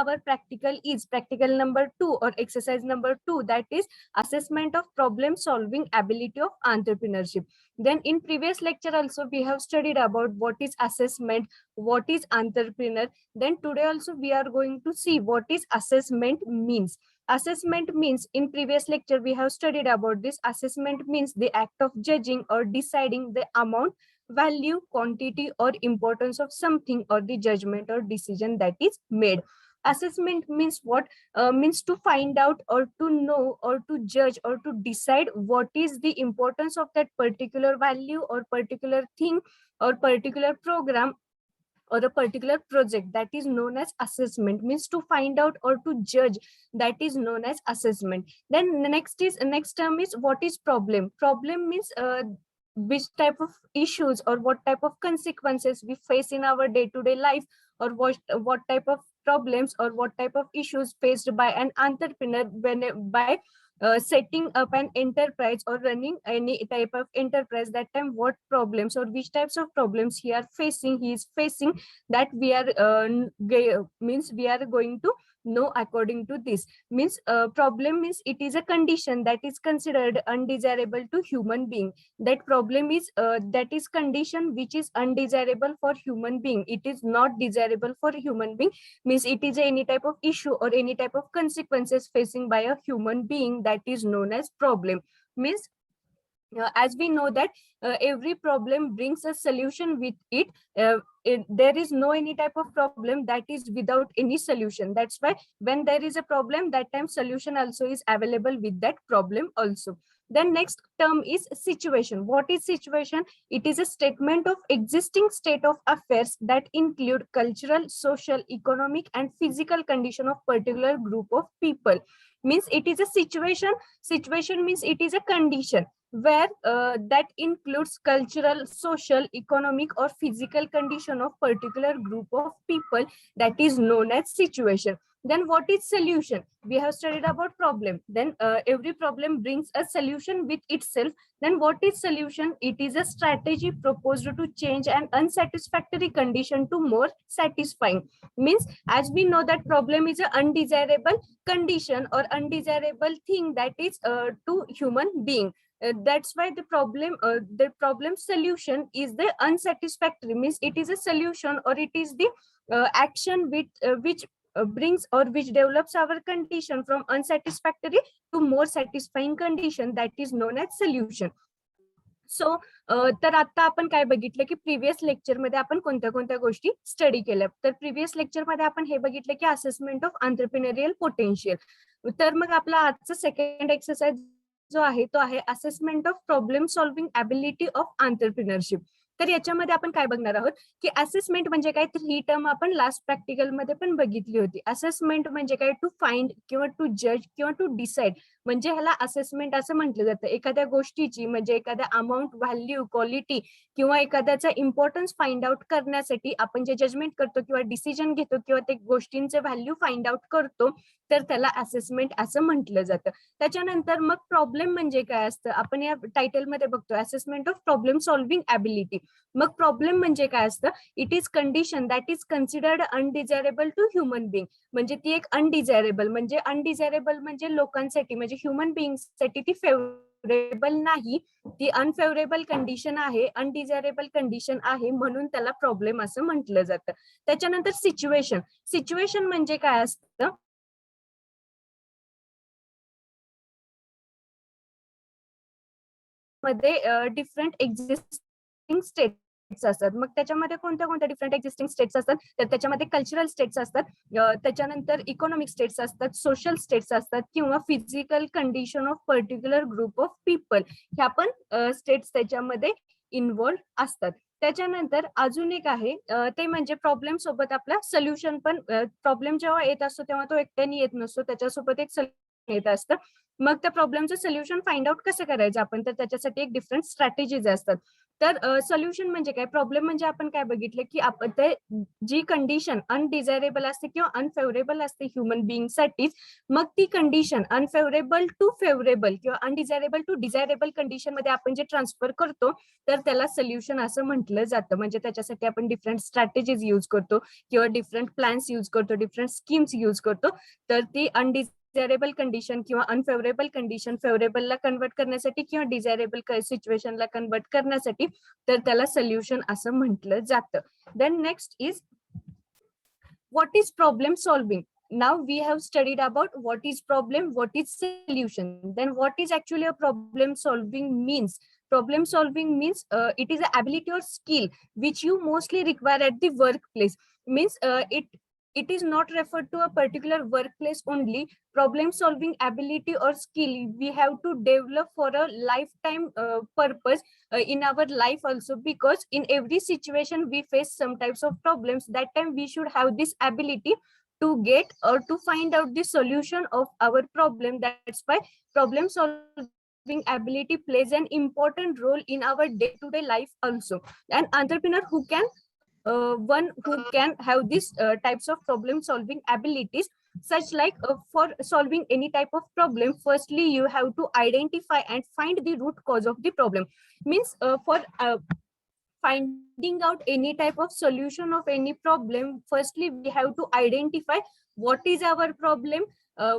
our practical number 2 or exercise number 2, that is assessment of problem solving ability of entrepreneurship. Then in previous lecture also we have studied about what is assessment, what is entrepreneur. Then today also we are going to see what is assessment means. Assessment means, in previous lecture we have studied about this. Assessment means the act of judging or deciding the amount, value, quantity or importance of something, or the judgment or decision that is made. Assessment means what? Means to find out or to know or to judge or to decide what is the importance of that particular value or particular thing or particular program or a particular project. That is known as assessment. Means to find out or to judge, that is known as assessment. Then the next term is what is problem. Problem means which type of issues or what type of consequences we face in our day-to-day life, or what type of problems or what type of issues faced by an entrepreneur when by setting up an enterprise or running any type of enterprise. That time what problems or which types of problems he is facing, that we are means we are going to know according to this. Means problem means it is a condition that is considered undesirable to human being. That problem is that is condition which is undesirable for human being. It is not desirable for human being. Means it is any type of issue or any type of consequences facing by a human being, that is known as problem. Means as we know that every problem brings a solution with it. There is no any type of problem that is without any solution. That's why when there is a problem, that time solution also is available with that problem also. Then next term is situation. What is situation? It is a statement of existing state of affairs that include cultural, social, economic and physical condition of particular group of people. Means it is a situation. Situation means it is a condition where that includes cultural, social, economic or physical condition of particular group of people, that is known as situation. Then what is solution? We have studied about problem. Then every problem brings a solution with itself. Then what is solution? It is a strategy proposed to change an unsatisfactory condition to more satisfying. Means as we know that problem is an undesirable condition or undesirable thing that is to human being. That's why the problem solution is the unsatisfactory. Means it is a solution or it is the action which brings or which develops our condition from unsatisfactory to more satisfying condition, that is known as solution. So तर आता आपण काय बघितलं की previous lecture मध्ये आपण कोणत्या कोणत्या गोष्टी स्टडी केल्या. तर प्रिव्हियस लेक्चर मध्ये आपण हे बघितलं की असेसमेंट ऑफ एंटरप्रेन्योरियल पोटेन्शियल. तर मग आपला आजचा सेकंड एक्सरसाइज जो आहे तो आहे assessment of problem solving ability of entrepreneurship. तर याच्यामध्ये आपण काय बघणार आहोत की असेसमेंट म्हणजे काय, तर ही टर्म आपण लास्ट प्रॅक्टिकल मध्ये पण बघितली होती. असेसमेंट म्हणजे काय, टू फाइंड किंवा टू जज किंवा टू डिसाइड, म्हणजे ह्याला असेसमेंट असं म्हटलं जातं. एखाद्या गोष्टीची म्हणजे एखाद्या अमाऊंट, व्हॅल्यू, क्वालिटी किंवा एखाद्याचा इम्पॉर्टन्स फाइंड आउट करण्यासाठी आपण जे जजमेंट करतो किंवा डिसिजन घेतो किंवा ते गोष्टींचे व्हॅल्यू फाइंड आउट करतो, तर त्याला असेसमेंट असं म्हटलं जातं. त्याच्यानंतर मग प्रॉब्लेम म्हणजे काय असतं, आपण या टायटल मध्ये बघतो assessment of problem solving ability. मग प्रॉब्लेम म्हणजे काय असतं, it is condition that is considered undesirable to human being. म्हणजे ती एक अनडिझायरेबल म्हणजे लोकांसाठी म्हणजे ह्युमन बिंगसाठी ती फेवरेबल नाही, ती अनफेवरेबल कंडिशन आहे, अनडिझायरेबल कंडिशन आहे, म्हणून त्याला प्रॉब्लेम असं म्हटलं जातं. त्याच्यानंतर सिच्युएशन. सिच्युएशन म्हणजे काय असतं, मध्ये डिफरंट एक्झिस्टिंग स्टेट्स असतात. मग त्याच्यामध्ये कोणत्या कोणत्या डिफरंट एक्झिस्टिंग स्टेट्स असतात, तर त्याच्यामध्ये कल्चरल स्टेट्स असतात, त्याच्यानंतर इकॉनॉमिक स्टेट्स असतात, सोशल स्टेट्स असतात किंवा physical condition of particular group of people, ह्या पण स्टेट्स त्याच्यामध्ये इन्व्हॉल्व असतात. त्याच्यानंतर अजून एक आहे ते म्हणजे प्रॉब्लेम सोबत आपला सोल्युशन पण. प्रॉब्लेम जेव्हा येत असतो तेव्हा तो एकट्याने येत नसतो, त्याच्यासोबत एक सोल्युशन येत असतं. मग त्या प्रॉब्लेमचं सोल्युशन फाइंड आउट कसं करायचं आपण, तर त्याच्यासाठी एक डिफरंट स्ट्रॅटेजीज असतात. तर सोल्युशन म्हणजे काय, प्रॉब्लेम म्हणजे आपण काय बघितलं की आपण ते जी कंडिशन अनडिझायरेबल असते किंवा अनफेवरेबल असते ह्युमन बिईंगसाठीच, मग ती कंडिशन अनफेवरेबल टू फेवरेबल किंवा अनडिझायरेबल टू डिझायरेबल कंडिशन मध्ये आपण जे ट्रान्सफर करतो तर त्याला सोल्युशन असं म्हटलं जातं. म्हणजे त्याच्यासाठी आपण डिफरंट स्ट्रॅटेजीज यूज करतो किंवा डिफरंट प्लॅन्स यूज करतो, डिफरंट स्कीम्स यूज करतो. तर ती डिझायरेबल कंडिशन किंवा अनफेवरेबल कंडिशन फेवरेबलला कन्वर्ट करण्यासाठी किंवा डिझायरेबल सिच्युएशनला कन्वर्ट करण्यासाठी तर त्याला सोल्युशन असं म्हटलं जातं. Then next is what is problem solving. Now we have studied about what is problem, what is solution, then what is actually a problem solving means. Problem solving means it is an ability or skill which you mostly require at the workplace. Means it is not referred to a particular workplace only. Problem solving ability or skill we have to develop for a lifetime purpose in our life also, because in every situation we face some types of problems. That time we should have this ability to get or to find out the solution of our problem. That's why problem solving ability plays an important role in our day-to-day life also. An entrepreneur who can one who can have these types of problem solving abilities, such like for solving any type of problem, firstly you have to identify and find the root cause of the problem. Means for finding out any type of solution of any problem, firstly we have to identify what is our problem,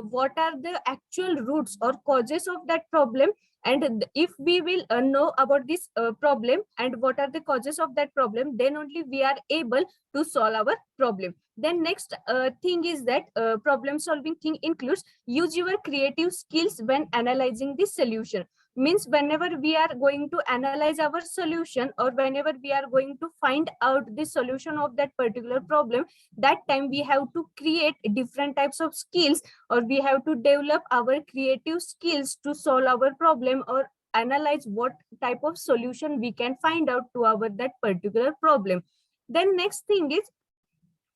what are the actual roots or causes of that problem, and if we will know about this problem and what are the causes of that problem, then only we are able to solve our problem. Then next thing is that problem solving thing includes use your creative skills when analyzing the solution. Means whenever we are going to analyze our solution or whenever we are going to find out the solution of that particular problem, that time we have to create different types of skills, or we have to develop our creative skills to solve our problem or analyze what type of solution we can find out to our that particular problem. Then next thing is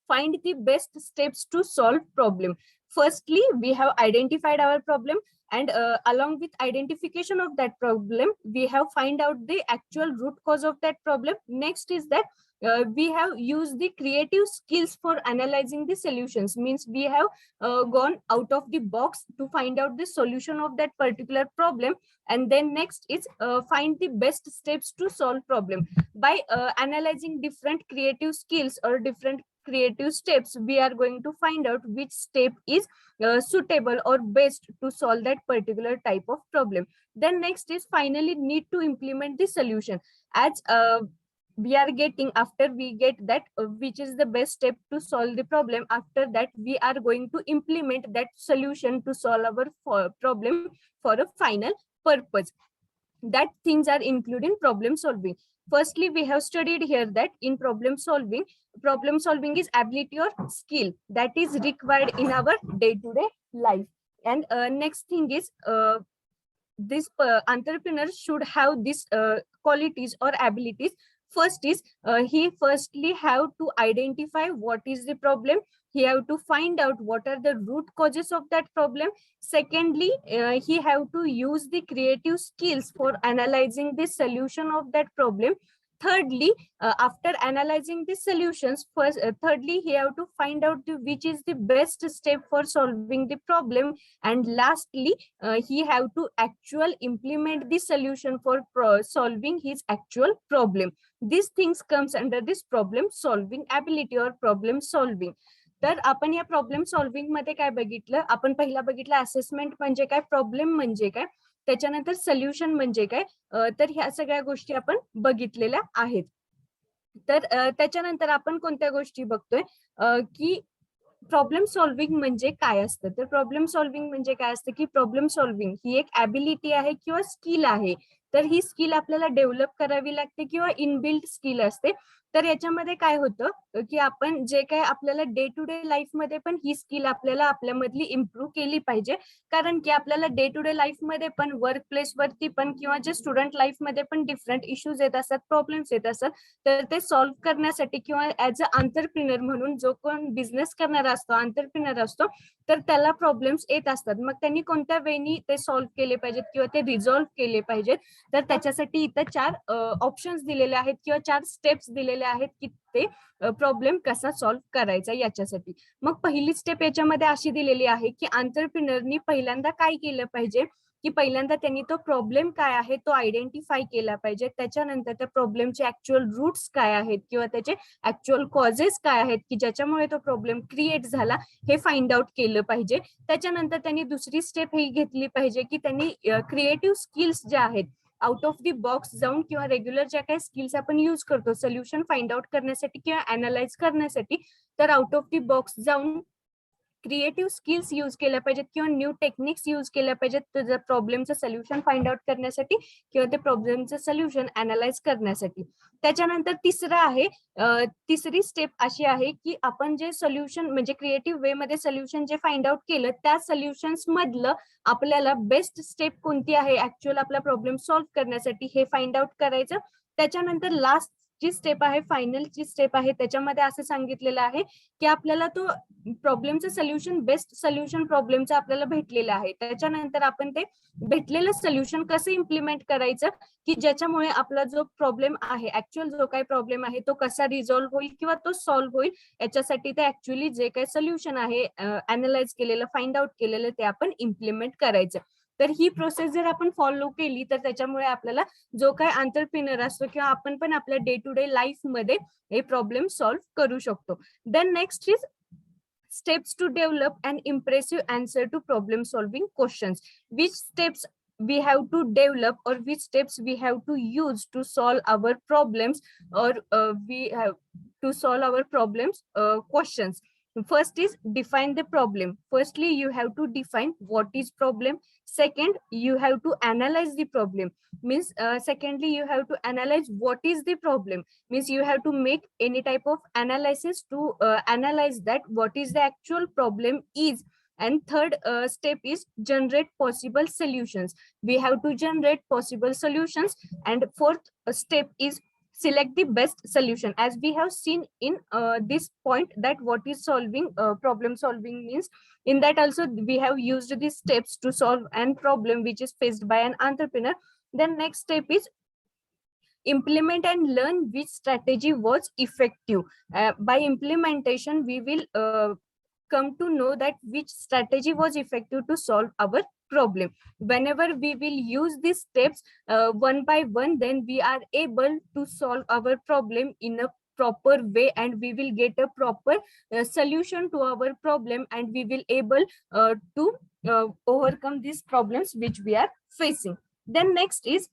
find the best steps to solve problem. Firstly we have identified our problem, and along with identification of that problem we have find out the actual root cause of that problem. Next is that we have used the creative skills for analyzing the solutions. Means we have gone out of the box to find out the solution of that particular problem. And then next is find the best steps to solve problem. By analyzing different creative skills or different creative steps, we are going to find out which step is suitable or best to solve that particular type of problem. Then next is finally need to implement the solution. As we are getting, after we get that which is the best step to solve the problem, after that we are going to implement that solution to solve our problem for a final purpose. That things are included in problem solving. Firstly we have studied here that in problem solving is ability or skill that is required in our day-to-day life. And next thing is this entrepreneur should have these qualities or abilities. First is he firstly have to identify what is the problem. He have to find out what are the root causes of that problem. Secondly he have to use the creative skills for analyzing the solution of that problem. Thirdly after analyzing the solutions, thirdly he have to find out which is the best step for solving the problem. And lastly he have to actual implement the solution for solving his actual problem. These things comes under this problem solving ability or problem solving. तर आपण या problem solving मध्ये काय बघितलं, आपण पहिला बघितलं assessment म्हणजे काय, प्रॉब्लेम म्हणजे काय, त्याच्यानंतर सोल्युशन म्हणजे काय. तर ह्या सगळ्या गोष्टी आपण बघितलेल्या आहेत. तर त्याच्यानंतर आपण कोणत्या गोष्टी बघतोय की प्रॉब्लेम सॉल्विंग म्हणजे काय असतं. तर प्रॉब्लेम सॉल्विंग म्हणजे काय असतं की प्रॉब्लेम सॉल्विंग ही एक ॲबिलिटी आहे किंवा स्किल आहे. तर ही स्किल आपल्याला डेव्हलप करावी लागते किंवा इनबिल्ट स्किल असते. तर याच्यामध्ये काय होतं की आपण जे काय आपल्याला डे टू डे लाईफ मध्ये पण ही स्किल आपल्याला आपल्यामधली इम्प्रूव्ह केली पाहिजे, कारण की आपल्याला डे टू डे लाईफ मध्ये पण वर्क प्लेस वरती पण किंवा जे स्टुडंट लाईफ मध्ये पण डिफरंट इश्यूज येत असतात, प्रॉब्लेम्स येत असतात, तर ते सॉल्व्ह करण्यासाठी किंवा ऍज अ आंतरप्रिनर म्हणून जो कोण बिझनेस करणारा असतो, आंतरप्रिनर असतो, तर त्याला प्रॉब्लेम्स येत असतात. मग त्यांनी कोणत्या वेनी ते सॉल्व्ह केले पाहिजेत किंवा ते रिझॉल्व्ह केले पाहिजेत, तर त्याच्यासाठी इथं 4 ऑप्शन्स दिलेले आहेत किंवा 4 स्टेप्स दिलेले आहेत की ते प्रॉब्लेम कसा सॉल्व्ह करायचा याच्यासाठी. मग पहिली स्टेप याच्यामध्ये अशी दिलेली आहे की आंतरप्रिनरनी पहिल्यांदा काय केलं पाहिजे, की पहिल्यांदा त्यांनी तो प्रॉब्लेम काय आहे तो आयडेंटिफाय केला पाहिजे. त्याच्यानंतर त्या प्रॉब्लेमचे ऍक्च्युअल रूट्स काय आहेत किंवा त्याचे ऍक्च्युअल कॉजेस काय आहेत की ज्याच्यामुळे तो प्रॉब्लेम क्रिएट झाला, हे फाइंड आउट केलं पाहिजे. त्याच्यानंतर त्यांनी दुसरी स्टेप ही घेतली पाहिजे की त्यांनी क्रिएटिव्ह स्किल्स ज्या आहेत, आउट ऑफ दी बॉक्स जाऊन किंवा रेग्युलर ज्या काही स्किल्स आपण यूज करतो सोल्युशन फाइंड आउट करण्यासाठी किंवा अनालाइज करण्यासाठी, तर आउट ऑफ दी बॉक्स जाऊन क्रिएटिव्ह स्किल्स यूज केल्या पाहिजेत किंवा न्यू टेक्निक्स यूज केल्या पाहिजेत प्रॉब्लेमचं सोल्युशन फाइंड आउट करण्यासाठी किंवा ते प्रॉब्लेमचं सोल्युशन अनालाइज करण्यासाठी. त्याच्यानंतर तिसरं आहे, तिसरी स्टेप अशी आहे की आपण जे सोल्युशन म्हणजे क्रिएटिव्ह वे मध्ये सोल्युशन जे फाइंड आउट केलं, त्या सोल्युशन्स मधलं आपल्याला बेस्ट स्टेप कोणती आहे ऍक्च्युअल आपला प्रॉब्लेम सॉल्व्ह करण्यासाठी हे फाइंड आउट करायचं. त्याच्यानंतर लास्ट जी स्टेप आहे, फायनल जी स्टेप आहे, त्याच्यामध्ये असं सांगितलेलं आहे की आपल्याला तो प्रॉब्लेमचं सोल्युशन, बेस्ट सोल्युशन प्रॉब्लेमचं आपल्याला भेटलेलं आहे. त्याच्यानंतर आपण ते भेटलेलं सोल्युशन कसं इम्प्लिमेंट करायचं की ज्याच्यामुळे आपला जो प्रॉब्लेम आहे, ऍक्च्युअल जो काही प्रॉब्लेम आहे तो कसा रिझॉल्व्ह होईल किंवा तो सॉल्व्ह होईल, याच्यासाठी ते ऍक्च्युअली जे काही सोल्युशन आहे अनालाइज केलेलं, फाइंड आउट केलेलं, ते आपण इम्प्लिमेंट करायचं. तर ही प्रोसेस जर आपण फॉलो केली तर त्याच्यामुळे आपल्याला जो काही आंतरप्रिनर असतो किंवा आपण पण आपल्या डे टू डे लाईफ मध्ये हे प्रॉब्लेम सॉल्व्ह करू शकतो. Then next is steps to develop an impressive answer to problem solving questions. Which steps we have to develop or which steps we have to use to solve our problems, or we have to solve our problems questions. First is define the problem. Firstly, you have to define what is problem. Second, you have to analyze the problem. Means secondly, you have to analyze what is the problem. Means you have to make any type of analysis to analyze that what is the actual problem is. And third step is generate possible solutions. We have to generate possible solutions. And fourth step is select the best solution. As we have seen in this point that what is solving problem solving means, in that also we have used these steps to solve an problem which is faced by an entrepreneur. Then next step is implement and learn which strategy was effective. By implementation we will come to know that which strategy was effective to solve our problem. Whenever we will use these steps one by one, then we are able to solve our problem in a proper way, and we will get a proper solution to our problem, and we will able to overcome these problems which we are facing. Then next is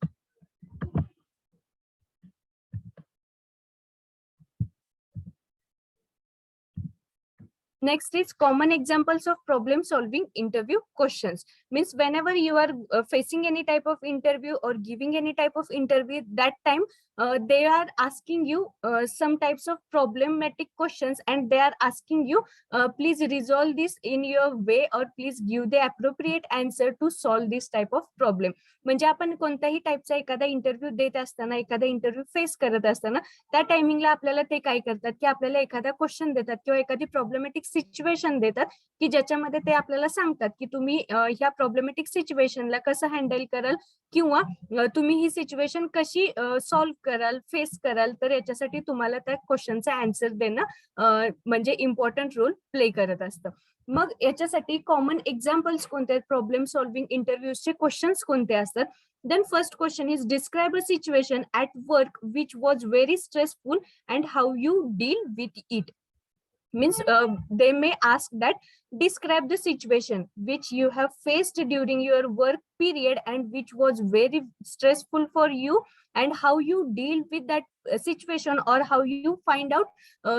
common examples of problem solving interview questions. Means whenever you are facing any type of interview or giving any type of interview, that time they are asking you some types of problematic questions, and they are asking you please resolve this in your way, or please give the appropriate answer to solve this type of problem. म्हणजे आपण कोणत्याही टाईपचा एखादा interview देत असताना, एखादा interview face करत असताना, त्या टायमिंगला आपल्याला ते काय करतात की आपल्याला एखादा क्वेश्चन देतात किंवा एखादी प्रॉब्लेमॅटिक सिच्युएशन देतात की ज्याच्यामध्ये ते आपल्याला सांगतात की तुम्ही ह्या प्रॉब्लेमॅटिक सिच्युएशनला कसं हँडल कराल किंवा तुम्ही ही सिच्युएशन कशी सॉल्व्ह कराल, फेस कराल. तर याच्यासाठी तुम्हाला त्या क्वेश्चनचा आन्सर देणं म्हणजे इम्पॉर्टंट रोल प्ले करत असतं. मग याच्यासाठी कॉमन एक्झाम्पल्स कोणते आहेत, प्रॉब्लेम सॉल्व्हिंग इंटरव्ह्यूजचे क्वेश्चन्स कोणते असतात. Then first question is describe a situation at work which was very stressful and how you deal with it. Means they may ask that describe the situation which you have faced during your work period and which was very stressful for you, and how you deal with that situation, or how you find out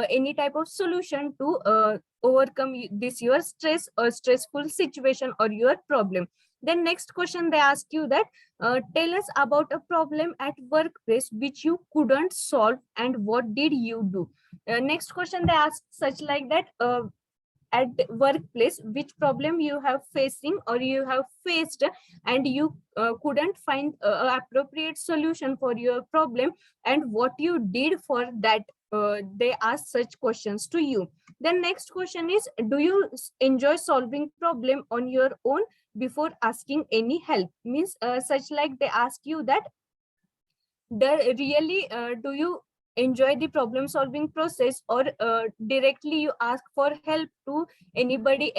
any type of solution to overcome this your stress or stressful situation or your problem. Then next question they ask you that tell us about a problem at workplace which you couldn't solve and what did you do. Next question they ask such like that at workplace which problem you have facing or you have faced and you couldn't find appropriate solution for your problem and what you did for that. They ask such questions to you. Then next question is, do you enjoy solving problem on your own before asking any help? Means such like they ask you that really do you enjoy the problem solving process or directly you ask for help to anybody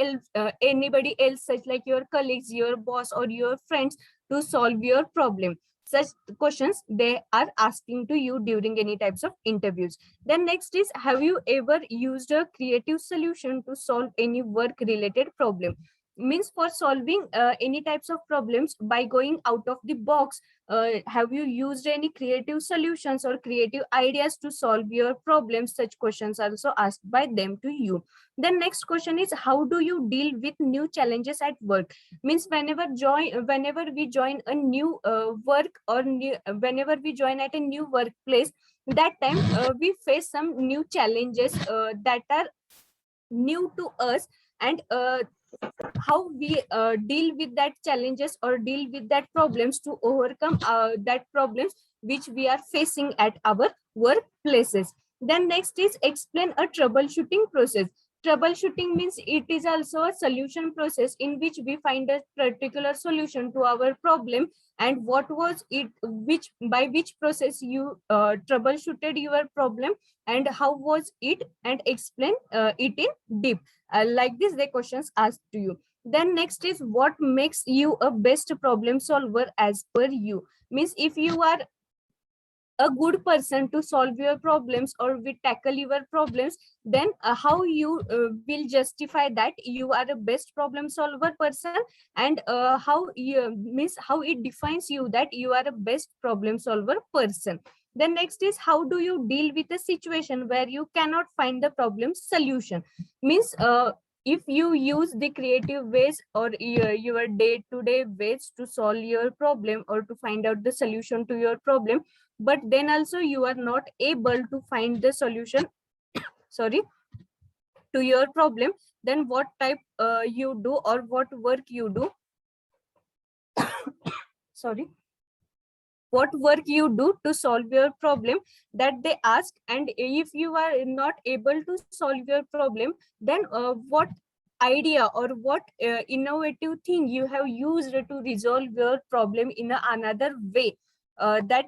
else such like your colleagues, your boss or your friends to solve your problem. Such questions they are asking to you during any types of interviews. Then next is, have you ever used a creative solution to solve any work related problem? Means for solving any types of problems by going out of the box, have you used any creative solutions or creative ideas to solve your problems? Such questions are also asked by them to you. Then next question is, how do you deal with new challenges at work? Means whenever we join a new work or whenever we join at a new workplace, that time we face some new challenges that are new to us, and how we deal with that challenges or deal with that problems to overcome that problems which we are facing at our workplaces. Then next is, explain a troubleshooting process. Troubleshooting means it is also a solution process in which we find a particular solution to our problem, and what was it, which by which process you troubleshooted your problem and how was it, and explain it in deep. Like this the questions asked to you. Then next is, what makes you a best problem solver as per you? Means if you are a good person to solve your problems or we tackle your problems, then how you will justify that you are a best problem solver person, and how you means how it defines you that you are a best problem solver person. Then next is, how do you deal with a situation where you cannot find the problem solution? Means if you use the creative ways or your day-to-day ways to solve your problem or to find out the solution to your problem, but then also you are not able to find the solution sorry to your problem, then what type you do or what work you do sorry what work you do to solve your problem, that they ask. And if you are not able to solve your problem, then what idea or what innovative thing you have used to resolve your problem in another way, that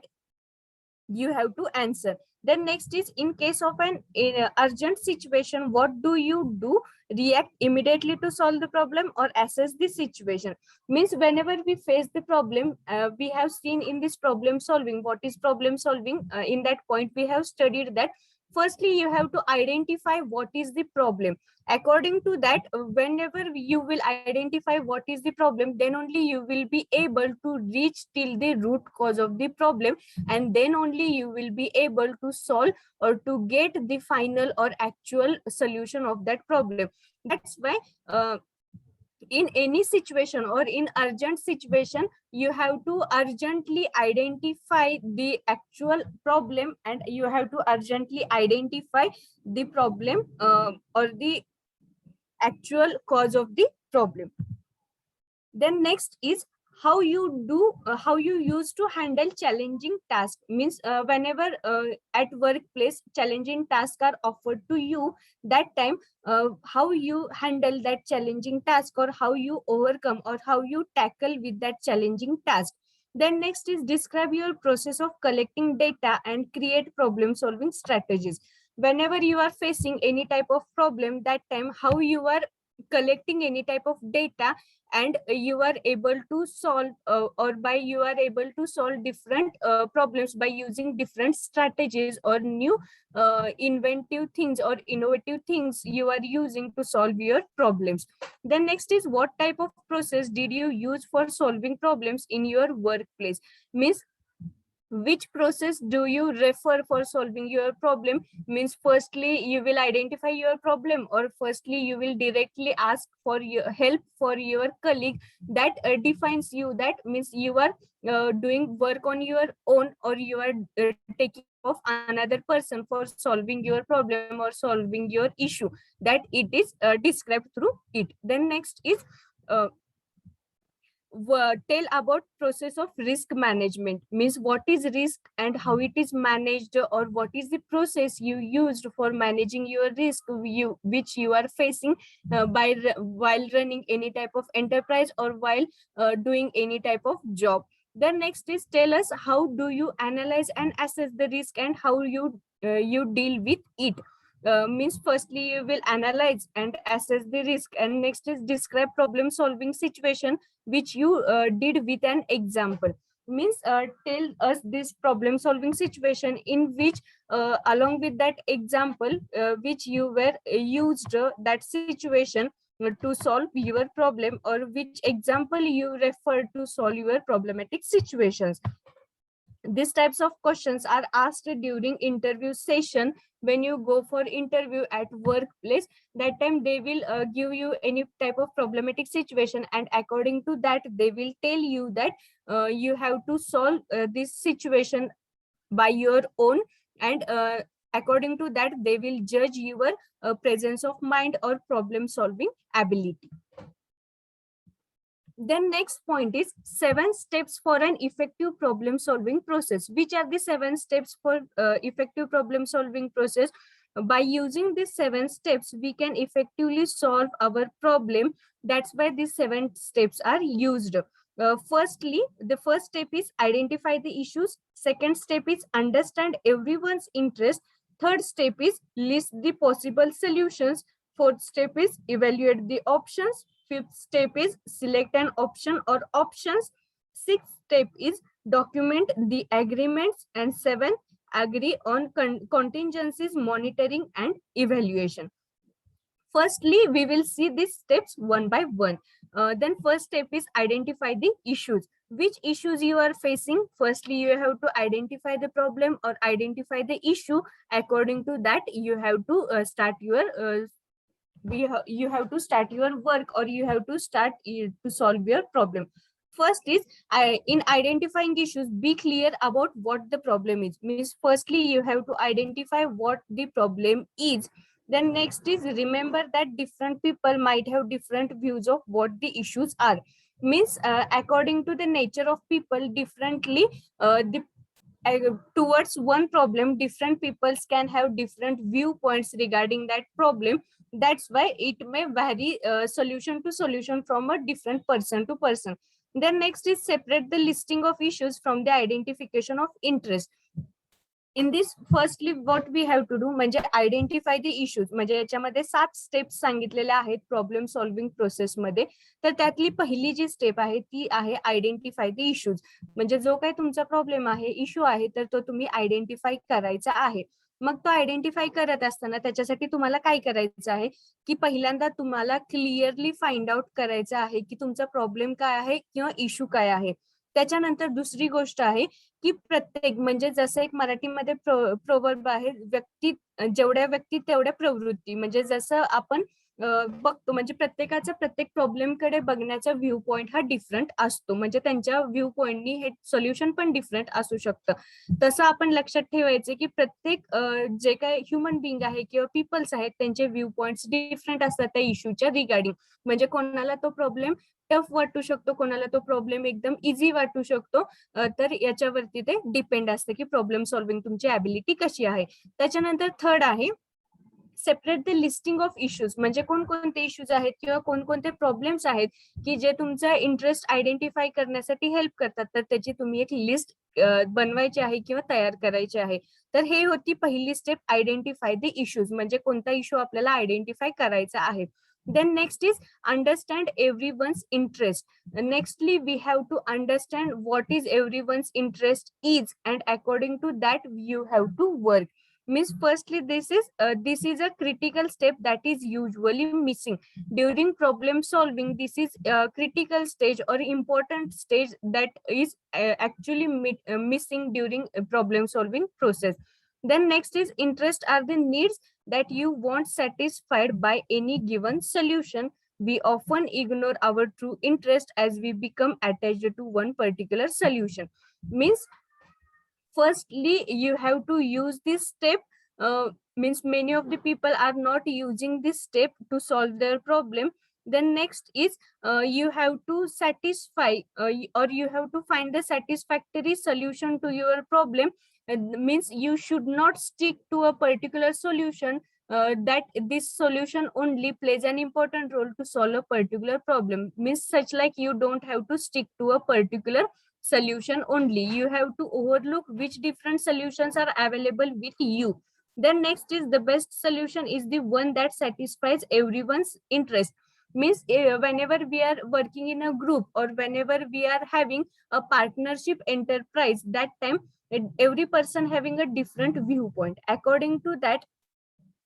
you have to answer. Then next is, in case of an urgent situation, what do you do? React immediately to solve the problem or assess the situation? Means whenever we face the problem, we have seen in this problem solving, what is problem solving? In that point we have studied that firstly you have to identify what is the problem. According to that, whenever you will identify what is the problem, then only you will be able to reach till the root cause of the problem, and then only you will be able to solve or to get the final or actual solution of that problem. That's why in any situation or in urgent situation, you have to urgently identify the actual problem and you have to urgently identify the problem or the actual cause of the problem. Then next is, how you use to handle challenging tasks. Means whenever at workplace challenging tasks are offered to you, that time how you handle that challenging task or how you overcome or how you tackle with that challenging task. Then next is, describe your process of collecting data and create problem solving strategies. Whenever you are facing any type of problem, that time how you are collecting any type of data and you are able to solve or by you are able to solve different problems by using different strategies or new inventive things or innovative things you are using to solve your problems. Then next is, what type of process did you use for solving problems in your workplace? Means which process do you refer for solving your problem? Means firstly you will identify your problem, or firstly you will directly ask for your help for your colleague. That defines you. That means you are doing work on your own, or you are taking help of another person for solving your problem or solving your issue. That it is described through it. Then next is uh, tell about process of risk management. Means what is risk and how it is managed, or what is the process you used for managing your risk which you are facing while running any type of enterprise, or while doing any type of job. The next is tell us how do you analyze and assess the risk, and how you deal with it. Means firstly you will analyze and assess the risk, and next is describe problem solving situation which you did with an example. Means tell us this problem solving situation in which along with that example which you were used that situation to solve your problem, or which example you refer to solve your problematic situations. These types of questions are asked during interview session. When you go for interview at workplace, that time they will give you any type of problematic situation, and according to that they will tell you that you have to solve this situation by your own, and according to that they will judge your presence of mind or problem solving ability. Then next point is 7 steps for an effective problem solving process. Which are the 7 steps for effective problem solving process? By using these 7 steps, we can effectively solve our problem. That's why these 7 steps are used. Firstly, the first step is identify the issues. Second step is understand everyone's interest. Third step is list the possible solutions. Fourth step is evaluate the options. Fifth step is select an option or options. Sixth step is document the agreements. And seven, agree on contingencies, monitoring and evaluation. Firstly, we will see these steps one by one. Then first step is identify the issues. Which issues you are facing? Firstly, you have to identify the problem or identify the issue. According to that, you have to start your you have to start your work, or you have to start to solve your problem. First is in identifying issues, be clear about what the problem is. Means firstly you have to identify what the problem is. Then next is remember that different people might have different views of what the issues are. Means according to the nature of people differently, the towards one problem, different peoples can have different viewpoints regarding that problem. That's why it may vary solution to solution from a different person to person. Then next is separate the listing of issues from the identification of interest. In this firstly what we have to do म्हणजे identify the issues. म्हणजे याच्यामध्ये 7 steps सांगितलेल्या आहेत problem solving process मध्ये. तर त्यातली पहिली जी step आहे ती आहे आयडेंटिफाय द इश्यूज. म्हणजे जो काही तुमचा प्रॉब्लेम आहे, इश्यू आहे, तर तो तुम्ही आयडेंटिफाय करायचा आहे. मग तो आयडेंटिफाय करत असताना त्याच्यासाठी तुम्हाला काय करायचं आहे की पहिल्यांदा तुम्हाला क्लिअरली फाइंड आउट करायचं आहे की तुमचा प्रॉब्लेम काय आहे किंवा इश्यू काय आहे. त्याच्यानंतर दुसरी गोष्ट आहे की प्रत्येक म्हणजे जसं एक मराठीमध्ये प्रोवर्ब आहे, व्यक्ती जेवढ्या व्यक्ती तेवढ्या प्रवृत्ती. म्हणजे जसं आपण बघतो म्हणजे प्रत्येकाचा प्रत्येक प्रॉब्लेम कडे बघण्याचा व्ह्यू पॉइंट हा डिफरंट असतो. म्हणजे त्यांच्या व्ह्यू पॉइंटनी हे सोल्युशन पण डिफरंट असू शकतं. तसं आपण लक्षात ठेवायचे की प्रत्येक जे काही ह्युमन बिंग आहे किंवा पीपल्स आहेत त्यांचे व्ह्यू पॉइंट्स डिफरंट असतात त्या इश्यूच्या रिगार्डिंग. म्हणजे कोणाला तो प्रॉब्लेम टफ वाटू शकतो, कोणाला तो प्रॉब्लेम एकदम इझी वाटू शकतो. तर याच्यावरती ते डिपेंड असतं की प्रॉब्लेम सॉल्व्हिंग तुमची ॲबिलिटी कशी आहे. त्याच्यानंतर थर्ड आहे separate the listing of issues. म्हणजे कोणकोणते इश्यूज आहेत किंवा कोणकोणते प्रॉब्लेम्स आहेत की जे तुमचा इंटरेस्ट आयडेंटिफाय करण्यासाठी हेल्प करतात. तर त्याची तुम्ही एक लिस्ट बनवायची आहे किंवा तयार करायची आहे. तर हे होती पहिली स्टेप, आयडेंटिफाय द इश्यूज. म्हणजे कोणता इश्यू आपल्याला आयडेंटिफाय करायचा आहे. Then next is understand everyone's interest. Nextly, we have to understand what is everyone's interest is, and according to that, you have to work. Means firstly, this is a critical step that is usually missing during problem solving. This is a critical stage or important stage that is actually missing during a problem solving process. Then next is interest are the needs that you want satisfied by any given solution. We often ignore our true interest as we become attached to one particular solution. Means firstly you have to use this step. Means many of the people are not using this step to solve their problem. Then next is you have to satisfy or you have to find a satisfactory solution to your problem. Means you should not stick to a particular solution, that this solution only plays an important role to solve a particular problem. Means such like you don't have to stick to a particular solution only. You have to overlook which different solutions are available with you. Then next is the best solution is the one that satisfies everyone's interest. Means whenever we are working in a group or whenever we are having a partnership enterprise, that time every person having a different viewpoint. According to that,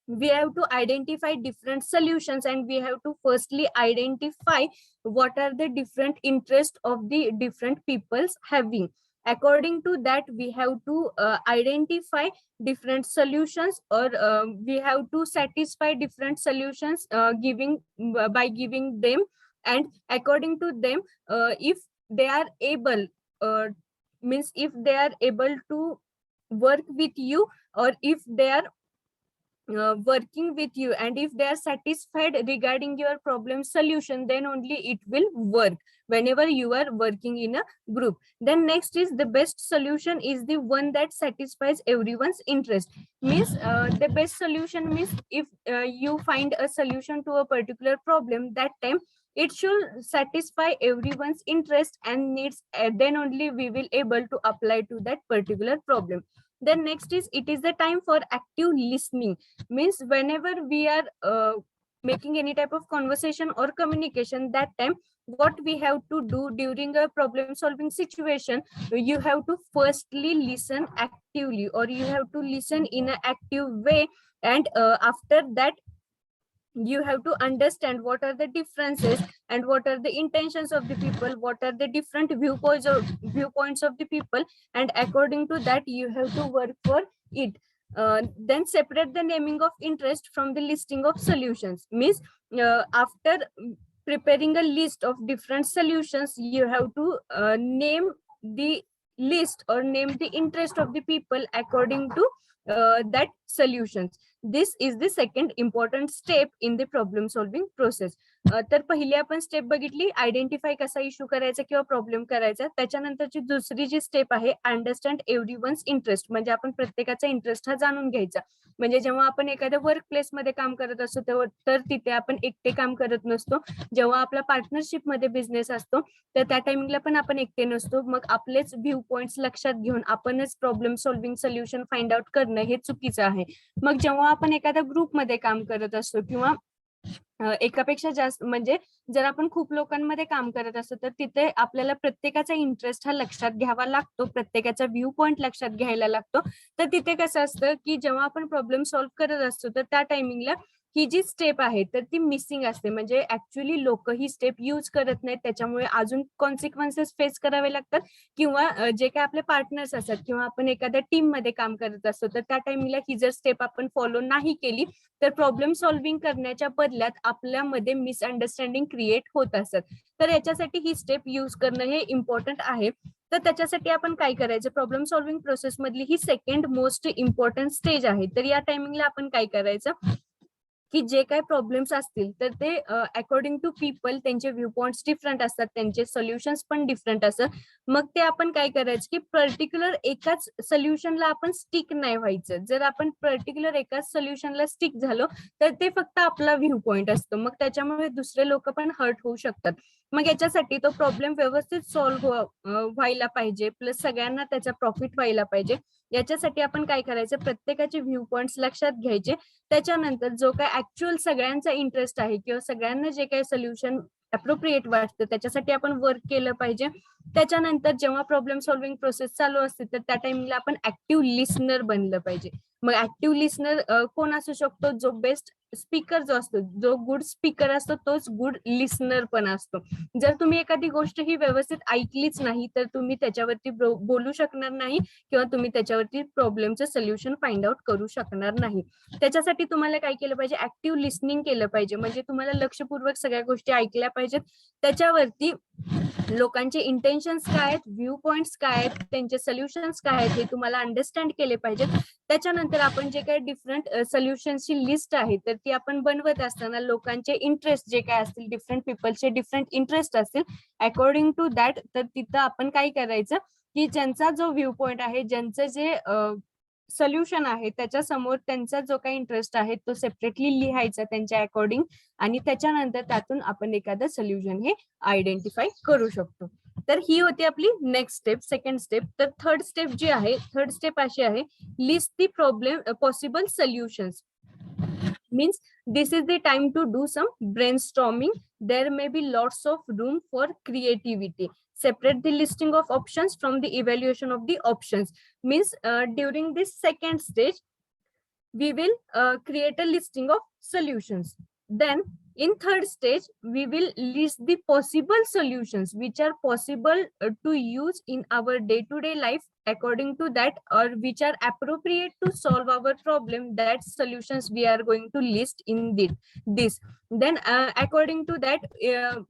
we have to identify different solutions, and we have to firstly identify what are the different interests of the different peoples having. According to that, we have to identify different solutions, or we have to satisfy different solutions giving by giving them. And according to them, if they are able, means if they are able to work with you, or if they are working with you, and if they are satisfied regarding your problem solution, then only it will work whenever you are working in a group. Then next is the best solution is the one that satisfies everyone's interest. Means the best solution means if you find a solution to a particular problem, that time it should satisfy everyone's interest and needs, then only we will able to apply to that particular problem. Then next is it is the time for active listening. Means whenever we are making any type of conversation or communication, that time what we have to do during a problem solving situation, you have to firstly listen actively, or you have to listen in an active way. And after that, you have to understand what are the differences and what are the intentions of the people, what are the different viewpoints of the people, and according to that you have to work for it. Then separate the naming of interest from the listing of solutions. Means after preparing a list of different solutions, you have to name the list or name the interest of the people according to that solutions. This is the second important step in the problem solving process. तर पहिली आपण step बघितली identify कसा issue करायचा किंवा problem करायचा. त्याच्यानंतरची दुसरी जी स्टेप आहे अंडरस्टँड एव्हरीवन्स इंटरेस्ट, म्हणजे आपण प्रत्येकाचा इंटरेस्ट हा जाणून घ्यायचा. म्हणजे जेव्हा आपण एखाद्या वर्क प्लेस मध्ये काम करत असतो तर तिथे आपण एकटे काम करत नसतो. जेव्हा आपला पार्टनरशिप मध्ये बिझनेस असतो तर त्या टायमिंगला पण आपण एकटे नसतो. मग आपलेच व्ह्यू पॉइंट्स लक्षात घेऊन आपणच problem solving solution find out करणं हे चुकीचं आहे. मग जेव्हा आपण एखाद्या ग्रुपमध्ये काम करत असतो किंवा एकापेक्षा जास्त, म्हणजे जर आपण खूप लोकांमध्ये काम करत असतो तर तिथे आपल्याला प्रत्येकाचा इंटरेस्ट हा लक्षात घ्यावा लागतो, प्रत्येकाचा व्ह्यू पॉइंट लक्षात घ्यायला लागतो. तर तिथे कसं असतं की जेव्हा आपण प्रॉब्लेम सॉल्व्ह करत असतो तर त्या टायमिंगला ही जी स्टेप आहे तर ती मिसिंग असते. म्हणजे ऍक्च्युली लोक ही स्टेप यूज करत नाहीत, त्याच्यामुळे अजून कॉन्सिक्वेन्सेस फेस करावे लागतात. किंवा जे काही आपले पार्टनर्स असतात किंवा आपण एखाद्या टीम मध्ये काम करत असतो तर त्या टायमिंगला ही जर स्टेप आपण फॉलो नाही केली तर प्रॉब्लेम सॉल्व्हिंग करण्याच्या बदल्यात आपल्यामध्ये मिसअंडरस्टँडिंग क्रिएट होत असतात. तर याच्यासाठी ही स्टेप यूज करणं हे इम्पॉर्टंट आहे. तर त्याच्यासाठी आपण काय करायचं, प्रॉब्लेम सॉल्व्हिंग प्रोसेस मधली ही सेकंड मोस्ट इम्पॉर्टंट स्टेज आहे. तर या टायमिंगला आपण काय करायचं की जे काही प्रॉब्लेम्स असतील तर ते अकॉर्डिंग टू पीपल त्यांचे व्ह्यू पॉइंट्स डिफरंट असतात, त्यांचे सोल्युशन्स पण डिफरंट असतात. मग ते आपण काय करायचं की पर्टिक्युलर एकाच सोल्युशनला आपण स्टिक नाही व्हायचं. जर आपण पर्टिक्युलर एकाच सोल्युशनला स्टिक झालो तर ते फक्त आपला व्ह्यू पॉइंट असतो, मग त्याच्यामुळे दुसरे लोक पण हर्ट होऊ शकतात. मग याच्यासाठी तो प्रॉब्लेम व्यवस्थित सॉल्व्ह व्हायला पाहिजे, प्लस सगळ्यांना त्याचा प्रॉफिट व्हायला पाहिजे. याच्यासाठी आपण काय करायचं, प्रत्येकाचे व्ह्यू पॉइंट्स लक्षात घ्यायचे. त्याच्यानंतर जो काय ऍक्च्युअल सगळ्यांचा इंटरेस्ट आहे किंवा सगळ्यांना जे काही सोल्युशन अप्रोप्रिएट वाटतं त्याच्यासाठी आपण वर्क केलं पाहिजे. त्याच्यानंतर जेव्हा प्रॉब्लेम सॉल्व्हिंग प्रोसेस चालू असते तर त्या टाइमला आपण ऍक्टिव्ह लिसनर बनलं पाहिजे. मग ऍक्टिव्ह लिसनर कोण असू शकतो? जो बेस्ट स्पीकर जो असतो, जो गुड स्पीकर असतो तोच गुड लिसनर पण असतो. जर तुम्ही एखादी गोष्ट ही व्यवस्थित ऐकलीच नाही तर तुम्ही त्याच्यावरती बोलू शकणार नाही किंवा तुम्ही त्याच्यावरती प्रॉब्लेमचं सोल्युशन फाइंड आउट करू शकणार नाही. त्याच्यासाठी तुम्हाला काय केलं पाहिजे? ऍक्टिव्ह लिसनिंग केलं पाहिजे. म्हणजे तुम्हाला लक्षपूर्वक सगळ्या गोष्टी ऐकल्या पाहिजेत. त्याच्यावरती लोकांचे इंटेन्शन्स काय आहेत, व्ह्यू पॉइंट्स काय आहेत, त्यांचे सोल्युशन्स काय आहेत हे तुम्हाला अंडरस्टँड केले पाहिजेत. त्याच्यानंतर आपण जे काही डिफरंट सोल्युशनची लिस्ट आहे तर ती आपण बनवत असताना लोकांचे इंटरेस्ट जे काय असतील, डिफरंट पीपलचे डिफरंट इंटरेस्ट असतील, अकॉर्डिंग टू दॅट तर तिथं आपण काय करायचं की ज्यांचा जो व्ह्यू पॉइंट आहे, ज्यांचं जे सोल्युशन आहे त्याच्या समोर त्यांचा जो काही इंटरेस्ट आहे तो सेपरेटली लिहायचा त्यांच्या अकॉर्डिंग आणि त्याच्यानंतर त्यातून आपण एखादं सोल्युशन हे आयडेंटिफाय करू शकतो. तर ही होती आपली नेक्स्ट स्टेप, सेकंड स्टेप. तर थर्ड स्टेप जी आहे, थर्ड स्टेप अशी आहे, list the problem possible solutions. Means this is the time to do some brainstorming. There may be lots of room for creativity. Separate the listing of options from the evaluation of the options. Means during this second stage we will create a listing of solutions. Then in third stage we will list the possible solutions which are possible to use in our day-to-day life. According to that, or which are appropriate to solve our problem, that solutions we are going to list in this. Then according to that,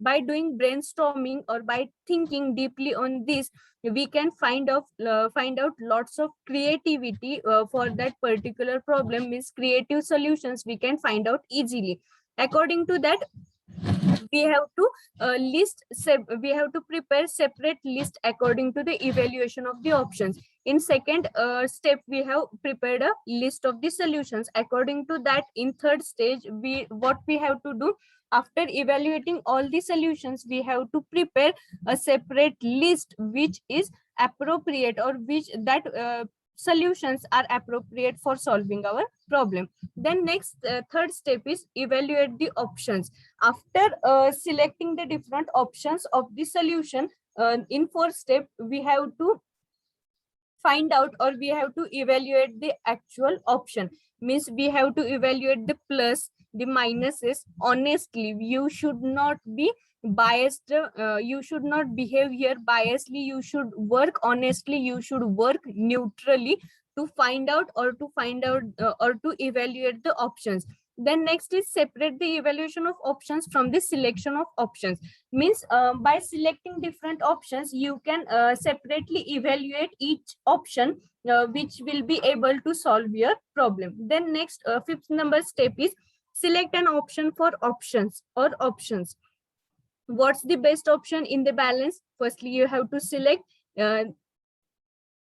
by doing brainstorming or by thinking deeply on this, we can find out lots of creativity for that particular problem. Means creative solutions we can find out easily. According to that, we have to we have to prepare separate list according to the evaluation of the options. In second step we have prepared a list of the solutions. According to that, in third stage what we have to do, after evaluating all the solutions, we have to prepare a separate list which is appropriate or which that solutions are appropriate for solving our problem. Then next third step is evaluate the options. After selecting the different options of the solution, in fourth step we have to find out or we have to evaluate the actual option. Means we have to evaluate the plus, the minuses honestly. You should not be biased, you should not behave here biasly, you should work honestly, you should work neutrally to find out or to evaluate the options. Then next is separate the evaluation of options from the selection of options. Means by selecting different options you can separately evaluate each option which will be able to solve your problem. Then next fifth number step is select an option for options or options. What's the best option in the balance? Firstly you have to select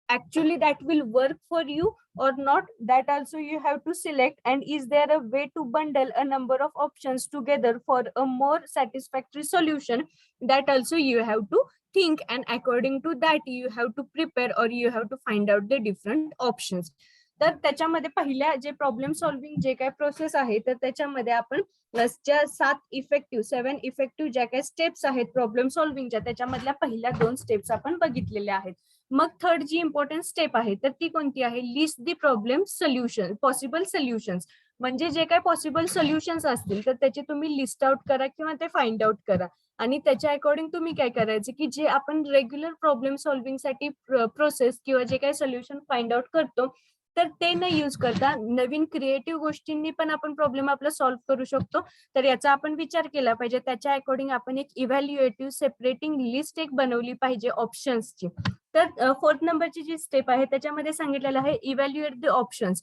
actually that will work for you or not, that also you have to select. And is there a way to bundle a number of options together for a more satisfactory solution? That also you have to think, and according to that you have to prepare or you have to find out the different options. तर त्याच्यामध्ये पहिल्या जे problem solving जे काही process आहे तर त्याच्यामध्ये आपण ज्या 7 इफेक्टिव्ह ज्या काही स्टेप्स आहेत प्रॉब्लेम सॉल्व्हिंगच्या त्याच्यामधल्या पहिल्या 2 स्टेप्स आपण बघितलेल्या आहेत. मग थर्ड जी इम्पॉर्टंट स्टेप आहे तर ती कोणती आहे? लिस्ट दी प्रॉब्लेम सोल्युशन, पॉसिबल सोल्युशन्स. म्हणजे जे काही पॉसिबल सोल्युशन्स असतील तर त्याचे तुम्ही लिस्ट आउट करा किंवा ते फाइंड आउट करा आणि त्याच्या अकॉर्डिंग तुम्ही काय करायचं की जे आपण रेग्युलर प्रॉब्लेम सॉल्व्हिंग साठी प्रोसेस किंवा जे काही सोल्युशन फाइंड आउट करतो तर ते न यूज करता नवीन क्रिएटिव्ह गोष्टींनी पण आपण प्रॉब्लेम आपला सॉल्व्ह करू शकतो. तर याचा आपण विचार केला पाहिजे. त्याच्या अकॉर्डिंग आपण एक इव्हॅल्युएटिव्ह सेपरेटिंग लिस्ट एक बनवली पाहिजे ऑप्शन्सची. तर फोर्थ नंबरची जी स्टेप आहे त्याच्यामध्ये सांगितलेलं आहे इव्हॅल्युएट द ऑप्शन्स.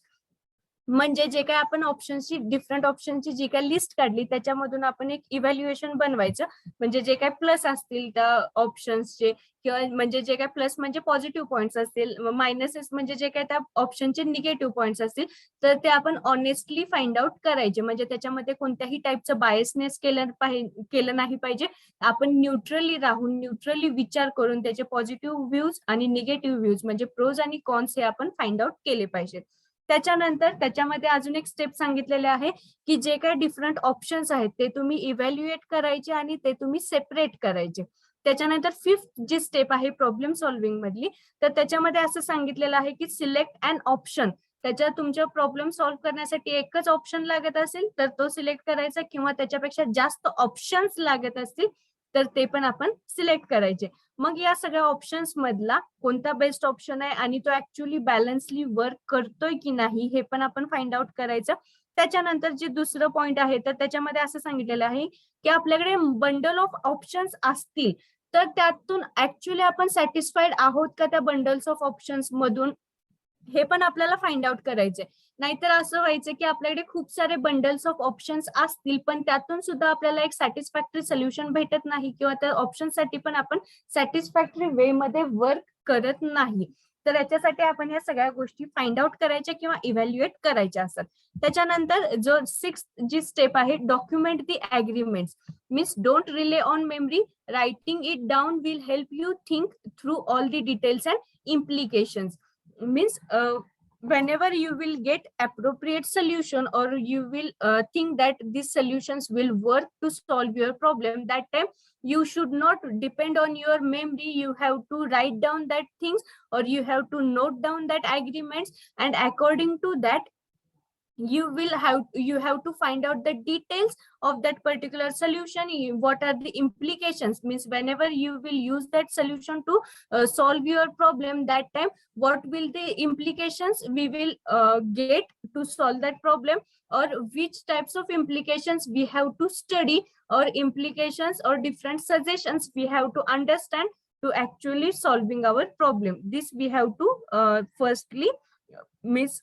म्हणजे जे काय आपण ऑप्शन्सची डिफरंट ऑप्शनची जी काय लिस्ट काढली त्याच्यामधून आपण एक इव्हॅल्युएशन बनवायचं. म्हणजे जे काय प्लस असतील त्या ऑप्शन्सचे किंवा म्हणजे जे काय प्लस म्हणजे पॉझिटिव्ह पॉईंट्स असतील, मायनसेस म्हणजे जे काय त्या ऑप्शनचे निगेटिव्ह पॉईंट्स असतील तर ते आपण ऑनेस्टली फाइंड आउट करायचे. म्हणजे त्याच्यामध्ये कोणत्याही टाईपचं बायसनेस केलं नाही पाहिजे. आपण न्यूट्रली राहून न्यूट्रली विचार करून त्याचे पॉझिटिव्ह व्ह्यूज आणि निगेटिव्ह व्ह्यूज म्हणजे प्रोज आणि कॉन्स हे आपण फाइंड आउट केले पाहिजेत. त्याच्यानंतर त्याच्यामध्ये अजून एक स्टेप सांगितलेले आहे की जे काही डिफरंट ऑप्शन्स आहेत ते तुम्ही इव्हॅल्युएट करायचे आणि ते तुम्ही सेपरेट करायचे. त्याच्यानंतर फिफ्थ जी स्टेप आहे प्रॉब्लेम सॉल्व्हिंग मधली, तर त्याच्यामध्ये असं सांगितलेलं आहे की सिलेक्ट अन ऑप्शन. त्याच्यात तुमच्या प्रॉब्लेम सॉल्व्ह करण्यासाठी एकच ऑप्शन लागत असेल तर तो सिलेक्ट करायचा, किंवा त्याच्यापेक्षा जास्त ऑप्शन्स लागत असतील तर ते पण आपण सिलेक्ट करायचे. मग या सगळ्या ऑप्शन्स मधला कोणता बेस्ट ऑप्शन आहे आणि तो ऍक्च्युअली बॅलन्सली वर्क करतोय की नाही हे पण आपण फाइंड आउट करायचं. त्याच्यानंतर जे दुसरं पॉइंट आहे तर त्याच्यामध्ये असं सांगितलेलं आहे की आपल्याकडे बंडल ऑफ ऑप्शन्स असतील तर त्यातून ऍक्च्युअली आपण सॅटिस्फाईड आहोत का त्या बंडल्स ऑफ ऑप्शन्स मधून, हे पण आपल्याला फाइंड आउट करायचंय. नाहीतर असं व्हायचं की आपल्याकडे खूप सारे बंडल्स ऑफ ऑप्शन्स असतील पण त्यातून सुद्धा आपल्याला एक सॅटिस्फॅक्टरी सोल्युशन भेटत नाही, किंवा त्या ऑप्शनसाठी पण आपण सॅटिस्फॅक्टरी वे मध्ये वर्क करत नाही. तर याच्यासाठी आपण या सगळ्या गोष्टी फाइंड आउट करायच्या किंवा इव्हॅल्युएट करायच्या असतात. त्याच्यानंतर जो सिक्स जी स्टेप आहे, document the agreements. Means don't rely on memory, writing it down will help you think through all the details and implications. Means whenever you will get appropriate solution or you will think that these solutions will work to solve your problem, that time you should not depend on your memory. You have to write down that things, or you have to note down that agreements, and according to that you have to find out the details of that particular solution. What are the implications, means whenever you will use that solution to solve your problem, that time what will the implications we will get to solve that problem, or which types of implications we have to study, or implications or different suggestions we have to understand to actually solving our problem. This we have to firstly miss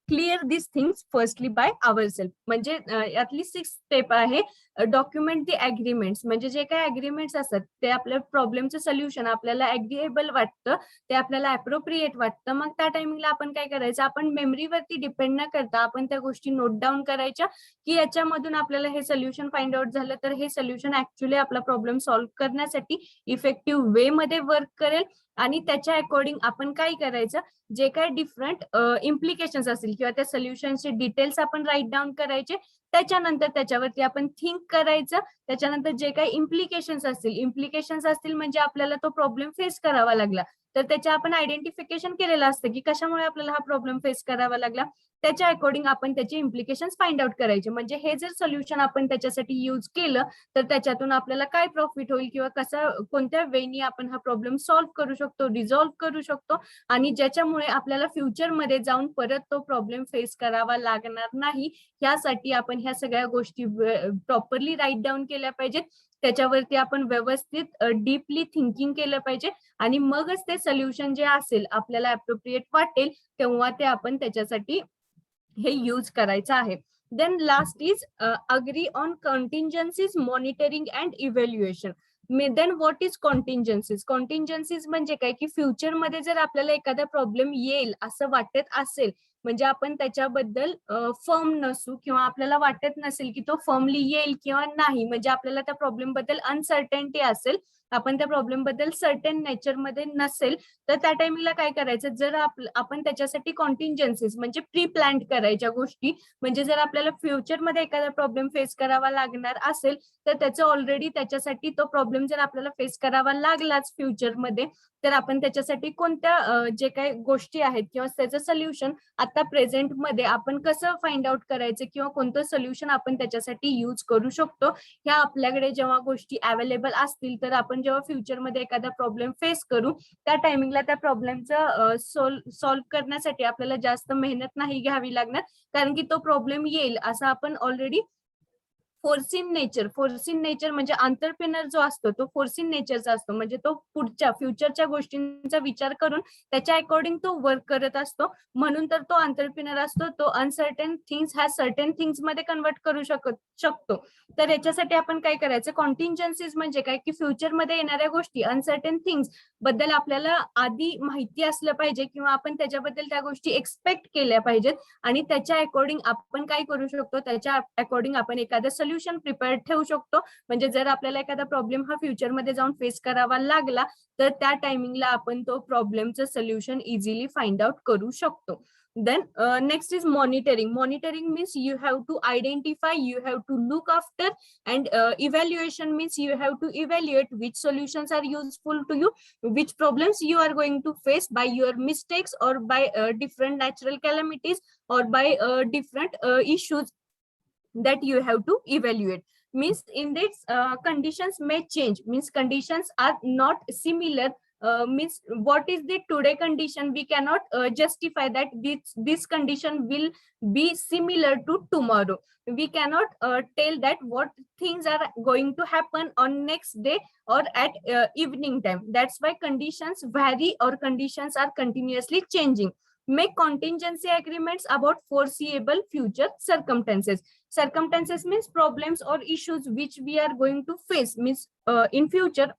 clear this things firstly by ourselves. म्हणजे यातली six step आहे document the agreements. म्हणजे जे काही agreements असतात ते आपल्या प्रॉब्लेमचं solution आपल्याला ऍग्रीएबल वाटतं, ते आपल्याला अप्रोप्रिएट वाटतं, मग त्या टायमिंगला आपण काय करायचं, आपण मेमरीवरती डिपेंड न करता आपण त्या गोष्टी नोट डाऊन करायच्या की याच्यामधून आपल्याला हे सोल्युशन फाइंड आउट झालं तर हे सोल्युशन ऍक्च्युअली आपला प्रॉब्लेम सॉल्व्ह करण्यासाठी इफेक्टिव्ह वे मध्ये वर्क करेल. आणि त्याच्या अकॉर्डिंग आपण काय करायचं, जे काही डिफरंट इम्प्लिकेशन्स असतील किंवा त्या सोल्युशनचे डिटेल्स आपण राईट डाऊन करायचे. त्याच्यानंतर त्याच्यावरती आपण थिंक करायचं. त्याच्यानंतर जे काही इम्प्लिकेशन्स असतील म्हणजे आपल्याला तो प्रॉब्लेम फेस करावा लागला तर त्याचे आपण आयडेंटिफिकेशन केलेलं असतं की कशामुळे आपल्याला हा प्रॉब्लेम फेस करावा लागला. त्याच्या अकॉर्डिंग आपण त्याचे इम्प्लिकेशन्स फाइंड आउट करायचे. म्हणजे हे जर सोल्युशन आपण त्याच्यासाठी यूज केलं तर त्याच्यातून आपल्याला काय प्रॉफिट होईल, किंवा कसा कोणत्या वेनी आपण हा प्रॉब्लेम सॉल्व्ह करू शकतो, रिझॉल्व्ह करू शकतो, आणि ज्याच्यामुळे आपल्याला फ्युचरमध्ये जाऊन परत तो प्रॉब्लेम फेस करावा लागणार नाही. यासाठी आपण ह्या सगळ्या गोष्टी प्रॉपरली राईट डाऊन केल्या पाहिजेत. त्याच्यावरती आपण व्यवस्थित डीपली थिंकिंग केलं पाहिजे, आणि मगच ते सोल्युशन जे असेल आपल्याला अप्रोप्रिएट वाटेल तेव्हा ते आपण त्याच्यासाठी हे यूज करायचं आहे. Then last is agree on contingencies, monitoring and evaluation. Then what is contingencies. Contingencies म्हणजे काय की फ्युचरमध्ये जर आपल्याला एखादा प्रॉब्लेम येईल असं वाटत असेल, म्हणजे आपण त्याच्याबद्दल फर्म नसू किंवा आपल्याला वाटत नसेल की तो फर्मली येईल किंवा नाही, म्हणजे आपल्याला त्या प्रॉब्लेम बद्दल अनसर्टेनिटी असेल, आपण त्या प्रॉब्लेम बद्दल सर्टेन नेचरमध्ये नसेल, तर त्या टाइमिंगला काय करायचं, जर आपण त्याच्यासाठी कॉन्टिंजन्सीज म्हणजे प्री प्लॅन करायच्या गोष्टी, म्हणजे जर आपल्याला फ्युचरमध्ये एखादा प्रॉब्लेम फेस करावा लागणार असेल तर त्याचं ऑलरेडी त्याच्यासाठी तो प्रॉब्लेम जर आपल्याला फेस करावा लागलाच फ्युचरमध्ये, तर आपण त्याच्यासाठी कोणत्या जे काही गोष्टी आहेत किंवा त्याचं सोल्युशन आता प्रेझेंटमध्ये आपण कसं फाइंड आउट करायचं किंवा कोणतं सोल्युशन आपण त्याच्यासाठी यूज करू शकतो, ह्या आपल्याकडे जेव्हा गोष्टी अवेलेबल असतील तर आपण जेव्हा फ्युचरमध्ये एखादा प्रॉब्लेम फेस करू त्या टायमिंगला त्या प्रॉब्लेमचं सॉल्व्ह करण्यासाठी आपल्याला जास्त मेहनत नाही घ्यावी लागणार, कारण की तो प्रॉब्लेम येईल असं आपण ऑलरेडी फोर्सिन नेचर म्हणजे आंतरप्रेनर जो असतो तो फोर्सिन नेचरचा असतो, म्हणजे तो पुढच्या फ्युचरच्या गोष्टींचा विचार करून त्याच्या अकॉर्डिंग तो वर्क करत असतो. म्हणून तर तो आंतरप्रेनर असतो, तो अनसर्टेन थिंग्स ह्या सर्टेन थिंग्स मध्ये कन्वर्ट करू शकतो. तर याच्यासाठी आपण काय करायचं, कॉन्टिंजन्सीज म्हणजे काय की फ्युचरमध्ये येणाऱ्या गोष्टी अनसर्टेन थिंग्स बद्दल आपल्याला आधी माहिती असलं पाहिजे किंवा आपण त्याच्याबद्दल त्या गोष्टी एक्सपेक्ट केल्या पाहिजेत, आणि त्याच्या अकॉर्डिंग आपण काय करू शकतो, त्याच्या अकॉर्डिंग आपण एखादं सोल्युशन प्रिपेअर्ड ठेवू शकतो. म्हणजे जर आपल्याला एखादा प्रॉब्लेम हा फ्युचरमध्ये जाऊन फेस करावा लागला तर त्या टायमिंगला आपण तो प्रॉब्लेमचं सोल्युशन इझिली फाइंड आउट करू शकतो. Then next is monitoring. Monitoring means you have to identify, you have to look after, and evaluation means you have to evaluate which solutions are useful to you, which problems you are going to face by your mistakes or by different natural calamities or by different issues that you have to evaluate. Means in this conditions may change, means conditions are not similar. Means what is the today condition, we cannot justify that this condition will be similar to tomorrow. We cannot tell that what things are going to happen on next day or at evening time. That's why conditions vary or conditions are continuously changing. Make contingency agreements about foreseeable future circumstances. Circumstances means problems or issues which we are going to face, means in future,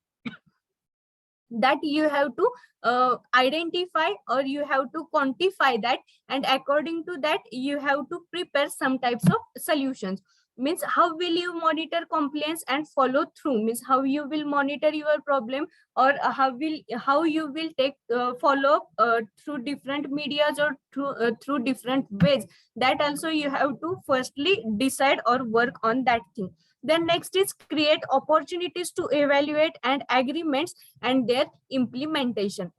that you have to identify or you have to quantify that, and according to that you have to prepare some types of solutions. Means how will you monitor compliance and follow through, means how you will monitor your problem, or how you will take follow up through different medias or through different ways. That also you have to firstly decide or work on that thing. Then next is create opportunities to evaluate and agreements and their implementation.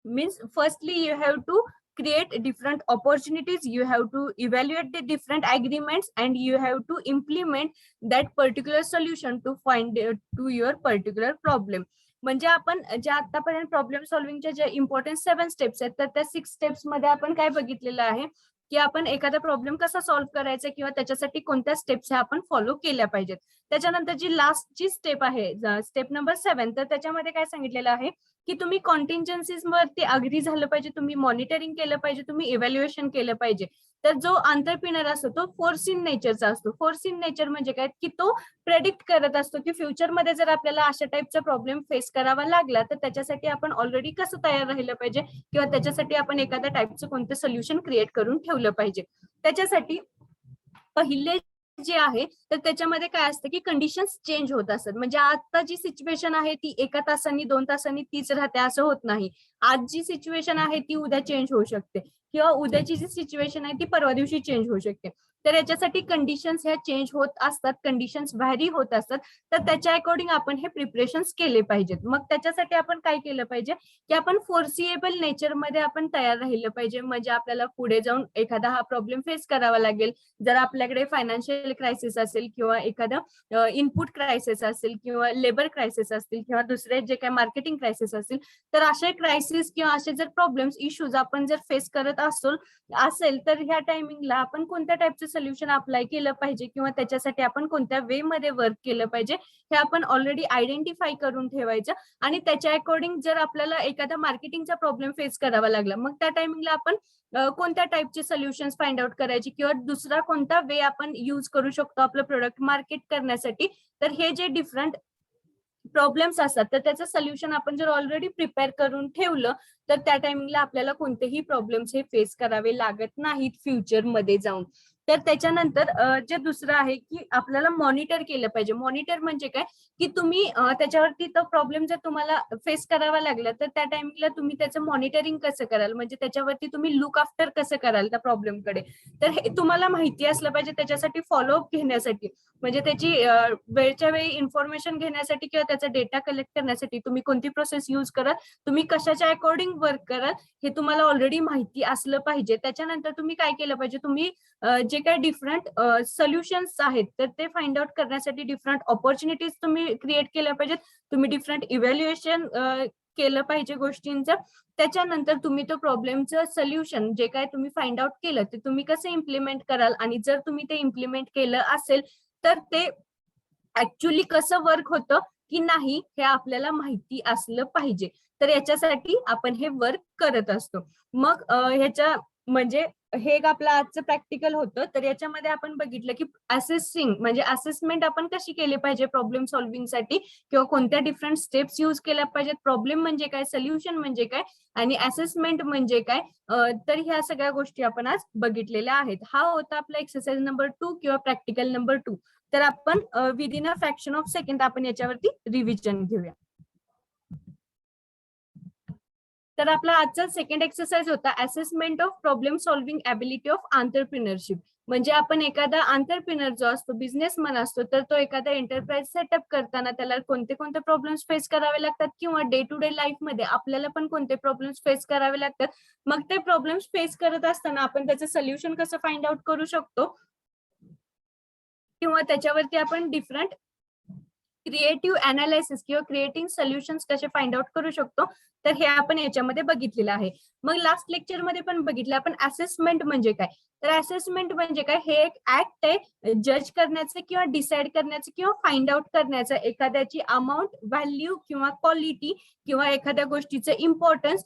Means firstly you have to create different opportunities, you have to evaluate the different agreements, and you have to implement that particular solution to find to your particular problem. म्हणजे आपण ज्या आतापर्यंत problem सॉल्व्हिंगच्या ज्या important 7 steps आहेत, तर त्या 6 steps मध्ये आपण काय बघितलेलं आहे की आपण एखादा प्रॉब्लेम कसा सॉल्व्ह करायचा किंवा त्याच्यासाठी कोणत्या स्टेप्स आपण फॉलो केल्या पाहिजेत. त्याच्यानंतर जी लास्टची स्टेप आहे, स्टेप नंबर 7, तर त्याच्यामध्ये काय सांगितलेलं आहे की तुम्ही कॉन्टिंजन्सीज वरती अग्री झालं पाहिजे, तुम्ही मॉनिटरिंग केलं पाहिजे, तुम्ही इव्हॅल्युएशन केलं पाहिजे. तर जो एंटरप्रेन्योर असतो तो फोर्स इन नेचरचा असतो. फोर्स इन नेचर म्हणजे काय की तो प्रेडिक्ट करत असतो की फ्युचरमध्ये जर आपल्याला अशा टाईपचा प्रॉब्लेम फेस करावा लागला तर त्याच्यासाठी आपण ऑलरेडी कसं तयार राहिलं पाहिजे किंवा त्याच्यासाठी आपण एखाद्या टाईपचं कोणतं सोल्युशन क्रिएट करून ठेवलं पाहिजे. त्याच्यासाठी पहिले जे आहे तर त्याच्यामध्ये काय असतं की कंडिशन्स चेंज होत असतात. म्हणजे आता जी सिच्युएशन आहे ती एका तासांनी 2 तासांनी तीच राहते असं होत नाही. आज जी सिच्युएशन आहे ती उद्या चेंज होऊ शकते किंवा उद्याची जी सिच्युएशन आहे ती परवा दिवशी चेंज होऊ शकते. तर याच्यासाठी कंडिशन्स ह्या चेंज होत असतात, कंडिशन्स व्हॅरी होत असतात. तर त्याच्या अकॉर्डिंग आपण हे प्रिपरेशन्स केले पाहिजेत. मग त्याच्यासाठी आपण काय केलं पाहिजे की आपण फोर्सिएबल नेचरमध्ये आपण तयार राहिलं पाहिजे. म्हणजे आपल्याला पुढे जाऊन एखादा हा प्रॉब्लेम फेस करावा लागेल, जर आपल्याकडे फायनान्शियल क्रायसिस असेल किंवा एखादं इनपुट क्रायसिस असेल किंवा लेबर क्रायसिस असतील किंवा दुसरे जे काही मार्केटिंग क्रायसिस असतील, तर असे क्रायसिस किंवा असे जर प्रॉब्लेम्स इश्यूज आपण जर फेस करत असेल तर ह्या टायमिंगला आपण कोणत्या टाईपचं सोल्युशन अप्लाय केलं पाहिजे किंवा त्याच्यासाठी आपण कोणत्या वे मध्ये वर्क केलं पाहिजे हे आपण ऑलरेडी आयडेंटिफाय करून ठेवायचं. आणि त्याच्या अकॉर्डिंग जर आपल्याला एखादा मार्केटिंगचा प्रॉब्लेम फेस करावा लागला, मग त्या टायमिंगला आपण कोणत्या टाईपचे सोल्युशन्स फाइंड आउट करायचे किंवा दुसरा कोणता वे आपण यूज करू शकतो आपलं प्रोडक्ट मार्केट करण्यासाठी. तर हे जे डिफरंट प्रॉब्लेम्स असतात तर त्याचं सोल्युशन आपण जर ऑलरेडी प्रिपेअर करून ठेवलं तर त्या टायमिंगला आपल्याला कोणतेही प्रॉब्लेम्स हे फेस करावे लागत नाहीत फ्युचरमध्ये जाऊन. तर त्याच्यानंतर जे दुसरं आहे की आपल्याला मॉनिटर केलं पाहिजे. मॉनिटर म्हणजे काय की तुम्ही त्याच्यावरती तो प्रॉब्लेम जर तुम्हाला फेस करावा लागला तर त्या टायमिंगला तुम्ही त्याचं मॉनिटरिंग कसं कराल, म्हणजे त्याच्यावरती तुम्ही लुक आफ्टर कसं कराल त्या प्रॉब्लेमकडे, तर हे तुम्हाला माहिती असलं पाहिजे. त्याच्यासाठी फॉलोअप घेण्यासाठी म्हणजे त्याची वेळच्या वेळी इन्फॉर्मेशन घेण्यासाठी किंवा त्याचा डेटा कलेक्ट करण्यासाठी तुम्ही कोणती प्रोसेस यूज कराल, तुम्ही कशाच्या अकॉर्डिंग वर्क कराल हे तुम्हाला ऑलरेडी माहिती असलं पाहिजे. त्याच्यानंतर तुम्ही काय केलं पाहिजे, तुम्ही जे काही डिफरंट सोल्युशन्स आहेत तर ते फाइंड आउट करण्यासाठी डिफरंट ऑपॉर्च्युनिटीज तुम्ही क्रिएट केल्या पाहिजेत. तुम्ही डिफरंट इव्हॅल्युएशन केलं पाहिजे गोष्टींचं. त्याच्यानंतर तुम्ही तो प्रॉब्लेमचं सोल्युशन जे काय तुम्ही फाइंड आउट केलं ते तुम्ही कसं इम्प्लिमेंट कराल, आणि जर तुम्ही ते इम्प्लिमेंट केलं असेल तर ते ऍक्च्युअली कसं वर्क होतं की नाही हे आपल्याला माहिती असलं पाहिजे. तर याच्यासाठी आपण हे वर्क करत असतो. मग ह्याच्या म्हणजे हे एक आपलं आजचं प्रॅक्टिकल होतं. तर याच्यामध्ये आपण बघितलं की असेसिंग म्हणजे असेसमेंट आपण कशी केली पाहिजे प्रॉब्लेम सॉल्व्हिंगसाठी किंवा कोणत्या डिफरंट स्टेप्स यूज केल्या पाहिजेत, प्रॉब्लेम म्हणजे काय, सोल्युशन म्हणजे काय आणि असेसमेंट म्हणजे काय. तर ह्या सगळ्या गोष्टी आपण आज बघितलेल्या आहेत. हा होता आपला एक्सरसाइज नंबर 2 किंवा प्रॅक्टिकल नंबर 2. तर आपण within a fraction of second आपण याच्यावरती रिव्हिजन घेऊया. तर आपला आजचा सेकंड एक्सरसाइज होता assessment of problem solving ability of entrepreneurship. म्हणजे आपण एखादा आंतरप्रिनर जो असतो, बिझनेसमन असतो, तर तो एखादा एंटरप्राइज सेटअप करताना त्याला कोणते कोणते प्रॉब्लेम्स फेस करावे लागतात किंवा डे टू डे लाईफ मध्ये आपल्याला पण कोणते प्रॉब्लेम्स फेस करावे लागतात. मग ते प्रॉब्लेम्स फेस करत असताना आपण त्याचं सोल्युशन कसं फाइंड आउट करू शकतो किंवा त्याच्यावरती आपण डिफरंट क्रिएटिव्ह अनालिसिस किंवा क्रिएटिव्ह सोल्युशन्स कसे फाइंड आउट करू शकतो, तर हे आपण याच्यामध्ये बघितलेलं आहे. मग लास्ट लेक्चर मध्ये पण बघितलं आपण असेसमेंट म्हणजे काय. तर असेसमेंट म्हणजे काय, हे एक ऍक्ट आहे जज करण्याचं किंवा डिसाइड करण्याचं किंवा फाइंड आउट करण्याचं एखाद्याची अमाऊंट, व्हॅल्यू किंवा क्वालिटी किंवा एखाद्या गोष्टीचं इम्पॉर्टन्स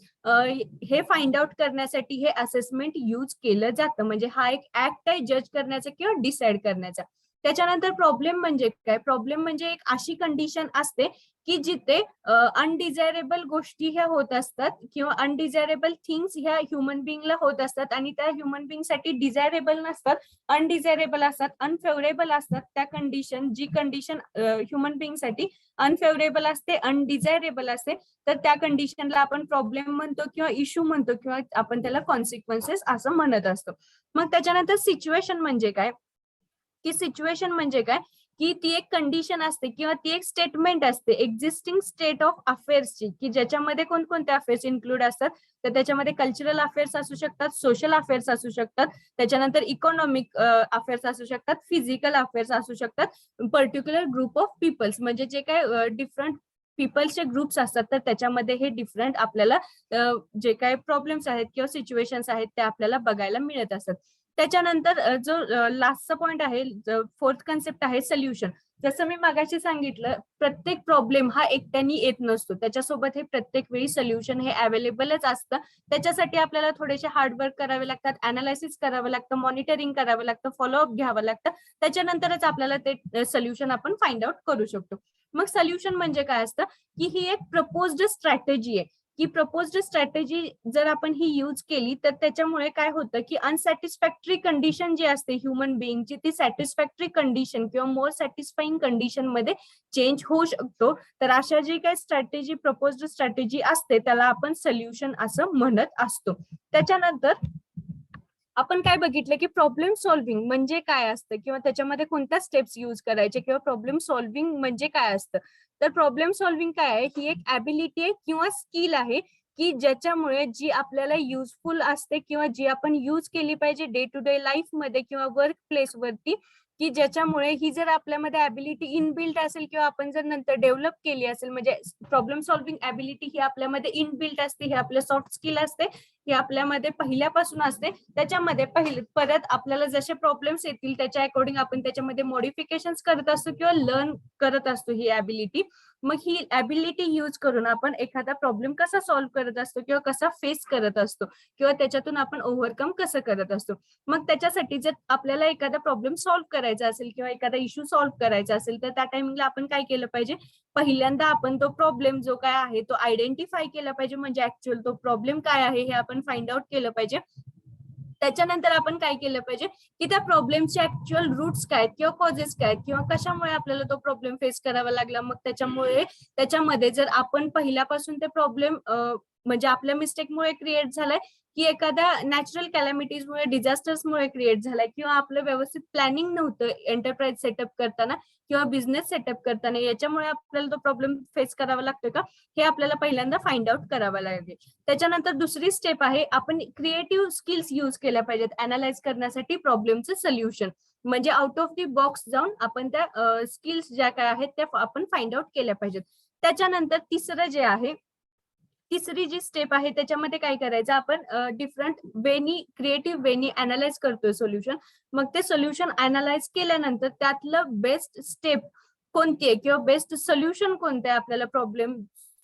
हे फाइंड आउट करण्यासाठी हे असेसमेंट यूज केलं जातं. म्हणजे हा एक ऍक्ट आहे जज करण्याचा किंवा डिसाइड करण्याचा. त्याच्यानंतर प्रॉब्लेम म्हणजे काय, प्रॉब्लेम म्हणजे एक अशी कंडिशन असते की जिथे अनडिझायरेबल गोष्टी ह्या होत असतात किंवा अनडिझायरेबल थिंग्स ह्या ह्युमन बिंगला होत असतात आणि त्या ह्युमन बिंग साठी डिझायरेबल नसतात, अनडिझायरेबल असतात, अनफेवरेबल असतात. त्या कंडिशन, जी कंडिशन ह्युमन बिंग साठी अनफेवरेबल असते, अनडिझायरेबल असते, तर त्या कंडिशनला आपण प्रॉब्लेम म्हणतो किंवा इश्यू म्हणतो किंवा आपण त्याला कॉन्सिक्वेन्सेस असं म्हणत असतो. मग त्याच्यानंतर सिच्युएशन म्हणजे काय, की सिच्युएशन म्हणजे काय, की ती एक कंडिशन असते किंवा ती एक स्टेटमेंट असते एक्झिस्टिंग स्टेट ऑफ अफेअर्सची, की ज्याच्यामध्ये कोणकोणते अफेअर्स इन्क्लूड असतात. तर त्याच्यामध्ये कल्चरल अफेअर्स असू शकतात, सोशल अफेअर्स असू शकतात, त्याच्यानंतर इकॉनॉमिक अफेअर्स असू शकतात, फिजिकल अफेअर्स असू शकतात, पर्टिक्युलर ग्रुप ऑफ पीपल्स म्हणजे जे काय डिफरंट पीपल्सचे ग्रुप्स असतात, तर त्याच्यामध्ये हे डिफरंट आपल्याला जे काही प्रॉब्लेम्स आहेत किंवा सिच्युएशन्स आहेत ते आपल्याला बघायला मिळत असतात. त्याच्यानंतर जो लास्टचा पॉइंट आहे, फोर्थ कन्सेप्ट आहे सोल्युशन. जसं मी मागाशी सांगितलं, प्रत्येक प्रॉब्लेम हा एकट्याने येत नसतो, त्याच्यासोबत हे प्रत्येक वेळी सोल्युशन हे अवेलेबलच असतं. त्याच्यासाठी आपल्याला थोडेसे हार्डवर्क करावे लागतात, अनालिसिस करावं लागतं, मॉनिटरिंग करावं लागतं, फॉलोअप घ्यावं लागतं. त्याच्यानंतरच आपल्याला ते सोल्युशन आपण फाइंड आउट करू शकतो. मग सोल्युशन म्हणजे काय असतं, की ही एक प्रपोज्ड स्ट्रॅटेजी आहे, की प्रपोज्ड स्ट्रॅटेजी जर आपण ही यूज केली तर त्याच्यामुळे काय होतं, की अनसॅटिस्फॅक्टरी कंडिशन जी असते ह्युमन बिईंगची, ती सॅटिस्फॅक्टरी कंडिशन किंवा मोर सॅटिस्फाईंग कंडिशन मध्ये चेंज होऊ शकतो. तर अशा जी काही स्ट्रॅटेजी, प्रपोज्ड स्ट्रॅटेजी असते त्याला आपण सोल्युशन असं म्हणत असतो. त्याच्यानंतर आपण काय बघितलं, की प्रॉब्लेम सॉल्व्हिंग म्हणजे काय असतं किंवा त्याच्यामध्ये कोणत्या स्टेप्स यूज करायचे किंवा प्रॉब्लेम सॉल्व्हिंग म्हणजे काय असतं. तर प्रॉब्लेम सॉल्व्हिंग काय आहे, ही एक ॲबिलिटी आहे किंवा स्किल आहे, की ज्याच्यामुळे जी आपल्याला युजफुल असते किंवा जी आपण यूज केली पाहिजे डे टू डे लाईफ मध्ये किंवा वर्क प्लेस वरती, की ज्याच्यामुळे ही जर आपल्यामध्ये ॲबिलिटी इनबिल्ट असेल किंवा आपण जर नंतर डेव्हलप केली असेल, म्हणजे प्रॉब्लेम सॉल्व्हिंग ॲबिलिटी ही आपल्यामध्ये इनबिल्ट असते, ही आपलं सॉफ्ट स्किल असते, ही आपल्यामध्ये पहिल्यापासून असते. त्याच्यामध्ये पहिले परत आपल्याला जसे प्रॉब्लेम्स येतील त्याच्या अकॉर्डिंग आपण त्याच्यामध्ये मॉडिफिकेशन करत असतो किंवा लर्न करत असतो ही ॲबिलिटी. मग ही ॲबिलिटी यूज करून आपण एखादा प्रॉब्लेम कसा सॉल्व्ह करत असतो किंवा कसा फेस करत असतो किंवा त्याच्यातून आपण ओव्हरकम कसं करत असतो. मग त्याच्यासाठी जर आपल्याला एखादा प्रॉब्लेम सॉल्व्ह करायचा असेल किंवा एखादा इश्यू सॉल्व्ह करायचा असेल, तर त्या टायमिंगला आपण काय केलं पाहिजे, पहिल्यांदा आपण तो प्रॉब्लेम जो काय आहे तो आयडेंटिफाय केला पाहिजे, म्हणजे ऍक्च्युअल तो प्रॉब्लेम काय आहे हे आपण फाइंड आउट केलं पाहिजे. त्याच्यानंतर आपण काय केलं पाहिजे, की त्या प्रॉब्लेमचे ऍक्च्युअल रूट्स काय किंवा कॉजेस काय किंवा कशामुळे आपल्याला तो प्रॉब्लेम फेस करावा लागला. मग त्याच्यामुळे त्याच्यामध्ये जर आपण पहिल्यापासून ते प्रॉब्लेम म्हणजे आपल्या मिस्टेकमुळे क्रिएट झालाय की एखाद्या नॅचरल कॅलॅमिटीजमुळे, डिझास्टर्समुळे क्रिएट झालाय किंवा आपलं व्यवस्थित प्लॅनिंग नव्हतं एंटरप्राइज सेटअप करताना किंवा बिझनेस सेटअप करताना, याच्यामुळे आपल्याला तो प्रॉब्लेम फेस करावा लागतोय का, हे आपल्याला पहिल्यांदा फाइंड आउट करावं लागेल. त्याच्यानंतर दुसरी स्टेप आहे, आपण क्रिएटिव्ह स्किल्स यूज केल्या पाहिजेत अनालाइज करण्यासाठी प्रॉब्लेमचं सोल्युशन. म्हणजे आउट ऑफ द बॉक्स जाऊन आपण त्या स्किल्स ज्या काय आहेत त्या आपण फाइंड आउट केल्या पाहिजेत. त्याच्यानंतर तिसरं जे आहे, तिसरी जी स्टेप आहे त्याच्यामध्ये काय करायचं, आपण डिफरंट वेनी, क्रिएटिव्ह वेनी अनालाइज करतोय सोल्युशन. मग ते सोल्युशन अनालाइज केल्यानंतर त्यातलं बेस्ट स्टेप कोणती आहे किंवा बेस्ट सोल्युशन कोणतं आहे आपल्याला प्रॉब्लेम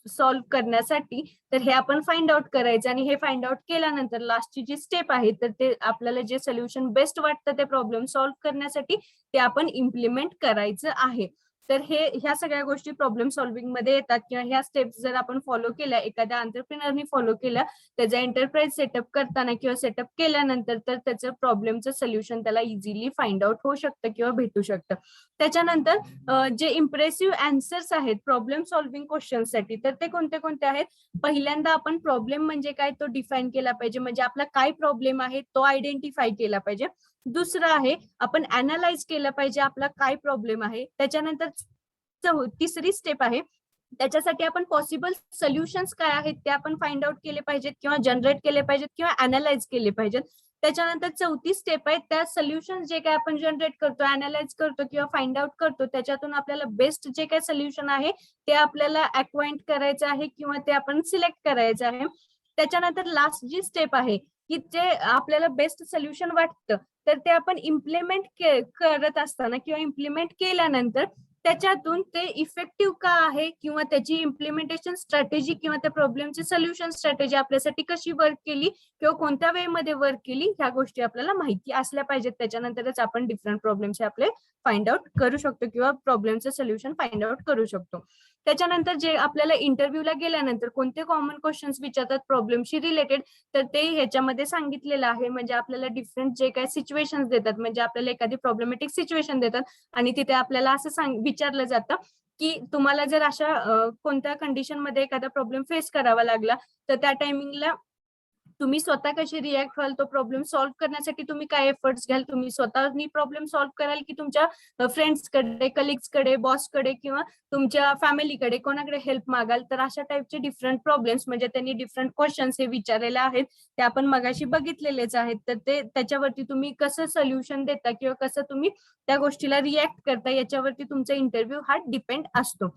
सॉल्व्ह करण्यासाठी, तर हे आपण फाइंड आउट करायचं. आणि हे फाइंड आउट केल्यानंतर लास्टची जी स्टेप आहे, तर ते आपल्याला जे सोल्युशन बेस्ट वाटतं ते प्रॉब्लेम सॉल्व्ह करण्यासाठी ते आपण इम्प्लिमेंट करायचं आहे. तर ह्या सगळ्या गोष्टी प्रॉब्लेम सॉल्व्हिंग मध्ये येतात किंवा ह्या स्टेप्स जर आपण फॉलो केल्या, एखाद्या एंटरप्रेनरनी फॉलो केल्या, त्याचा एंटरप्राइज सेटअप करताना किंवा सेटअप केल्यानंतर तर त्याचं प्रॉब्लेमचं सोल्युशन त्याला इझिली फाइंड आउट होऊ शकतं किंवा भेटू शकतं. त्याच्यानंतर जे इम्प्रेसिव्ह आन्सर्स आहेत प्रॉब्लेम सॉल्व्हिंग क्वेश्चनसाठी, तर ते कोणते कोणते आहेत? पहिल्यांदा आपण प्रॉब्लेम म्हणजे काय तो डिफाईन केला पाहिजे, म्हणजे आपला काय प्रॉब्लेम आहे तो आयडेंटिफाय केला पाहिजे. दुसरं आहे आपण अनालाइज केलं पाहिजे आपला काय प्रॉब्लेम आहे. त्याच्यानंतर तिसरी स्टेप आहे, त्याच्यासाठी आपण पॉसिबल सोल्युशन्स काय आहेत ते आपण फाइंड आउट केले पाहिजेत किंवा जनरेट केले पाहिजेत किंवा अनालाइज केले पाहिजेत. त्याच्यानंतर चौथी स्टेप आहे, त्या सोल्युशन जे काय आपण जनरेट करतो, अनालाइज करतो किंवा फाइंड आउट करतो, त्याच्यातून आपल्याला बेस्ट जे काय सोल्युशन आहे ते आपल्याला अक्वाइंट करायचं आहे किंवा ते आपण सिलेक्ट करायचं आहे. त्याच्यानंतर लास्ट जी स्टेप आहे की जे आपल्याला बेस्ट सोल्युशन वाटतं तर ते आपण इम्प्लिमेंट करत असताना किंवा इम्प्लिमेंट केल्यानंतर त्याच्यातून ते इफेक्टिव्ह का आहे किंवा त्याची इम्प्लिमेंटेशन स्ट्रॅटेजी किंवा त्या प्रॉब्लेमची सोल्युशन स्ट्रॅटेजी आपल्यासाठी कशी वर्क केली किंवा कोणत्या वे मध्ये वर्क केली, ह्या गोष्टी आपल्याला माहिती असल्या पाहिजेत. त्याच्यानंतरच आपण डिफरंट प्रॉब्लेम्स आपले फाइंड आउट करू शकतो किंवा प्रॉब्लेमचं सोल्युशन फाइंड आउट करू शकतो. त्याच्यानंतर जे आपल्याला इंटरव्ह्यूला गेल्यानंतर कोणते कॉमन क्वेश्चन्स विचारतात प्रॉब्लेमशी रिलेटेड, तर ते ह्याच्यामध्ये सांगितलेलं आहे. म्हणजे आपल्याला डिफरंट जे काही सिच्युएशन देतात, म्हणजे आपल्याला एखादी प्रॉब्लेमॅटिक सिच्युएशन देतात आणि तिथे आपल्याला असं विचारलं जातं की तुम्हाला जर अशा कोणत्या कंडिशन मध्ये एखादा प्रॉब्लेम फेस करावा लागला तर त्या टायमिंगला तुम्ही स्वतः कशी रिॲक्ट व्हाल, तो प्रॉब्लेम सॉल्व्ह करण्यासाठी तुम्ही काय एफर्ट्स घ्याल, तुम्ही स्वतःनी प्रॉब्लेम सॉल्व्ह कराल की तुमच्या फ्रेंड्सकडे, कलिग्सकडे, बॉसकडे किंवा तुमच्या फॅमिलीकडे कोणाकडे हेल्प मागाल. तर अशा टाइपचे डिफरंट प्रॉब्लेम्स म्हणजे त्यांनी डिफरंट क्वेश्चन्स हे विचारलेले आहेत, ते आपण मगाशी बघितलेलेच आहेत. तर ते त्याच्यावरती तुम्ही कसं सोल्युशन देता किंवा कसं तुम्ही त्या गोष्टीला रिॲक्ट करता याच्यावरती तुमचा इंटरव्ह्यू हा डिपेंड असतो.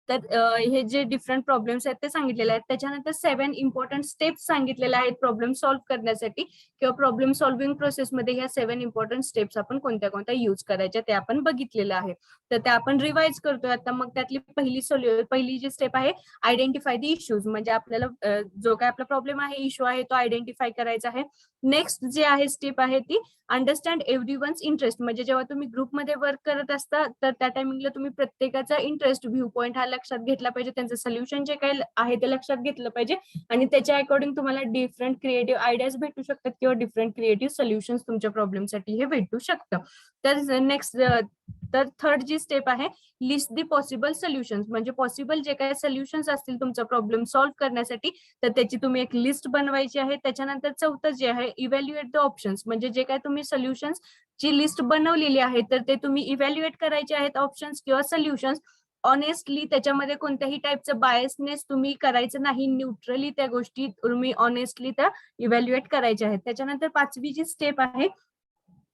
तर हे जे डिफरंट प्रॉब्लेम्स आहेत ते सांगितलेले आहेत. त्याच्यानंतर 7 इम्पॉर्टंट स्टेप्स सांगितलेले आहेत प्रॉब्लेम सॉल्व्ह करण्यासाठी किंवा प्रॉब्लेम सॉल्व्हिंग प्रोसेसमध्ये ह्या 7 इम्पॉर्टंट स्टेप्स आपण कोणत्या कोणत्या यूज करायच्या ते आपण बघितलेलं आहे. तर ते आपण रिवाइज करतोय आता. मग त्यातली पहिली जी स्टेप आहे आयडेंटिफाय द इश्यूज, म्हणजे आपल्याला जो काय आपला प्रॉब्लेम आहे, इश्यू आहे, तो आयडेंटिफाय करायचा आहे. नेक्स्ट जे आहे स्टेप आहे ती अंडरस्टँड एव्हरीवन्स इंटरेस्ट, म्हणजे जेव्हा तुम्ही ग्रुपमध्ये वर्क करत असता तर त्या टायमिंगला तुम्ही प्रत्येकाचा इंटरेस्ट, व्ह्यू पॉईंट हा लक्षात घेतला पाहिजे, त्यांचं सोल्युशन जे काही आहे ते लक्षात घेतलं पाहिजे आणि त्याच्या अकॉर्डिंग तुम्हाला डिफरंट क्रिएटिव्ह आयडियाज भेटू शकतात किंवा डिफरंट क्रिएटिव्ह सोल्युशन्स तुमच्या प्रॉब्लेमसाठी हे भेटू शकतं. तर नेक्स्ट तर थर्ड जी स्टेप आहे लिस्ट दी पॉसिबल सोल्युशन्स, म्हणजे पॉसिबल जे काही सोल्युशन्स असतील तुमचा प्रॉब्लेम सॉल्व्ह करण्यासाठी तर त्याची तुम्ही एक लिस्ट बनवायची आहे. त्याच्यानंतर चौथं जे आहे इव्हॅल्युएट द ऑप्शन्स, म्हणजे जे काही तुम्ही सोल्युशन्स ची लिस्ट बनवलेली आहे तर ते तुम्ही इव्हॅल्युएट करायचे आहेत ऑप्शन्स किंवा सोल्युशन्स ऑनेस्टली. त्याच्यामध्ये कोणत्याही टाईपचं बायसनेस तुम्ही करायचं नाही, न्यूट्रली त्या गोष्टी तुम्ही ऑनेस्टली त्या इव्हॅल्युएट करायच्या आहेत. त्याच्यानंतर पाचवी जी स्टेप आहे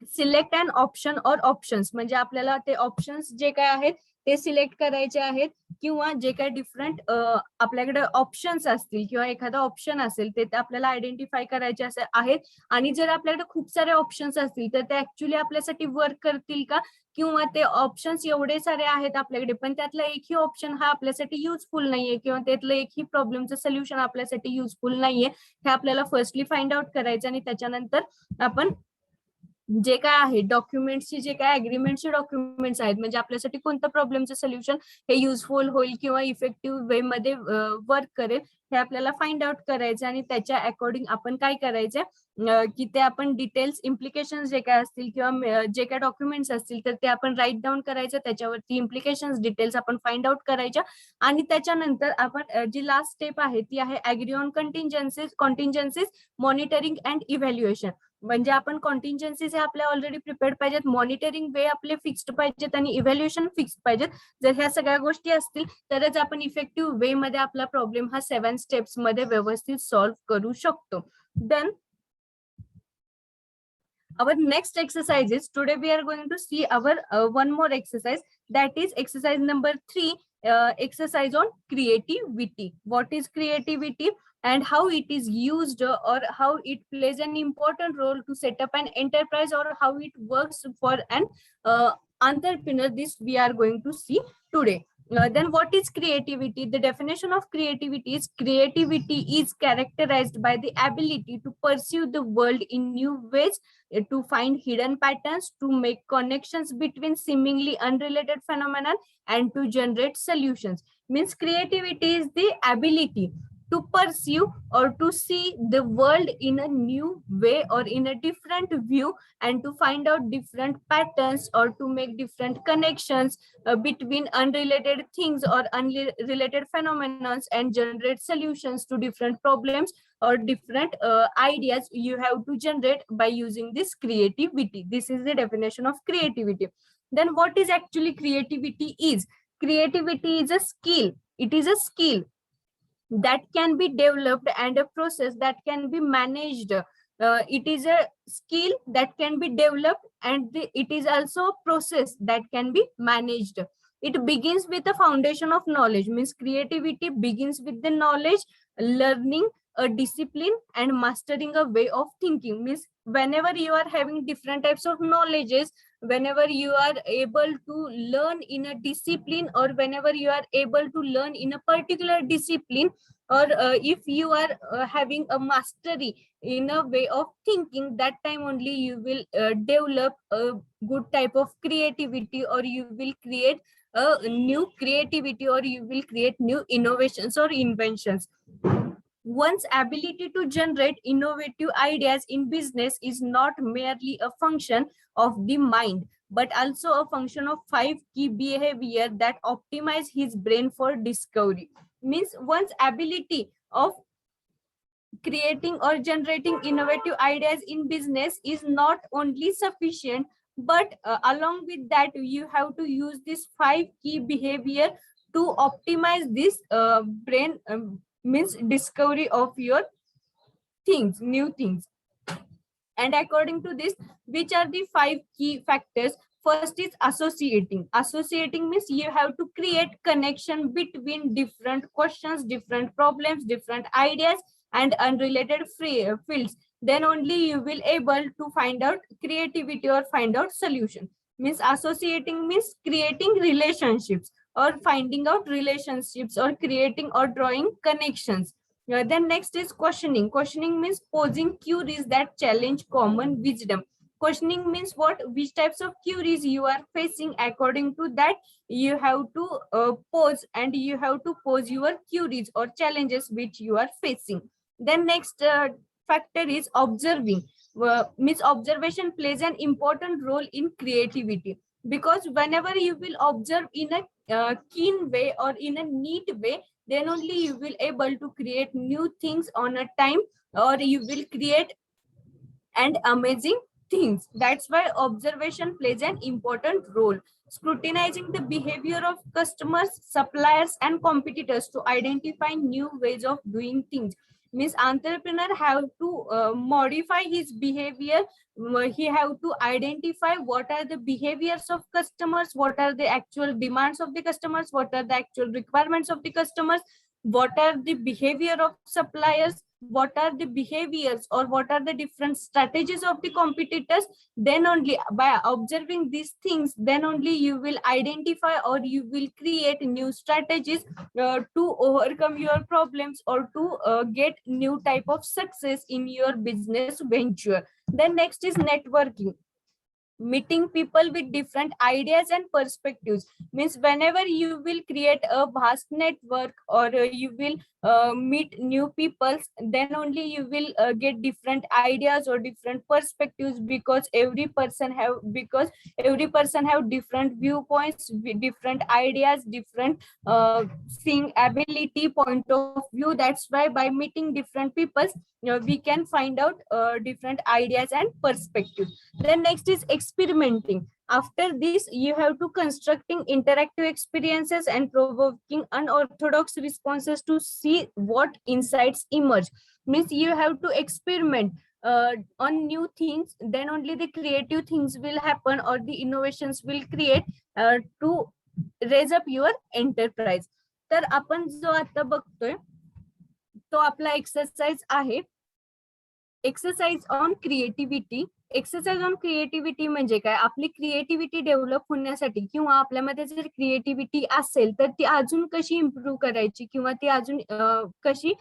सिलेक्ट अन ऑप्शन और ऑप्शन्स, म्हणजे आपल्याला ते ऑप्शन्स जे काय आहेत ते सिलेक्ट करायचे आहेत किंवा जे काही डिफरंट आपल्याकडे ऑप्शन्स असतील किंवा एखादा ऑप्शन असेल ते आपल्याला आयडेंटिफाय करायचे असे आहेत. आणि जर आपल्याकडे खूप सारे ऑप्शन्स असतील तर ते ऍक्च्युली आपल्यासाठी वर्क करतील का, किंवा ते ऑप्शन्स एवढे सारे आहेत आपल्याकडे पण त्यातला एकही ऑप्शन हा आपल्यासाठी युजफुल नाहीये किंवा त्यातलं एकही प्रॉब्लेमचं सोल्युशन आपल्यासाठी युजफुल नाहीये, हे आपल्याला फर्स्टली फाइंड आउट करायचं. आणि त्याच्यानंतर आपण जे काय आहे डॉक्युमेंट्सची जे काय अग्रीमेंटचे डॉक्युमेंट्स आहेत, म्हणजे आपल्यासाठी कोणतं प्रॉब्लेमचं सोल्युशन हे युजफुल होईल किंवा इफेक्टिव्ह वे मध्ये वर्क करेल, हे आपल्याला फाइंड आउट करायचं. आणि त्याच्या अकॉर्डिंग आपण काय करायचं की ते आपण डिटेल्स इम्प्लिकेशन जे काय असतील किंवा जे काय डॉक्युमेंट्स असतील तर ते आपण राईट डाऊन करायचं, त्याच्यावरती इम्प्लिकेशन डिटेल्स आपण फाइंड आउट करायच्या. आणि त्याच्यानंतर आपण जी लास्ट स्टेप आहे ती आहे agree on contingencies monitoring and evaluation, म्हणजे आपण कॉन्टिंजन्सीज हे आपल्या ऑलरेडी प्रिपेअर्ड पाहिजेत, मॉनिटरिंग वे आपले फिक्स्ड पाहिजेत आणि इव्हॅल्युएशन फिक्स्ड पाहिजेत. जर ह्या सगळ्या गोष्टी असतील तरच आपण इफेक्टिव्ह वे मध्ये आपला प्रॉब्लेम हा 7 स्टेप्स मध्ये व्यवस्थित सॉल्व्ह करू शकतो. Then our next exercise is today we are going to see our one more exercise, that is exercise number 3, exercise on creativity. What is creativity and how it is used or how it plays an important role to set up an enterprise or how it works for an entrepreneur, this we are going to see today. Then what is creativity? The definition of creativity is characterized by the ability to perceive the world in new ways, to find hidden patterns, to make connections between seemingly unrelated phenomena, and to generate solutions. Means creativity is the ability to perceive or to see the world in a new way or in a different view, and to find out different patterns or to make different connections between unrelated things or unrelated phenomena, and generate solutions to different problems or different ideas you have to generate by using this creativity. This is the definition of creativity. Then what is actually creativity is? Creativity is a skill. It is a skill that can be developed and a process that can be managed. It is a skill that can be developed, and it is also a process that can be managed. It begins with the foundation of knowledge. Means creativity begins with the knowledge, learning a discipline, and mastering a way of thinking. Means whenever you are having different types of knowledges, whenever you are able to learn in a discipline, or whenever you are able to learn in a particular discipline, or if you are having a mastery in a way of thinking, that time only you will develop a good type of creativity, or you will create a new creativity, or you will create new innovations or inventions. One's ability to generate innovative ideas in business is not merely a function of the mind, but also a function of 5 key behavior that optimize his brain for discovery. Means one's ability of creating or generating innovative ideas in business is not only sufficient, but along with that, you have to use this 5 key behavior to optimize this brain, means discovery of your things, new things. And according to this, which are the 5 key factors? First is associating. Associating means you have to create connection between different questions, different problems, different ideas, and unrelated fields. Then only you will able to find out creativity or find out solution. Means associating means creating relationships, or finding out relationships, or creating or drawing connections. Then next is questioning. Questioning means posing queries that challenge common wisdom. Questioning means what? Which types of queries you are facing. According to that, you have to pose, and you have to pose your queries or challenges which you are facing. Then next factor is observing. Means observation plays an important role in creativity, because whenever you will observe in a keen way or in a neat way, then only you will able to create new things on a time, or you will create and amazing things. That's why observation plays an important role. Scrutinizing the behavior of customers, suppliers, and competitors to identify new ways of doing things. Means entrepreneur have to modify his behavior. He have to identify what are the behaviors of customers, what are the actual demands of the customers, what are the actual requirements of the customers, what are the behavior of suppliers, what are the behaviors or what are the different strategies of the competitors. Then only by observing these things, then only you will identify or you will create new strategies to overcome your problems, or to get new type of success in your business venture. Then next is networking. Meeting people with different ideas and perspectives. Means whenever you will create a vast network, or you will meet new people, then only you will get different ideas or different perspectives, because every person have different viewpoints, different ideas, different seeing ability, point of view. That's why by meeting different people, we can find out different ideas and perspectives. Then next is experimenting. After this, you have to constructing interactive experiences and provoking unorthodox responses to see what insights emerge. Means you have to experiment on new things, then only the creative things will happen, or the innovations will create to raise up your enterprise. तर आपण जो आता बघतोय तो आपला exercise आहे, exercise on creativity. Exercise on creativity म्हणजे काय, आपली क्रिएटिव्हिटी डेव्हलप होण्यासाठी किंवा आपल्यामध्ये जर क्रिएटिव्हिटी असेल तर ती अजून कशी इम्प्रूव्ह करायची किंवा ती अजून कशी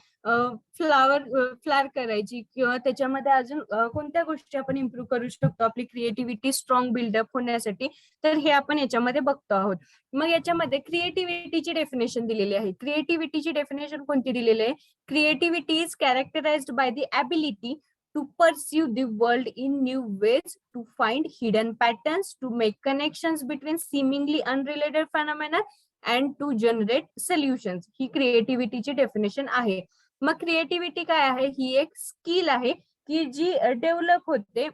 फ्लावर करायची किंवा त्याच्यामध्ये अजून कोणत्या गोष्टी आपण इम्प्रूव्ह करू शकतो आपली क्रिएटिव्हिटी स्ट्रॉंग बिल्डअप होण्यासाठी, तर हे आपण याच्यामध्ये बघतो आहोत. मग याच्यामध्ये क्रिएटिव्हिटीची डेफिनेशन दिलेली आहे. क्रिएटिव्हिटीची डेफिनेशन कोणती दिलेली आहे? Creativity is कॅरेक्टराइज्ड by the ability to perceive the world in new ways, to find hidden patterns, to make connections between seemingly unrelated phenomena and to generate solutions. ही क्रिएटिव्हिटीची डेफिनेशन आहे. मग क्रिएटिव्हिटी काय आहे? ही एक स्किल आहे की जी डेव्हलप होते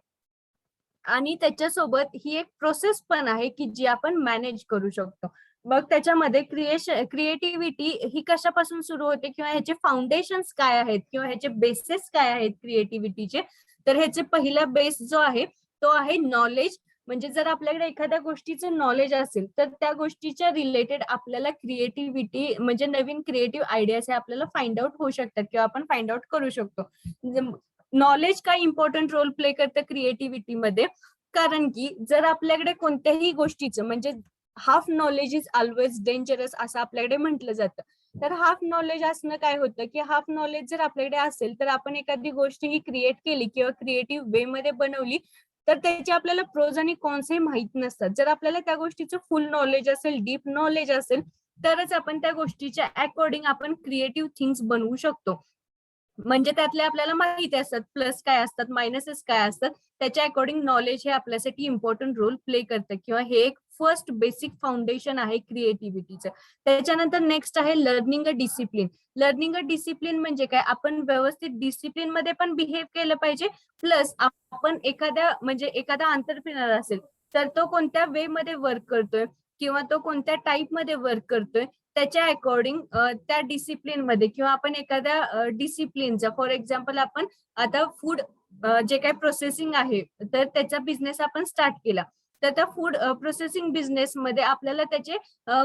आणि त्याच्यासोबत ही एक प्रोसेस पण आहे की जी आपण मॅनेज करू शकतो. मग त्याच्यामध्ये क्रिएटिव्हिटी ही कशापासून सुरू होते किंवा ह्याचे फाउंडेशन्स काय आहेत किंवा ह्याचे बेसिस काय आहेत क्रिएटिव्हिटीचे, तर ह्याचे पहिला बेस जो आहे तो आहे नॉलेज. म्हणजे जर आपल्याकडे एखाद्या गोष्टीचं नॉलेज असेल तर त्या गोष्टीच्या रिलेटेड आपल्याला क्रिएटिव्हिटी म्हणजे नवीन क्रिएटिव्ह आयडियाज हे आपल्याला फाइंड आउट होऊ शकतात किंवा आपण फाइंड आउट करू शकतो. नॉलेज काय इम्पॉर्टंट रोल प्ले करतं क्रिएटिव्हिटी मध्ये, कारण की जर आपल्याकडे कोणत्याही गोष्टीचं म्हणजे half knowledge is always dangerous असं आपल्याकडे म्हटलं जातं. तर हाफ नॉलेज असणं काय होतं की हाफ नॉलेज जर आपल्याकडे असेल तर आपण एखादी गोष्ट ही क्रिएट केली किंवा क्रिएटिव्ह वे मध्ये बनवली तर त्याचे आपल्याला प्रोज आणि कॉन्स हे माहित नसतात. जर आपल्याला त्या गोष्टीचं फुल नॉलेज असेल, डीप नॉलेज असेल, तरच आपण त्या गोष्टीच्या अकॉर्डिंग आपण क्रिएटिव्ह थिंग्स बनवू शकतो. म्हणजे त्यातले आपल्याला माहिती असतात प्लस काय असतात, मायनसेस काय असतात, त्याच्या अकॉर्डिंग नॉलेज हे आपल्यासाठी इम्पॉर्टंट रोल प्ले करतं किंवा हे एक फर्स्ट बेसिक फाउंडेशन आहे क्रिएटिव्हिटीचं. त्याच्यानंतर नेक्स्ट आहे learning a discipline. Learning a discipline म्हणजे काय, आपण व्यवस्थित डिसिप्लिन मध्ये पण बिहेव केलं पाहिजे, प्लस आपण एखादा एंटरप्रेन्योर असेल तर तो कोणत्या वे मध्ये वर्क करतोय किंवा तो कोणत्या टाईप मध्ये वर्क करतोय त्याच्या अकॉर्डिंग त्या डिसिप्लिन मध्ये किंवा आपण एखाद्या डिसिप्लिनचा फॉर एक्झाम्पल आपण आता फूड जे काही प्रोसेसिंग आहे तर त्याचा बिझनेस आपण स्टार्ट केला, तर त्या फूड प्रोसेसिंग बिझनेस मध्ये आपल्याला त्याचे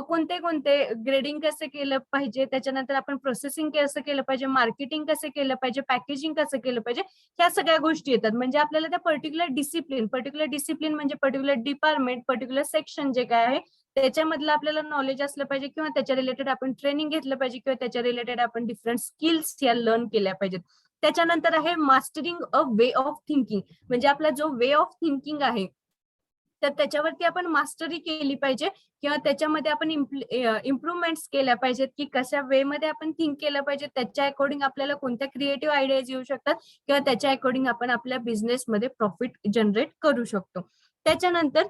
कोणते कोणते ग्रेडिंग कसं केलं पाहिजे, त्याच्यानंतर आपण प्रोसेसिंग कसं केलं पाहिजे, मार्केटिंग कसं केलं पाहिजे, पॅकेजिंग कसं केलं पाहिजे, ह्या सगळ्या गोष्टी येतात. म्हणजे आपल्याला त्या पर्टिक्युलर डिसिप्लिन म्हणजे पर्टिक्युलर डिपार्टमेंट, पर्टिक्युलर सेक्शन जे काय आहे त्याच्यामधलं आपल्याला नॉलेज असलं पाहिजे किंवा त्याच्या रिलेटेड आपण ट्रेनिंग घेतलं पाहिजे किंवा त्याच्या रिलेटेड आपण डिफरंट स्किल्स या लर्न केल्या पाहिजेत. त्याच्यानंतर आहे mastering a way of thinking. म्हणजे आपला जो वे ऑफ थिंकिंग आहे तर त्याच्यावरती आपण मास्टरी केली पाहिजे किंवा त्याच्यामध्ये आपण इम्प्रुव्हमेंट्स केल्या पाहिजेत की कशा वे मध्ये आपण थिंक केलं पाहिजे, त्याच्या अकॉर्डिंग आपल्याला कोणत्या क्रिएटिव्ह आयडियाज येऊ शकतात किंवा त्याच्या अकॉर्डिंग आपण आपल्या बिझनेसमध्ये प्रॉफिट जनरेट करू शकतो. त्याच्यानंतर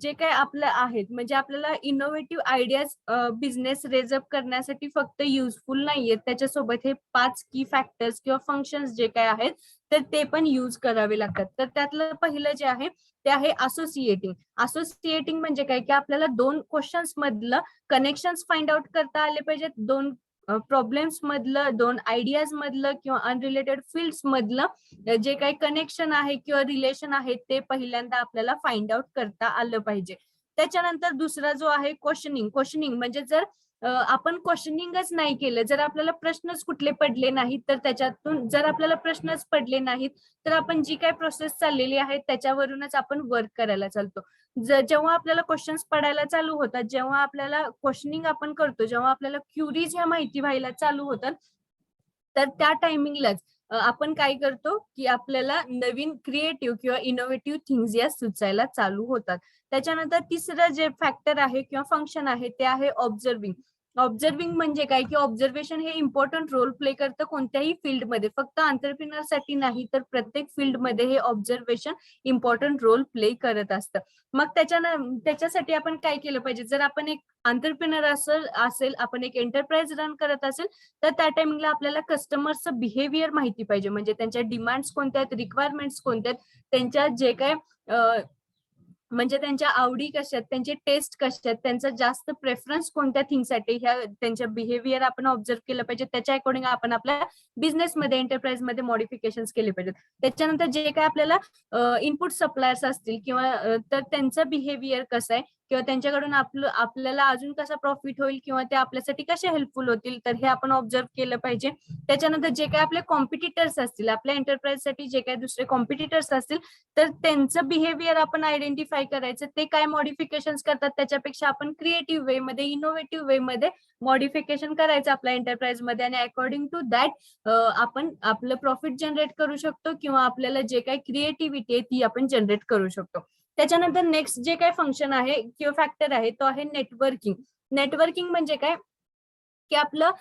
जे काय आपलं आहेत म्हणजे आपल्याला इनोव्हेटिव्ह आयडियाज बिझनेस रेजअप करण्यासाठी फक्त युजफुल नाहीयेत, त्याच्यासोबत हे 5 की फॅक्टर्स किंवा फंक्शन्स जे काय आहेत तर ते पण यूज करावे लागतात. तर त्यातलं पहिलं जे आहे ते आहे असोसिएटिंग. असोसिएटिंग म्हणजे काय की आपल्याला 2 क्वेश्चन्स मधलं कनेक्शन्स फाइंड आउट करता आले पाहिजेत, 2 प्रॉब्लेम्स मधलं, 2 आयडियाज मधलं किंवा अनरिलेटेड फील्ड्स मधलं जे काही कनेक्शन आहे किंवा रिलेशन आहे ते पहिल्यांदा आपल्याला फाइंड आउट करता आलं पाहिजे. त्याच्यानंतर दुसरा जो आहे क्वेश्चनिंग. क्वेश्चनिंग म्हणजे जर आपण क्वेश्चनिंगच नाही केलं, जर आपल्याला प्रश्नच कुठले पडले नाहीत, तर त्याच्यातून जर आपल्याला प्रश्नच पडले नाहीत तर आपण जी काही प्रोसेस चाललेली आहे त्याच्यावरूनच आपण वर्क करायला चालतो. जेव्हा आपल्याला क्वेश्चन्स पडायला चालू होतात, जेव्हा आपल्याला क्वेश्चनिंग आपण करतो, जेव्हा आपल्याला क्युरीज ह्या माहिती व्हायला चालू होतात, तर त्या टायमिंगलाच आपण काय करतो की आपल्याला नवीन क्रिएटिव्ह किंवा इनोव्हेटिव्ह थिंग्स या सुचायला चालू होतात. त्याच्यानंतर तिसरं जे फॅक्टर आहे किंवा फंक्शन आहे ते आहे ऑब्झर्विंग. ऑब्झर्विंग म्हणजे काय की ऑब्झर्वेशन हे इम्पॉर्टंट रोल प्ले करतं कोणत्याही फील्डमध्ये, फक्त एंटरप्रेन्योर साठी नाही तर प्रत्येक फील्डमध्ये हे ऑब्झर्वेशन इम्पॉर्टंट रोल प्ले करत असतं. मग त्याच्यासाठी आपण काय केलं पाहिजे, जर आपण एक एंटरप्रेन्योर असेल आपण एक एंटरप्राइज रन करत असेल तर त्या टायमिंगला आपल्याला कस्टमरचं बिहेवियर माहिती पाहिजे. म्हणजे त्यांच्या डिमांड्स कोणत्या आहेत, रिक्वायरमेंट्स कोणत्या आहेत, त्यांच्या जे काय म्हणजे त्यांच्या आवडी कशा आहेत, त्यांचे टेस्ट कशा आहेत, त्यांचा जास्त प्रेफरन्स कोणत्या थिंगसाठी, ह्या त्यांच्या बिहेवियर आपण ऑब्झर्व केलं पाहिजे. त्याच्या अकॉर्डिंग आपण आपल्या बिझनेसमध्ये एंटरप्राइजमध्ये मॉडिफिकेशन्स केले पाहिजेत. त्याच्यानंतर जे काय आपल्याला इनपुट सप्लायर्स असतील किंवा तर त्यांचं बिहेवियर कसं आहे किंवा त्यांच्याकडून आपल्याला अजून कसा प्रॉफिट होईल किंवा ते आपल्यासाठी कसे हेल्पफुल होतील, तर हे आपण ऑब्झर्व केलं पाहिजे. त्याच्यानंतर जे काही आपले कॉम्पिटिटर्स असतील, आपल्या एंटरप्राइजसाठी जे काही दुसरे कॉम्पिटिटर्स असतील, तर त्यांचं बिहेवियर आपण आयडेंटिफाय करायचं. ते काय मॉडिफिकेशन करतात त्याच्यापेक्षा आपण क्रिएटिव्ह वे मध्ये, इनोव्हेटिव्ह वे मध्ये मॉडिफिकेशन करायचं आपल्या एंटरप्राइज मध्ये, आणि अकॉर्डिंग टू दॅट आपण आपलं प्रॉफिट जनरेट करू शकतो किंवा आपल्याला जे काही क्रिएटिव्हिटी आहे ती आपण जनरेट करू शकतो. त्याच्यानंतर नेक्स्ट जे काही फंक्शन आहे किंवा फॅक्टर आहे तो आहे नेटवर्किंग. नेटवर्किंग म्हणजे काय की आपलं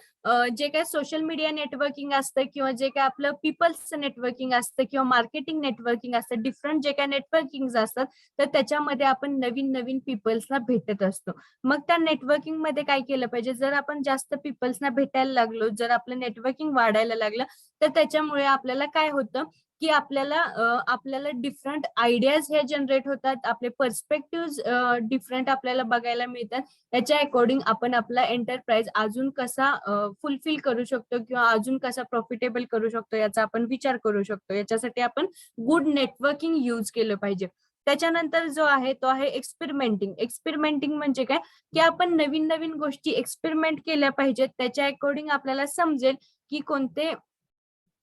जे काही सोशल मीडिया नेटवर्किंग असतं किंवा जे काही आपलं पीपल्सचं नेटवर्किंग असतं किंवा मार्केटिंग नेटवर्किंग असतं, डिफरंट जे काही नेटवर्किंग असतात, तर त्याच्यामध्ये आपण नवीन नवीन पीपल्सना भेटत असतो. मग त्या नेटवर्किंग मध्ये काय केलं पाहिजे, जर आपण जास्त पीपल्सना भेटायला लागलो, जर आपलं नेटवर्किंग वाढायला लागलं, तर त्याच्यामुळे आपल्याला काय होतं की आपल्याला डिफरंट आयडियाज हे जनरेट होतात, आपले पर्स्पेक्टिव्ह डिफरंट आपल्याला बघायला मिळतात. त्याच्या अकॉर्डिंग आपण आपला एंटरप्राइज अजून कसा फुलफिल करू शकतो किंवा अजून कसा प्रॉफिटेबल करू शकतो याचा आपण विचार करू शकतो. याच्यासाठी आपण गुड नेटवर्किंग यूज केलं पाहिजे. त्याच्यानंतर जो आहे तो आहे एक्सपेरिमेंटिंग. एक्सपेरिमेंटिंग म्हणजे काय की आपण नवीन नवीन गोष्टी एक्सपेरिमेंट केल्या पाहिजेत. त्याच्या अकॉर्डिंग आपल्याला समजेल की कोणते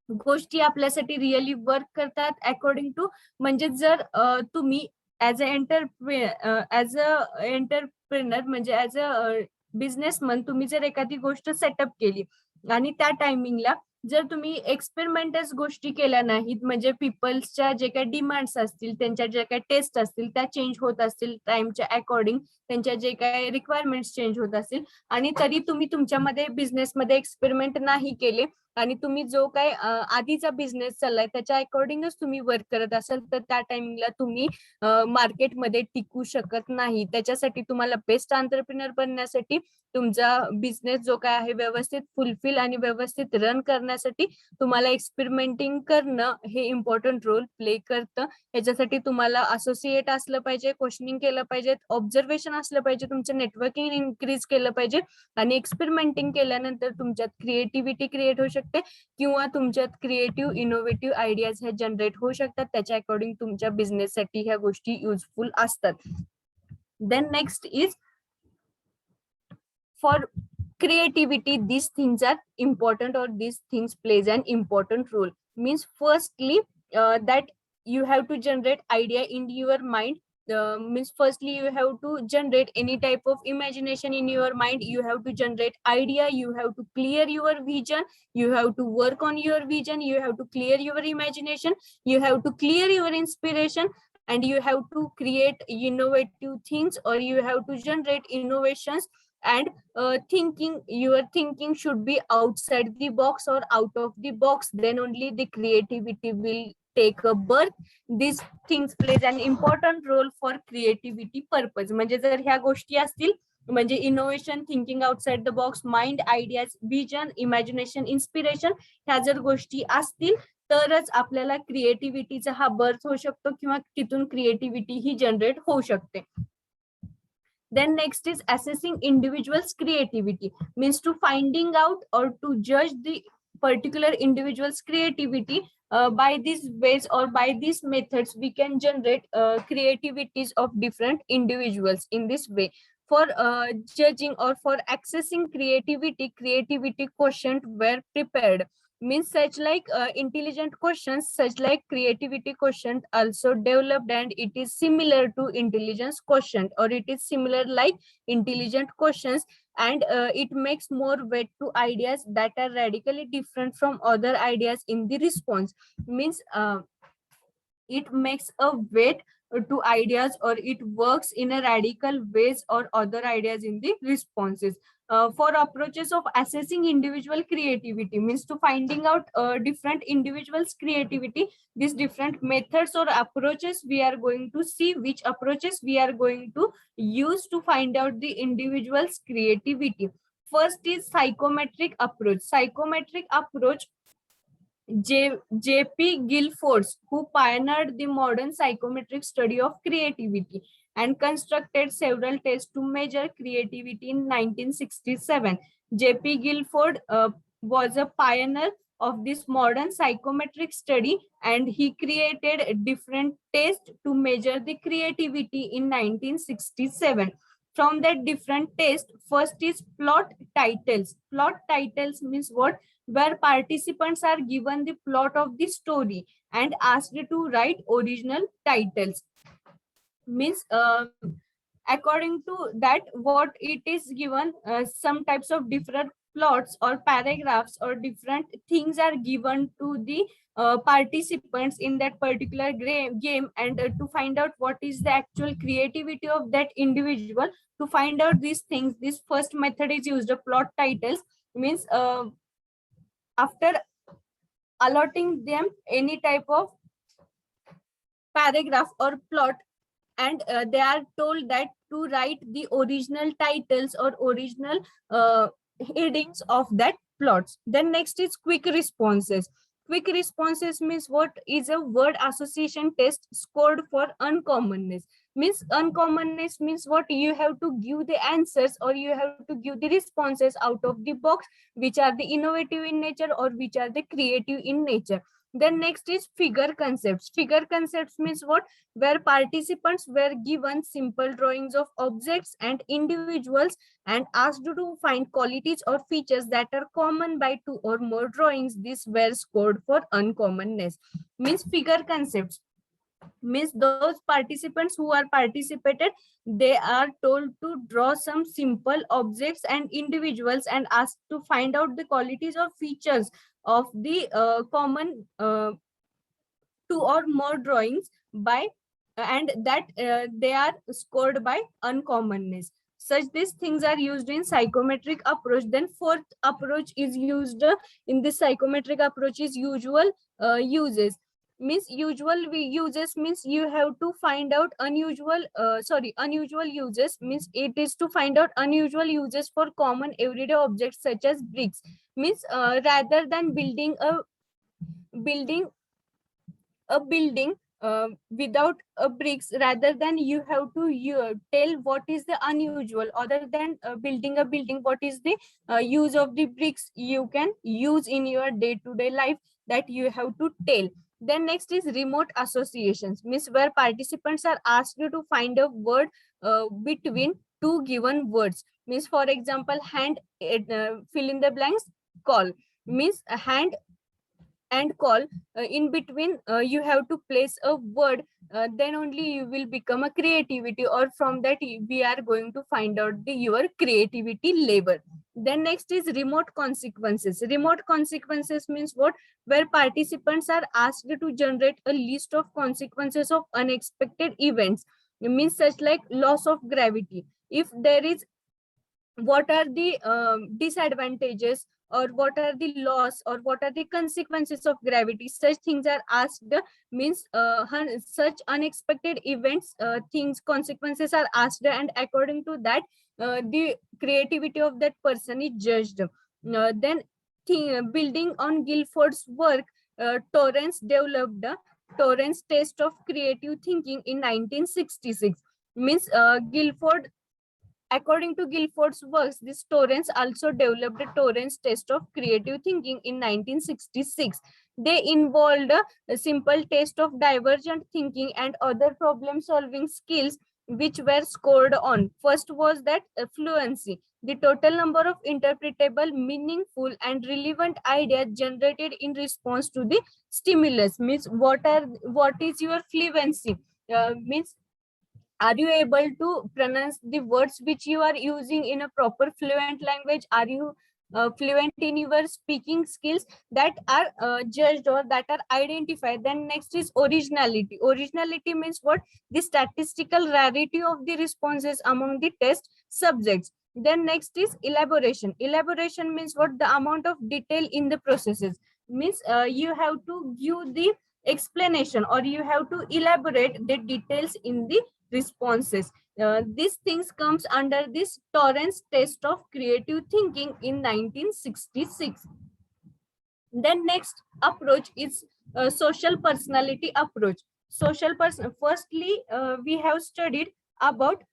गोष्टी आपल्यासाठी रिअली वर्क करतात अकॉर्डिंग टू, म्हणजे जर तुम्ही ऍज अ एंटरप्रेनर म्हणजे ऍज अ बिझनेसमन तुम्ही जर एखादी गोष्ट सेटअप केली आणि त्या टायमिंगला जर तुम्ही एक्सपेरिमेंटच गोष्टी केल्या नाहीत, म्हणजे पीपल्सच्या जे काही डिमांड्स असतील, त्यांच्या जे काही टेस्ट असतील त्या चेंज होत असतील टाइमच्या अकॉर्डिंग, त्यांच्या जे काही रिक्वायरमेंट्स चेंज होत असतील, आणि तरी तुम्ही तुमच्यामध्ये बिझनेसमध्ये एक्सपेरिमेंट नाही केले आणि तुम्ही जो काही आधीचा बिझनेस चाललाय त्याच्या अकॉर्डिंगच तुम्ही वर्क करत असाल, तर त्या टाइमिंगला तुम्ही मार्केटमध्ये टिकू शकत नाही. त्याच्यासाठी तुम्हाला बेस्ट एंटरप्रेन्योर बनण्यासाठी तुमचा बिझनेस जो काय आहे व्यवस्थित फुलफिल आणि व्यवस्थित रन करण्यासाठी तुम्हाला एक्सपेरिमेंटिंग करणं हे इम्पॉर्टंट रोल प्ले करतं. याच्यासाठी तुम्हाला असोसिएट असलं पाहिजे, क्वेश्चनिंग केलं पाहिजे, ऑब्झर्वेशन असलं पाहिजे, तुमचं नेटवर्किंग इन्क्रीज केलं पाहिजे, आणि एक्सपेरिमेंटिंग केल्यानंतर तुमच्यात क्रिएटिव्हिटी क्रिएट होऊ शकते किंवा तुमच्यात क्रिएटिव्ह इनोव्हेटिव्ह आयडियाज ह्या जनरेट होऊ शकतात. त्याच्या अकॉर्डिंग तुमच्या बिझनेससाठी ह्या गोष्टी युजफुल असतात. Then next is for creativity, these things are important, or these things plays an important role. Means firstly that you have to generate idea in your mind. Means firstly you have to generate any type of imagination in your mind, you have to generate idea, you have to clear your vision, you have to work on your vision, you have to clear your imagination, you have to clear your inspiration, and you have to create innovative things, or you have to generate innovations. And your thinking should be outside the box or out of the box, then only the creativity will take a birth. These things plays an important role for creativity purpose. म्हणजे जर ह्या गोष्टी असतील, म्हणजे innovation, thinking outside the box, mind, ideas, vision, imagination, inspiration, ह्या जर गोष्टी असतील तरच आपल्याला क्रिएटिव्हिटीचा हा बर्थ होऊ शकतो किंवा तिथून क्रिएटिव्हिटी ही जनरेट होऊ शकते. Then next is assessing individuals' creativity, means to finding out or to judge the particular individual's creativity. By these ways or by these methods we can generate creativities of different individuals. In this way, for judging or for accessing creativity quotient were prepared. Means such like intelligent questions, such like creativity quotient also developed, and it is similar to intelligence quotient, or it is similar like intelligent questions, and it makes more weight to ideas that are radically different from other ideas in the response. Means it makes a weight to ideas, or it works in a radical ways or other ideas in the responses. For approaches of assessing individual creativity, means to finding out different individuals creativity, these different methods or approaches we are going to see, which approaches we are going to use to find out the individual's creativity. First is psychometric approach. Psychometric approach, J.P. Guilford, who pioneered the modern psychometric study of creativity and constructed several tests to measure creativity in 1967. J.P. Guilford was a pioneer of this modern psychometric study, and he created a different test to measure the creativity in 1967. From that different test, first is plot titles. Plot titles means what? Where participants are given the plot of the story and asked to write original titles. Means according to that, what it is given, some types of different plots or paragraphs or different things are given to the participants in that particular game, and to find out what is the actual creativity of that individual. To find out these things, this first method is used. The plot titles means after allotting them any type of paragraph or plot, and they are told that to write the original titles or original headings of that plots. Then next is quick responses. Quick responses means what? Is a word association test scored for uncommonness. Means uncommonness means what? You have to give the answers or you have to give the responses out of the box, which are the innovative in nature or which are the creative in nature. Then next is figure concepts. Figure concepts means what? Where participants were given simple drawings of objects and individuals and asked to find qualities or features that are common by two or more drawings. These were scored for uncommonness. Means figure concepts means those participants who are participated, they are told to draw some simple objects and individuals and asked to find out the qualities or features of the common two or more drawings by, and that they are scored by uncommonness. Such these things are used in psychometric approach. Then fourth approach is used in this psychometric approach is usual uses. Means usual uses means you have to find out unusual unusual uses means it is to find out unusual uses for common everyday objects such as bricks. Means rather than building a building without bricks, rather than you have to tell what is the unusual, other than building a building, what is the use of the bricks you can use in your day-to-day life, that you have to tell. Then next is remote associations, means where participants are asked to find a word between two given words. Means for example, hand, fill in the blanks, call. Means hand and call, in between you have to place a word, then only you will become a creativity, or from that we are going to find out your creativity level. Then next is remote consequences. Remote consequences means what? Where participants are asked to generate a list of consequences of unexpected events. It means such like loss of gravity. If there is, what are the disadvantages, or what are the loss, or what are the consequences of gravity, such things are asked. Means such unexpected events, things, consequences are asked, and according to that the creativity of that person is judged. Then building on Guilford's work, Torrance developed Torrance test of creative thinking in 1966. Means Guilford, according to Guilford's works, this Torrance also developed a Torrance test of creative thinking in 1966. They involved a simple test of divergent thinking and other problem-solving skills which were scored on. First was that fluency, the total number of interpretable, meaningful, and relevant ideas generated in response to the stimulus. Means what is your fluency? Means are you able to pronounce the words which you are using in a proper fluent language? Are you fluent in your speaking skills? That are judged or that are identified. Then next is originality. Originality means what? The statistical rarity of the responses among the test subjects. Then next is elaboration. Elaboration means what? The amount of detail in the processes. Means you have to give the explanation, or you have to elaborate the details in the responses. These things comes under this Torrance test of creative thinking in 1966. Then next approach is social personality approach. Social person. Firstly, we have studied about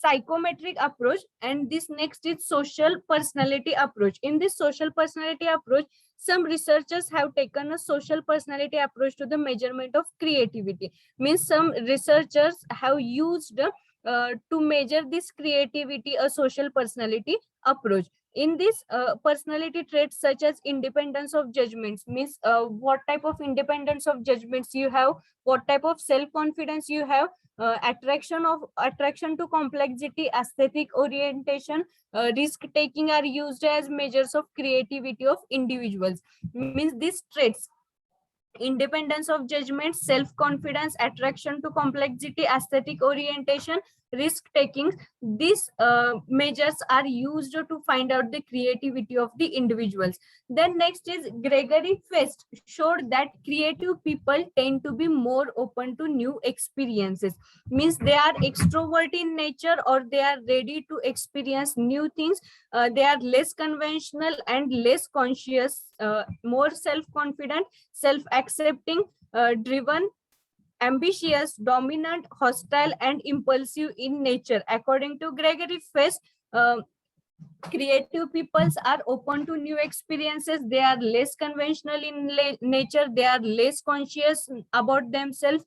psychometric approach, and this next is social personality approach. In this social personality approach, some researchers have taken a social personality approach to the measurement of creativity. Means some researchers have used to measure this creativity a social personality approach. In this personality traits such as independence of judgments, means what type of independence of judgments you have, what type of self confidence you have, attraction to complexity, aesthetic orientation, risk taking are used as measures of creativity of individuals. Means these traits, independence of judgment, self confidence, attraction to complexity, aesthetic orientation, risk taking, these measures are used to find out the creativity of the individuals. Then next is Gregory Fest showed that creative people tend to be more open to new experiences. Means they are extrovert in nature, or they are ready to experience new things. They are less conventional and less conscious, more self confident, self accepting, driven, ambitious, dominant, hostile, and impulsive in nature. According to Gregory Fest, creative peoples are open to new experiences. They are less conventional in nature. They are less conscious about themselves.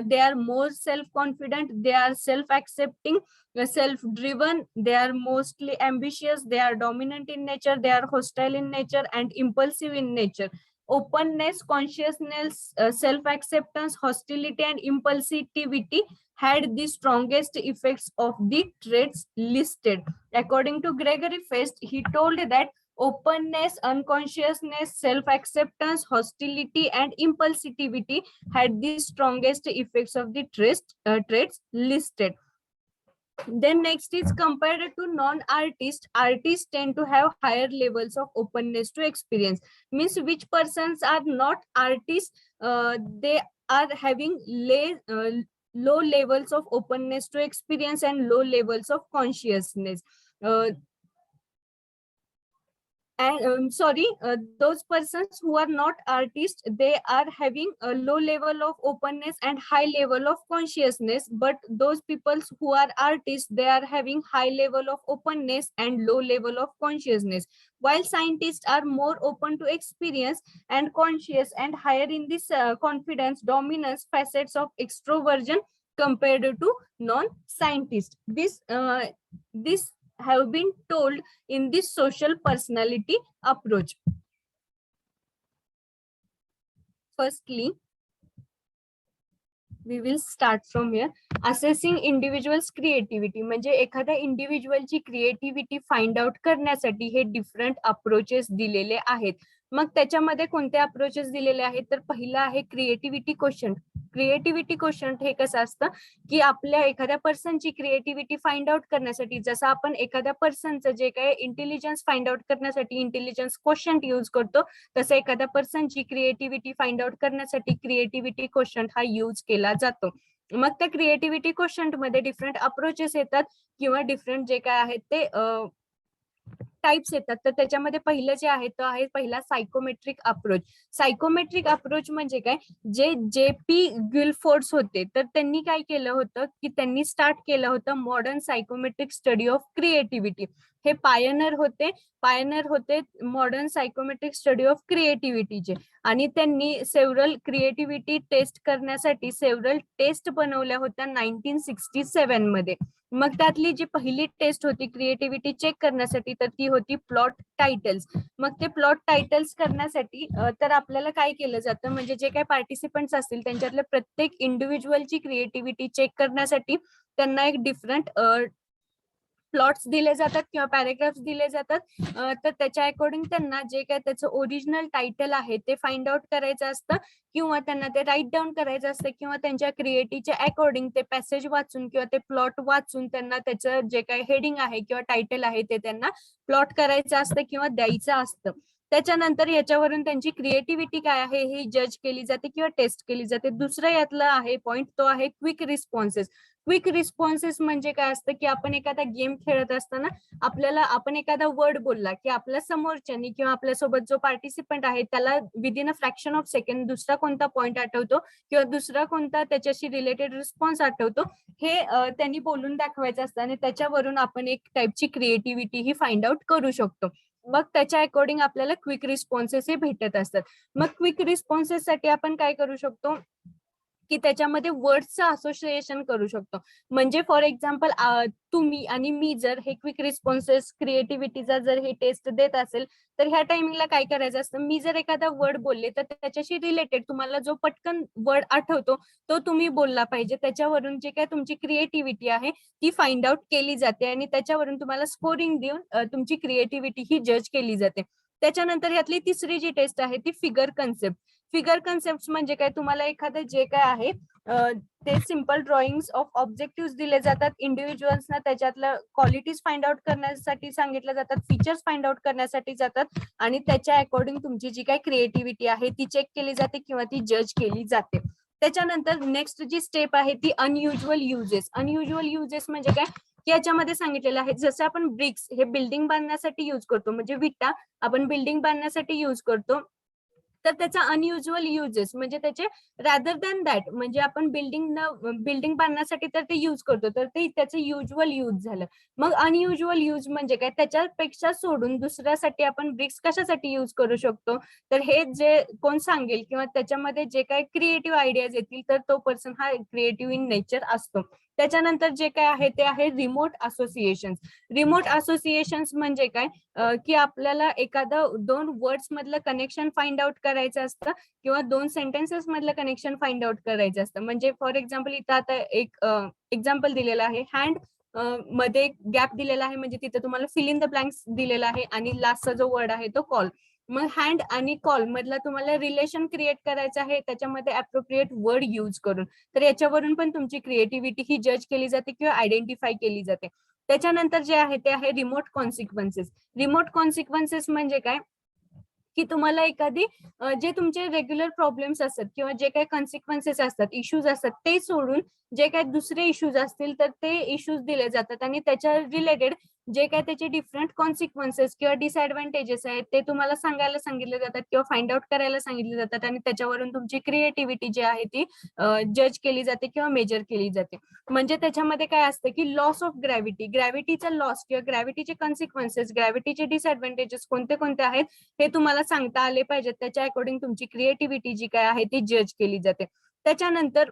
They are more self-confident. They are self-accepting, self-driven. They are mostly ambitious. They are dominant in nature. They are hostile in nature and impulsive in nature. Openness, consciousness, self-acceptance, hostility, and impulsivity had the strongest effects of the traits listed. According to Gregory Fest, he told that openness, unconsciousness, self-acceptance, hostility, and impulsivity had the strongest effects of the traits listed. Then next is compared to non-artists, artists tend to have higher levels of openness to experience. Means which persons are not artists, they are having low levels of openness to experience and low levels of consciousness. Those persons who are not artists, they are having a low level of openness and high level of consciousness. But those people who are artists, they are having high level of openness and low level of consciousness. While scientists are more open to experience and conscious and higher in this confidence, dominance, facets of extroversion compared to non-scientists. This have been told in this social personality approach. Firstly, we will start from here. Assessing individuals creativity, म्हणजे एखाद्या इंडिव्हिज्युअलची creativity find out करण्यासाठी हे different approaches दिलेले आहेत. मग त्याच्यामध्ये कोणते approaches दिलेले आहेत, तर पहिला आहे क्रिएटिव्हिटी क्वेश्चन. क्रिएटिव्हिटी क्वेश्चन हे कसं असतं की आपल्या एखाद्या पर्सनची क्रिएटिव्हिटी फाइंड आउट करण्यासाठी, जसं आपण एखाद्या पर्सनचं जे काही इंटेलिजन्स फाइंड आउट करण्यासाठी इंटेलिजन्स क्वेश्चन यूज करतो, तसं एखाद्या पर्सनची क्रिएटिव्हिटी फाइंड आउट करण्यासाठी क्रिएटिव्हिटी क्वेश्चन हा यूज केला जातो. मग त्या क्रिएटिव्हिटी क्वेश्चन मध्ये डिफरंट अप्रोचेस येतात किंवा डिफरंट जे काय आहेत ते टाइप्स येतात. तर त्याच्यामध्ये पहिलं जे आहे तो आहे पहिला सायकोमेट्रिक अप्रोच. सायकोमेट्रिक अप्रोच म्हणजे काय, जे.पी. गिलफोर्ड्स होते, तर त्यांनी काय केलं होतं की त्यांनी स्टार्ट केलं होतं modern psychometric study of creativity. हे पायनर होते मॉडर्न सायकोमेट्रिक स्टडी ऑफ क्रिएटिव्हिटीचे. आणि त्यांनी सेव्हरल क्रिएटिव्हिटी टेस्ट करण्यासाठी सेव्हरल टेस्ट बनवल्या होत्या 1967 मध्ये. मग त्यातली जी पहिली टेस्ट होती क्रिएटिव्हिटी चेक करण्यासाठी, तर ती होती प्लॉट टायटल्स. मग ते प्लॉट टायटल्स करण्यासाठी तर आपल्याला काय केलं जातं, म्हणजे जे काही पार्टिसिपंट्स असतील त्यांच्यातल्या प्रत्येक इंडिव्हिज्युअलची क्रिएटिव्हिटी चेक करण्यासाठी त्यांना एक डिफरंट प्लॉट्स दिले जातात किंवा पॅरेग्राफ्स दिले जातात. तर त्याच्या अकॉर्डिंग त्यांना जे काय त्याचं ओरिजिनल टायटल आहे ते फाइंड आउट करायचं असतं किंवा त्यांना ते राईट डाऊन करायचं असतं किंवा त्यांच्या क्रिएटिव्हिटीच्या अकॉर्डिंग ते पॅसेज वाचून किंवा ते प्लॉट वाचून त्यांना त्याचं जे काही हेडिंग आहे किंवा टायटल आहे ते त्यांना प्लॉट करायचं असतं किंवा द्यायचं असतं. त्याच्यानंतर याच्यावरून त्यांची क्रिएटिव्हिटी काय आहे ही जज केली जाते किंवा टेस्ट केली जाते. दुसरं यातलं आहे पॉइंट, तो आहे क्विक रिस्पॉन्सेस. क्विक रिस्पॉन्सेस म्हणजे काय असतं की आपण एखादा गेम खेळत असताना आपण एखादा वर्ड बोलला की आपल्या समोरच्यानी किंवा आपल्यासोबत जो पार्टिसिपंट आहे त्याला within a fraction of second दुसरा कोणता पॉइंट आठवतो किंवा दुसरा कोणता त्याच्याशी रिलेटेड रिस्पॉन्स आठवतो हे त्यांनी बोलून दाखवायचं असतं आणि त्याच्यावरून आपण एक टाईपची क्रिएटिव्हिटी ही फाइंड आउट करू शकतो. मग त्याच्या अकॉर्डिंग आपल्याला क्विक रिस्पॉन्सेस हे भेटत असतात. मग क्विक रिस्पॉन्सेस साठी आपण काय करू शकतो की त्याच्यामध्ये वर्ड्सचं असोसिएशन करू शकतो. म्हणजे फॉर एक्झाम्पल तुम्ही आणि मी जर हे क्विक रिस्पॉन्सेस क्रिएटिव्हिटीचा जर हे टेस्ट देत असेल तर ह्या टायमिंगला काय करायचं असतं, मी जर एखादा वर्ड बोलले तर त्याच्याशी रिलेटेड तुम्हाला जो पटकन वर्ड आठवतो तो तुम्ही बोलला पाहिजे. त्याच्यावरून जे काय तुमची क्रिएटिव्हिटी आहे ती फाइंड आउट केली जाते आणि त्याच्यावरून तुम्हाला स्कोरिंग देऊन तुमची क्रिएटिव्हिटी ही जज केली जाते. त्याच्यानंतर यातली तिसरी जी टेस्ट आहे ती फिगर कन्सेप्ट. फिगर कन्सेप्ट म्हणजे काय, तुम्हाला एखादं जे काय आहे ते सिम्पल ड्रॉइंग्स ऑफ ऑब्जेक्टिव्ह दिले जातात. इंडिव्हिज्युअल्सना त्याच्यातल्या क्वालिटीज फाइंड आउट करण्यासाठी सांगितलं जातात, फीचर्स फाइंड आउट करण्यासाठी जातात आणि त्याच्या अकॉर्डिंग तुमची जी काय क्रिएटिव्हिटी आहे ती चेक केली जाते किंवा ती जज केली जाते. त्याच्यानंतर नेक्स्ट जी स्टेप आहे ती अनयुज्युअल युजेस. अनयुज्युअल युजेस म्हणजे काय की याच्यामध्ये सांगितलेलं आहे जसं आपण ब्रिक्स हे बिल्डिंग बांधण्यासाठी युज करतो, म्हणजे विटा आपण बिल्डिंग बांधण्यासाठी युज करतो, तर त्याचा अनयुज्युअल युजेस म्हणजे त्याचे रॅदर दॅन दॅट म्हणजे आपण बिल्डिंग बांधण्यासाठी तर ते युज करतो तर ते त्याचं युज्युअल यूज झालं. मग अनयुज्युअल यूज म्हणजे काय, त्याच्यापेक्षा सोडून दुसऱ्यासाठी आपण ब्रिक्स कशासाठी युज करू शकतो, तर हे जे कोण सांगेल किंवा त्याच्यामध्ये जे काही क्रिएटिव्ह आयडियाज येतील तर तो पर्सन हा क्रिएटिव्ह इन नेचर असतो. त्याच्यानंतर जे काय आहे ते आहे रिमोट असोसिएशन. रिमोट असोसिएशन म्हणजे काय की आपल्याला एखादं दोन वर्ड्स मधलं कनेक्शन फाइंड आउट करायचं असतं किंवा दोन सेंटेन्सेस मधलं कनेक्शन फाइंड आउट करायचं असतं. म्हणजे फॉर एक्झाम्पल इथं आता एक एक्झाम्पल दिलेलं आहे, हँड मध्ये गॅप दिलेला आहे म्हणजे तिथे तुम्हाला फिल इन द ब्लँक्स दिलेला आहे आणि लास्टचा जो वर्ड आहे तो कॉल. मग हँड आणि कॉल मधला तुम्हाला रिलेशन क्रिएट करायचं आहे त्याच्यामध्ये अप्रोप्रिएट वर्ड यूज करून. तर याच्यावरून पण तुमची क्रिएटिव्हिटी ही जज केली जाते किंवा आयडेंटिफाय केली जाते. त्याच्यानंतर जे आहे ते आहे रिमोट कॉन्सिक्वेन्सेस. रिमोट कॉन्सिक्वेन्सेस म्हणजे काय की तुम्हाला एखादी जे तुमचे रेग्युलर प्रॉब्लेम्स असतात किंवा जे काही कॉन्सिक्वेन्सेस असतात, इश्यूज असतात ते सोडून जे काही दुसरे इश्यूज असतील तर ते इश्यूज दिले जातात आणि त्याच्या रिलेटेड जे काही त्याचे डिफरंट कॉन्सिक्वेन्सेस किंवा डिसएडव्हान्टेजेस आहेत ते तुम्हाला सांगायला सांगितले जातात किंवा फाइंड आउट करायला सांगितले जातात आणि त्याच्यावरून तुमची क्रिएटिव्हिटी जी आहे ती जज केली जाते किंवा मेजर केली जाते. म्हणजे त्याच्यामध्ये काय असतं की लॉस ऑफ ग्रॅव्हिटी, ग्रॅव्हिटीचा लॉस किंवा ग्रॅव्हिटीचे कॉन्सिक्वेन्सेस, ग्रॅव्हिटीचे डिसएडव्हान्टेजेस कोणते कोणते आहेत हे तुम्हाला सांगता आले पाहिजेत. त्याच्या अकॉर्डिंग तुमची क्रिएटिव्हिटी जी काय आहे ती जज केली जाते. त्याच्यानंतर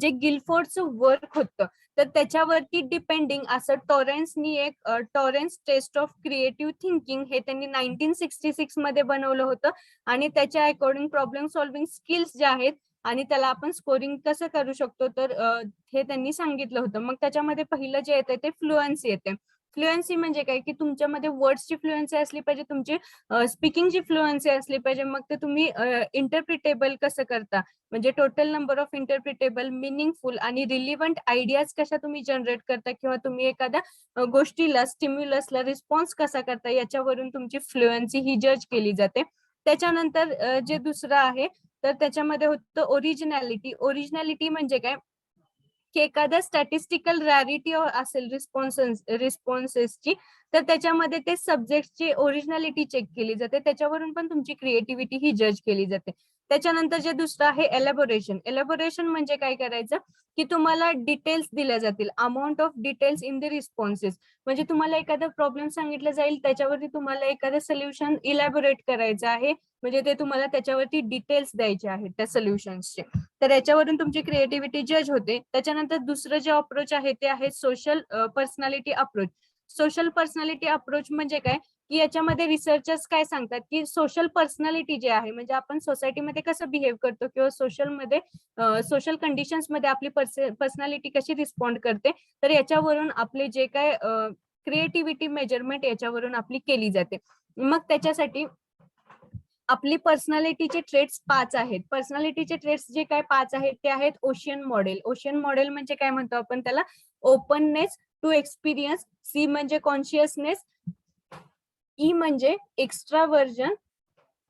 जे गिलफोर्डचं वर्क होतं तर त्याच्यावरती डिपेंडिंग असं टॉरेन्सनी एक टॉरेन्स टेस्ट ऑफ क्रिएटिव्ह थिंकिंग हे त्यांनी 1966 मध्ये बनवलं होतं आणि त्याच्या अकॉर्डिंग प्रॉब्लेम सॉल्व्हिंग स्किल्स जे आहेत आणि त्याला आपण स्कोरिंग कसं करू शकतो तर हे त्यांनी सांगितलं होतं. मग त्याच्यामध्ये पहिलं जे येतं ते फ्लुएन्सी येते. फ्लुएन्सी म्हणजे काय की तुमच्यामध्ये वर्ड्सची फ्लुएन्सी असली पाहिजे, तुमची स्पीकिंगची फ्लुएन्सी असली पाहिजे. मग ते तुम्ही इंटरप्रिटेबल कसं करता म्हणजे टोटल नंबर ऑफ इंटरप्रिटेबल, मिनिंगफुल आणि रिलिव्हंट आयडियाज कशा तुम्ही जनरेट करता किंवा तुम्ही एखाद्या गोष्टीला स्टिम्युलसला रिस्पॉन्स कसा करता याच्यावरून तुमची फ्लुएन्सी ही जज केली जाते. त्याच्यानंतर जे दुसरं आहे तर त्याच्यामध्ये होतं ओरिजिनॅलिटी. ओरिजिनॅलिटी म्हणजे काय की एखाद्या स्टॅटिस्टिकल रॅरिटी असेल रिस्पॉन्सेसची तर त्याच्यामध्ये ते सब्जेक्टची ओरिजिनॅलिटी चेक केली जाते, त्याच्यावरून पण तुमची क्रिएटिव्हिटी ही जज केली जाते. त्याच्यानंतर जे दुसरं आहे एलॅबोरेशन. एलॅबोरेशन म्हणजे काय करायचं की तुम्हाला डिटेल्स दिल्या जातील, amount of details in the responses. म्हणजे तुम्हाला एखादा प्रॉब्लेम सांगितलं जाईल त्याच्यावरती तुम्हाला एखादं सोल्युशन इलॅबोरेट करायचं आहे म्हणजे ते तुम्हाला त्याच्यावरती डिटेल्स द्यायचे आहेत त्या सोल्युशन्सचे. तर याच्यावरून तुमची क्रिएटिव्हिटी जज होते. त्याच्यानंतर दुसरं जे अप्रोच आहे ते आहे social personality approach. Social personality approach म्हणजे काय की याच्यामध्ये रिसर्चर्स काय सांगतात की सोशल पर्सनॅलिटी जे आहे म्हणजे आपण सोसायटीमध्ये कसं बिहेव्ह करतो किंवा सोशल कंडिशन्स मध्ये आपली पर्सनॅलिटी कशी रिस्पॉन्ड करते तर याच्यावरून आपले जे काय क्रिएटिव्हिटी मेजरमेंट याच्यावरून आपली केली जाते. मग त्याच्यासाठी आपली पर्सनॅलिटीचे ट्रेट्स 5 आहेत. पर्सनॅलिटीचे ट्रेट्स जे काय 5 आहेत ते आहेत ओशियन मॉडेल. ओशियन मॉडेल म्हणजे काय म्हणतो आपण त्याला, ओपननेस टू एक्सपिरियन्स, सी म्हणजे कॉन्शियसनेस, ई म्हणजे एक्स्ट्राव्हर्जन,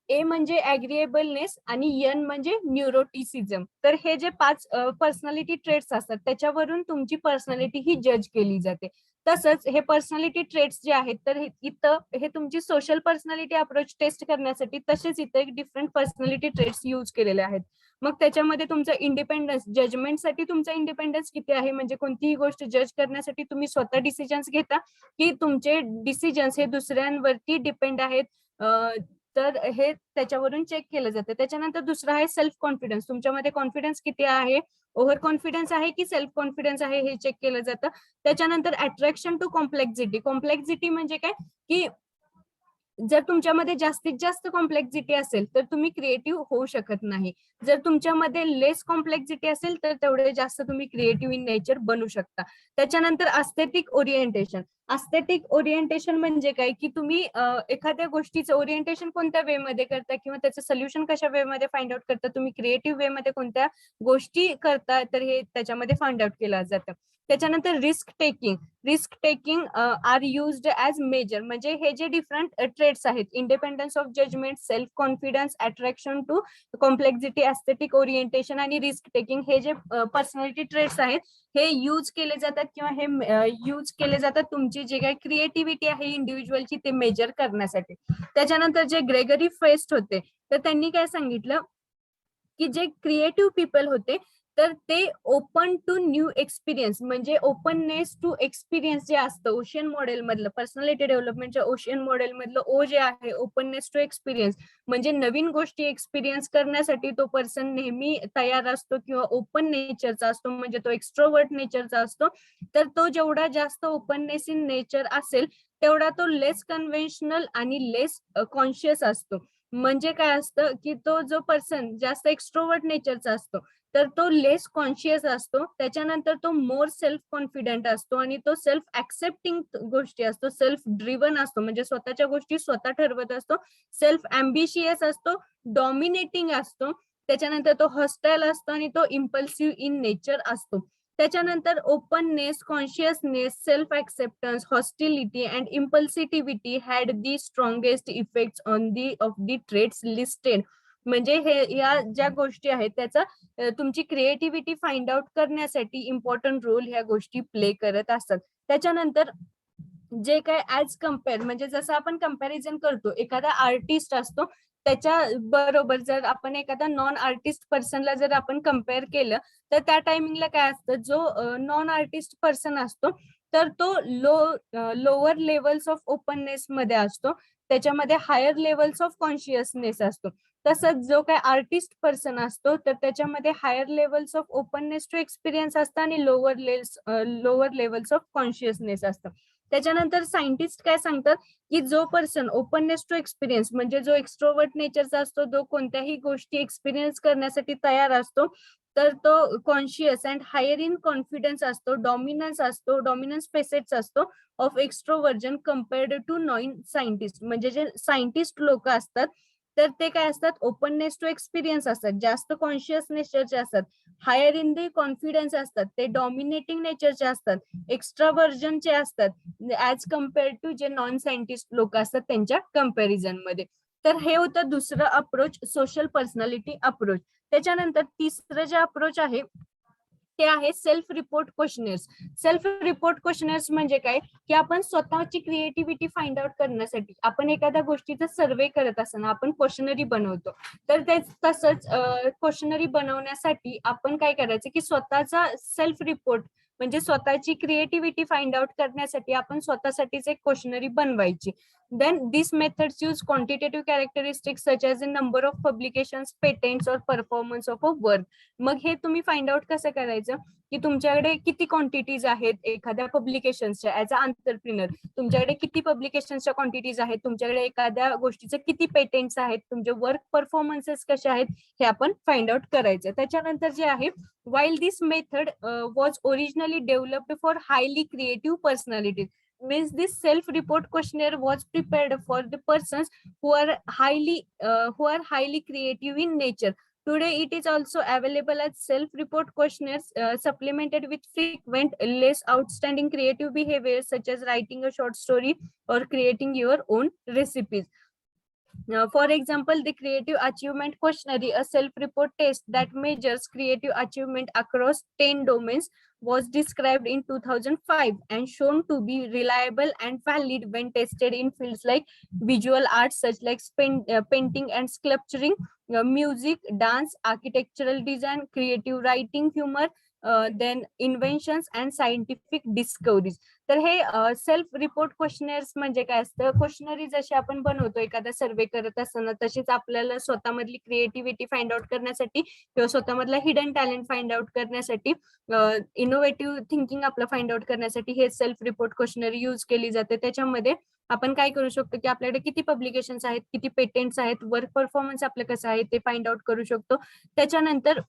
ए म्हणजे ऍग्रीएबलनेस आणि एन म्हणजे न्यूरोटिसिझम. तर हे जे 5 पर्सनॅलिटी ट्रेट्स असतात त्याच्यावरून तुमची पर्सनॅलिटी ही जज केली जाते. तसंच हे पर्सनॅलिटी ट्रेट्स जे आहेत तर इथं हे तुमची सोशल पर्सनॅलिटी अप्रोच टेस्ट करण्यासाठी तसेच इथं एक डिफरंट पर्सनॅलिटी ट्रेट्स यूज केलेले आहेत. मग त्याच्यामध्ये तुमचं इंडिपेंडन्स, जजमेंटसाठी तुमचा इंडिपेंडन्स किती आहे, म्हणजे कोणतीही गोष्ट जज करण्यासाठी तुम्ही स्वतः डिसिजन्स घेता की तुमचे डिसिजन्स हे दुसऱ्यांवरती डिपेंड आहेत. तर हे त्याच्यावरून चेक केलं जातं. त्याच्यानंतर दुसरं आहे सेल्फ कॉन्फिडन्स. तुमच्यामध्ये कॉन्फिडन्स किती आहे, ओव्हर कॉन्फिडन्स आहे की सेल्फ कॉन्फिडन्स आहे हे चेक केलं जातं. त्याच्यानंतर अट्रॅक्शन टू कॉम्प्लेक्सिटी. कॉम्प्लेक्सिटी म्हणजे काय की जर तुमच्यामध्ये जास्तीत जास्त कॉम्प्लेक्सिटी असेल तर तुम्ही क्रिएटिव्ह होऊ शकत नाही. जर तुमच्यामध्ये लेस कॉम्प्लेक्सिटी असेल तर तेवढे जास्त तुम्ही क्रिएटिव्ह इन नेचर बनू शकता. त्याच्यानंतर अस्थेटिक ओरिएंटेशन. अस्थेटिक ओरिएंटेशन म्हणजे काय की तुम्ही एखाद्या गोष्टीचं ओरिएंटेशन कोणत्या वे मध्ये करता किंवा त्याचं सोल्युशन कशा वे मध्ये फाइंड आउट करता, तुम्ही क्रिएटिव्ह वे मध्ये कोणत्या गोष्टी करता, तर हे त्याच्यामध्ये फाइंड आउट केलं जातं. त्याच्यानंतर risk taking. Risk taking are used as major. म्हणजे हे जे डिफरंट ट्रेड्स आहेत, independence of judgement, self confidence, attraction to complexity, aesthetic orientation आणि रिस्क टेकिंग, हे जे पर्सनॅलिटी ट्रेड्स आहेत हे यूज केले जातात किंवा हे यूज केले जातात तुमची जे काही क्रिएटिव्हिटी आहे इंडिव्हिज्युअलची ते मेजर करण्यासाठी. त्याच्यानंतर जे ग्रेगरी फेस्ट होते तर त्यांनी काय सांगितलं की जे क्रिएटिव्ह पीपल होते तर ते ओपन टू न्यू एक्सपिरियन्स, म्हणजे ओपननेस टू एक्सपिरियन्स जे असतं ओशियन मॉडेल मधलं, पर्सनॅलिटी डेव्हलपमेंटच्या ओशियन मॉडेल मधलं ओ जे आहे, ओपननेस टू एक्सपिरियन्स, म्हणजे नवीन गोष्टी एक्सपिरियन्स करण्यासाठी तो पर्सन नेहमी तयार असतो किंवा ओपन नेचरचा असतो, म्हणजे तो एक्स्ट्रोवर्ट नेचरचा असतो. तर तो जेवढा जास्त ओपननेस इन नेचर असेल तेवढा तो लेस कन्व्हेन्शनल आणि लेस कॉन्शियस असतो. म्हणजे काय असतं की तो जो पर्सन जास्त एक्स्ट्रोवर्ट नेचरचा असतो तर तो लेस कॉन्शियस असतो. त्याच्यानंतर तो मोर सेल्फ कॉन्फिडंट असतो आणि तो सेल्फ ऍक्सेप्टिंग गोष्टी असतो, सेल्फ ड्रिव्हन असतो, म्हणजे स्वतःच्या गोष्टी स्वतः ठरवत असतो, सेल्फ अम्बिशियस असतो, डॉमिनेटिंग असतो. त्याच्यानंतर तो हॉस्टाईल असतो आणि तो इम्पल्सिव्ह इन नेचर असतो. त्याच्यानंतर openness, consciousness, self acceptance, hostility and impulsivity had the strongest effects on the of the traits listed. म्हणजे हे या ज्या गोष्टी आहेत त्याचा तुमची क्रिएटिव्हिटी फाइंड आउट करण्यासाठी इम्पॉर्टंट रोल ह्या गोष्टी प्ले करत असतात. त्याच्यानंतर जे काय ऍज कम्पेअर, म्हणजे जसं आपण कम्पॅरिझन करतो, एखादा आर्टिस्ट असतो त्याच्या बरोबर जर आपण एखादा नॉन आर्टिस्ट पर्सनला जर आपण कम्पेअर केलं तर त्या टायमिंगला काय असतं, जो नॉन आर्टिस्ट पर्सन असतो तर तो लोअर लेवल्स ऑफ ओपननेस मध्ये असतो, त्याच्यामध्ये हायर लेवल्स ऑफ कॉन्शियसनेस असतो. तसंच जो काय आर्टिस्ट पर्सन असतो तर त्याच्यामध्ये higher levels of openness to experience असतं आणि लोअर लेवल्स ऑफ कॉन्शियसनेस असतं. त्याच्यानंतर सायंटिस्ट काय सांगतात की जो पर्सन ओपननेस टू एक्सपिरियन्स, म्हणजे जो एक्स्ट्रोवर्ट नेचरचा असतो, जो कोणत्याही गोष्टी एक्सपिरियन्स करण्यासाठी तयार असतो, तर तो conscious and higher in confidence असतो, डॉमिनन्स फेसेट्स असतो of extroversion compared to non scientist. म्हणजे जे सायंटिस्ट लोक असतात तर ते काय असतात, ओपननेस टू एक्सपिरियन्स असतात, जास्त कॉन्शियस नेचरचे असतात, हायर इन दी कॉन्फिडन्स असतात, ते डॉमिनेटिंग नेचरचे असतात, एक्स्ट्रावर्जनचे असतात ऍज कम्पेअर टू जे नॉन सायंटिस्ट लोक असतात त्यांच्या कम्पॅरिझन मध्ये. तर हे होतं दुसरं अप्रोच, सोशल पर्सनॅलिटी अप्रोच. त्याच्यानंतर तिसरं जे अप्रोच आहे ते आहे self report questioners. Self report questioners म्हणजे काय की आपण स्वतःची क्रिएटिव्हिटी फाइंड आउट करण्यासाठी आपण एखाद्या गोष्टीचा सर्वे करत असताना आपण क्वेश्चनरी बनवतो. तर ते तसंच क्वेश्चनरी बनवण्यासाठी आपण काय करायचं की स्वतःचा सेल्फ रिपोर्ट, म्हणजे स्वतःची क्रिएटिव्हिटी फाइंड आउट करण्यासाठी आपण स्वतःसाठीच एक क्वेश्चनरी बनवायची. Then these methods use quantitative characteristics such as the number of publications, patents or performance of a work. मग हे तुम्ही फाइंड आउट कसं करायचं की तुमच्याकडे किती क्वांटिटीज आहेत एखाद्या पब्लिकेशन्सच्या, ऍज अ एंटरप्रिनर तुमच्याकडे किती पब्लिकेशन्सच्या क्वांटिटीज आहेत, तुमच्याकडे एखाद्या गोष्टीचे किती पेटेंट्स आहेत, तुमचे वर्क परफॉर्मन्सेस कसे आहेत, हे आपण फाइंड आउट करायचं. त्याच्यानंतर जे आहे, while this method was originally developed for highly creative personalities, means this self-report questionnaire was prepared for the persons who are highly creative in nature. Today, it is also available as self-report questionnaires supplemented with frequent, less outstanding creative behaviors such as writing a short story or creating your own recipes. For example, the Creative Achievement Questionnaire, a self-report test that measures creative achievement across 10 domains, was described in 2005 and shown to be reliable and valid when tested in fields like visual arts, such like painting and sculpturing, music, dance, architectural design, creative writing, humor, then inventions and scientific discoveries. तर हे self report questioners म्हणजे काय असतं, questionnaire जशी आपण बनवतो एखादा सर्वे करत असताना, तशीच आपल्याला स्वतःमधली क्रिएटिव्हिटी फाइंड आउट करण्यासाठी किंवा स्वतःमधला हिडन टॅलेंट फाइंड आउट करण्यासाठी, इनोव्हेटिव्ह थिंकिंग आपलं फाइंड आउट करण्यासाठी हे सेल्फ रिपोर्ट क्वेश्चनरी यूज केली जाते. त्याच्यामध्ये आपण काय करू शकतो की आपल्याकडे किती पब्लिकेशन्स आहेत, किती पेटेंट्स आहेत, वर्क परफॉर्मन्स आपलं कसं आहे ते फाइंड आउट करू शकतो. त्याच्यानंतर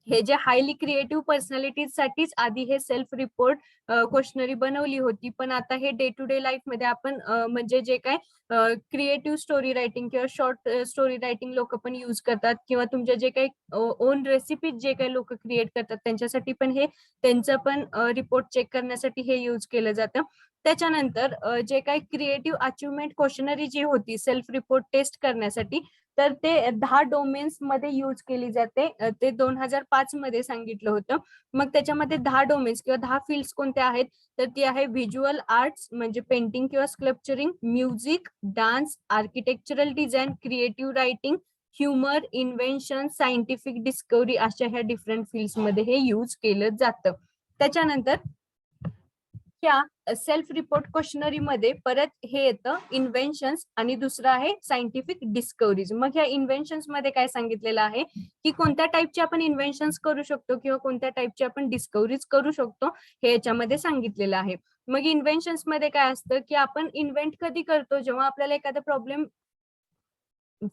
हे जे हायली क्रिएटिव्ह पर्सनॅलिटीज साठीच आधी हे सेल्फ रिपोर्ट क्वेश्चनरी बनवली होती, पण आता हे डे टू डे लाईफ मध्ये आपण म्हणजे जे काय क्रिएटिव्ह स्टोरी रायटिंग किंवा शॉर्ट स्टोरी रायटिंग लोक पण यूज करतात, किंवा तुमचे जे काही ओन रेसिपीज जे काही लोक क्रिएट करतात त्यांच्यासाठी पण हे त्यांचं पण रिपोर्ट चेक करण्यासाठी हे यूज केलं जातं. त्याच्यानंतर जे काही क्रिएटिव्ह अचिव्हमेंट क्वेश्चनरी जी होती सेल्फ रिपोर्ट टेस्ट करण्यासाठी, तर ते 10 डोमेन्स मध्ये यूज केली जाते. ते 2005 मध्ये सांगितलं होतं. मग त्याच्यामध्ये 10 डोमेन्स किंवा 10 फील्ड्स कोणत्या आहेत, तर ती आहे व्हिज्युअल आर्ट्स म्हणजे पेंटिंग किंवा sculpturing, music, dance, architectural design, creative writing, humour, invention, scientific discovery, अशा ह्या डिफरंट फील्ड्स मध्ये हे यूज केलं जातं. त्याच्यानंतर ह्या सेल्फ रिपोर्ट क्वेश्चनरी मध्ये परत हे येतं इन्व्हेन्शन्स आणि दुसरं आहे सायंटिफिक डिस्कवरीज. मग ह्या इन्व्हेन्शन्स मध्ये काय सांगितलेलं आहे की कोणत्या टाईपचे आपण इन्व्हेन्शन्स करू शकतो किंवा कोणत्या टाईपचे आपण डिस्कवरीज करू शकतो हे याच्यामध्ये सांगितलेलं आहे. मग इन्व्हेन्शन्स मध्ये काय असतं की आपण इन्व्हेंट कधी करतो, जेव्हा आपल्याला एखादा प्रॉब्लेम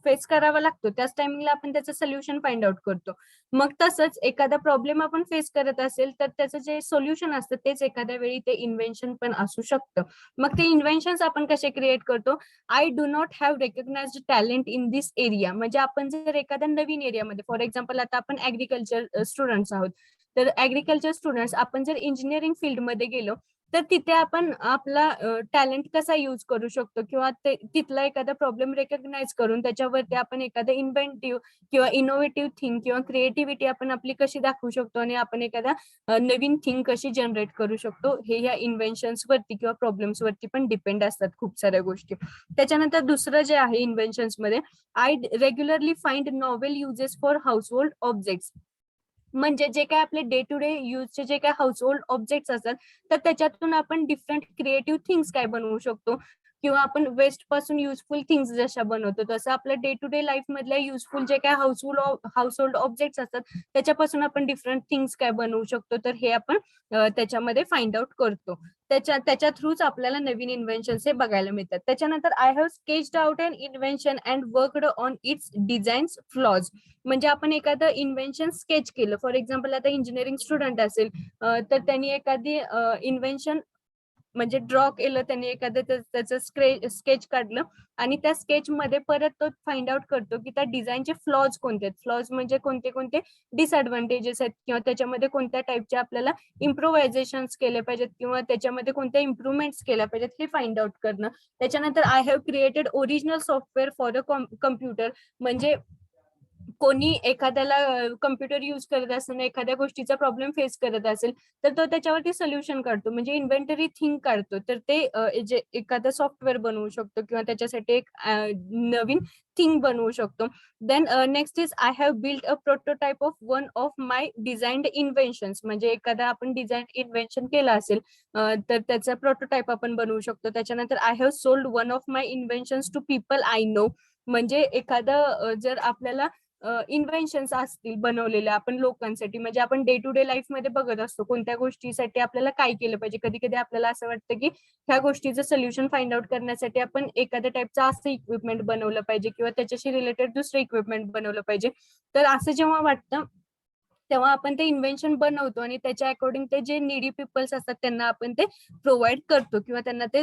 फेस करावा लागतो त्याच टायमिंगला आपण त्याचं सोल्युशन फाइंड आउट करतो. मग तसंच एखादा प्रॉब्लेम आपण फेस करत असेल तर त्याचं जे सोल्युशन असतं तेच एखाद्या वेळी ते इन्व्हेन्शन पण असू शकतं. मग ते इन्व्हेन्शन्स आपण कसे क्रिएट करतो, I do not have recognised talent in this area. म्हणजे आपण जर एखाद्या नवीन एरियामध्ये, फॉर एक्झाम्पल आता आपण ऍग्रिकल्चर स्टुडंट्स आहोत, तर ऍग्रिकल्चर स्टुडंट्स आपण जर इंजिनिअरिंग फील्डमध्ये गेलो तर तिथे आपण आपला टॅलेंट कसा यूज करू शकतो किंवा तिथला एखादा प्रॉब्लेम रेकग्नाइज करून त्याच्यावरती आपण एखादा इन्व्हेंटिव्ह किंवा इनोव्हेटिव्ह थिंग किंवा क्रिएटिव्हिटी आपण आपली कशी दाखवू शकतो आणि आपण एखादा नवीन थिंग कशी जनरेट करू शकतो, हे या इन्व्हेन्शन्स वरती किंवा प्रॉब्लेम्स वरती पण डिपेंड असतात खूप साऱ्या गोष्टी. त्याच्यानंतर दुसरं जे आहे इन्व्हेन्शन्स मध्ये, I regularly find novel uses for house hold objects. म्हणजे जे काय आपले डे टू डे यूजचे जे काय हाऊस होल्ड ऑब्जेक्ट्स असतात तर त्याच्यातून आपण डिफरंट क्रिएटिव्ह थिंग्स काय बनवू शकतो किंवा आपण वेस्ट पासून युजफुल थिंग्स जशा बनवतो तसं आपल्या डे टू डे लाईफ मधल्या युजफुल जे काय हाऊस होल्ड ऑब्जेक्ट्स असतात त्याच्यापासून आपण डिफरंट थिंग्स काय बनवू शकतो, तर हे आपण त्याच्यामध्ये फाइंड आउट करतो. त्याच्या थ्रूच आपल्याला नवीन इन्व्हेन्शन्स हे बघायला मिळतात. त्याच्यानंतर I have sketched out on invention and worked on it's designs flaws. म्हणजे आपण एखादं इन्व्हेन्शन स्केच केलं, फॉर एक्झाम्पल आता इंजिनिअरिंग स्टुडंट असेल तर त्यांनी एखादी इन्व्हेन्शन म्हणजे ड्रॉ केलं, त्यांनी एखादं त्याचं स्केच काढलं आणि त्या स्केच मध्ये परत तो फाइंड आउट करतो की त्या डिझाईनचे फ्लॉज कोणते आहेत. फ्लॉज म्हणजे कोणते कोणते डिसएडव्हान्टेजेस आहेत किंवा त्याच्यामध्ये कोणत्या टाईपचे आपल्याला इम्प्रोव्हायझेशन केले पाहिजेत किंवा त्याच्यामध्ये कोणत्या इम्प्रुव्हमेंट्स केल्या पाहिजेत हे फाइंड आउट करणं. त्याच्यानंतर I have created original software for a computer. म्हणजे कोणी एखाद्याला कम्प्युटर युज करत असताना एखाद्या गोष्टीचा प्रॉब्लेम फेस करत असेल तर तो त्याच्यावरती सोल्युशन काढतो, म्हणजे इन्व्हेंटरी थिंक काढतो, तर ते जे एखादा सॉफ्टवेअर बनवू शकतो किंवा त्याच्यासाठी एक नवीन थिंग बनवू शकतो. Then next is I have build a prototype of one of my designed inventions. म्हणजे एखादा आपण डिझाईन इन्व्हेन्शन केलं असेल तर त्याचा प्रोटोटाइप आपण बनवू शकतो. त्याच्यानंतर I have sold one of my inventions to people I know. म्हणजे एखादं जर आपल्याला इन्व्हेन्शन्स असतील बनवलेल्या आपण लोकांसाठी, म्हणजे आपण डे टू डे लाईफ मध्ये बघत असतो कोणत्या गोष्टीसाठी आपल्याला काय केलं पाहिजे. कधी कधी आपल्याला असं वाटतं की ह्या गोष्टीचं सोल्युशन फाइंड आउट करण्यासाठी आपण एखाद्या टाईपचं असं इक्विपमेंट बनवलं पाहिजे किंवा त्याच्याशी रिलेटेड दुसरं इक्विपमेंट बनवलं पाहिजे. तर असं जेव्हा वाटतं तेव्हा आपण ते इन्व्हेन्शन बनवतो आणि त्याच्या अकॉर्डिंग ते जे नीडी पीपल्स असतात त्यांना आपण ते प्रोव्हाइड करतो किंवा त्यांना ते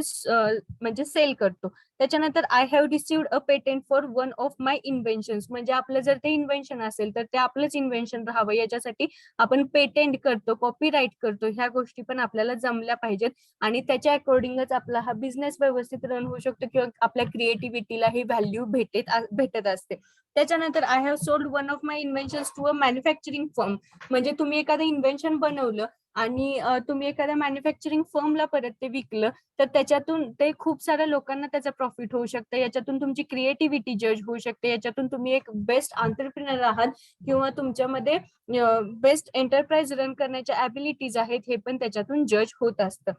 म्हणजे सेल करतो. त्याच्यानंतर I have received a patent for one of my इन्व्हेन्शन्स, म्हणजे आपलं जर ते इन्व्हेन्शन असेल तर ते आपलंच इन्व्हेन्शन राहावं याच्यासाठी आपण पेटेंट करतो, कॉपीराईट करतो, ह्या गोष्टी पण आपल्याला जमल्या पाहिजेत आणि त्याच्या अकॉर्डिंगच आपला हा बिझनेस व्यवस्थित रन होऊ शकतो किंवा आपल्या क्रिएटिव्हिटीला ही व्हॅल्यू भेटत असते. त्याच्यानंतर I have sold one of my inventions to a manufacturing firm, म्हणजे तुम्ही एखादं इन्व्हेन्शन बनवलं आणि तुम्ही एखाद्या मॅन्युफॅक्चरिंग फर्मला परत ते विकलं तर त्याच्यातून ते खूप साऱ्या लोकांना त्याचा प्रॉफिट होऊ शकतं, याच्यातून तुमची क्रिएटिव्हिटी जज होऊ शकते, याच्यातून तुम्ही एक बेस्ट एंटरप्रेन्योर आहात किंवा तुमच्यामध्ये बेस्ट एंटरप्राइज रन करण्याच्या ॲबिलिटीज आहेत हे पण त्याच्यातून जज होत असतं.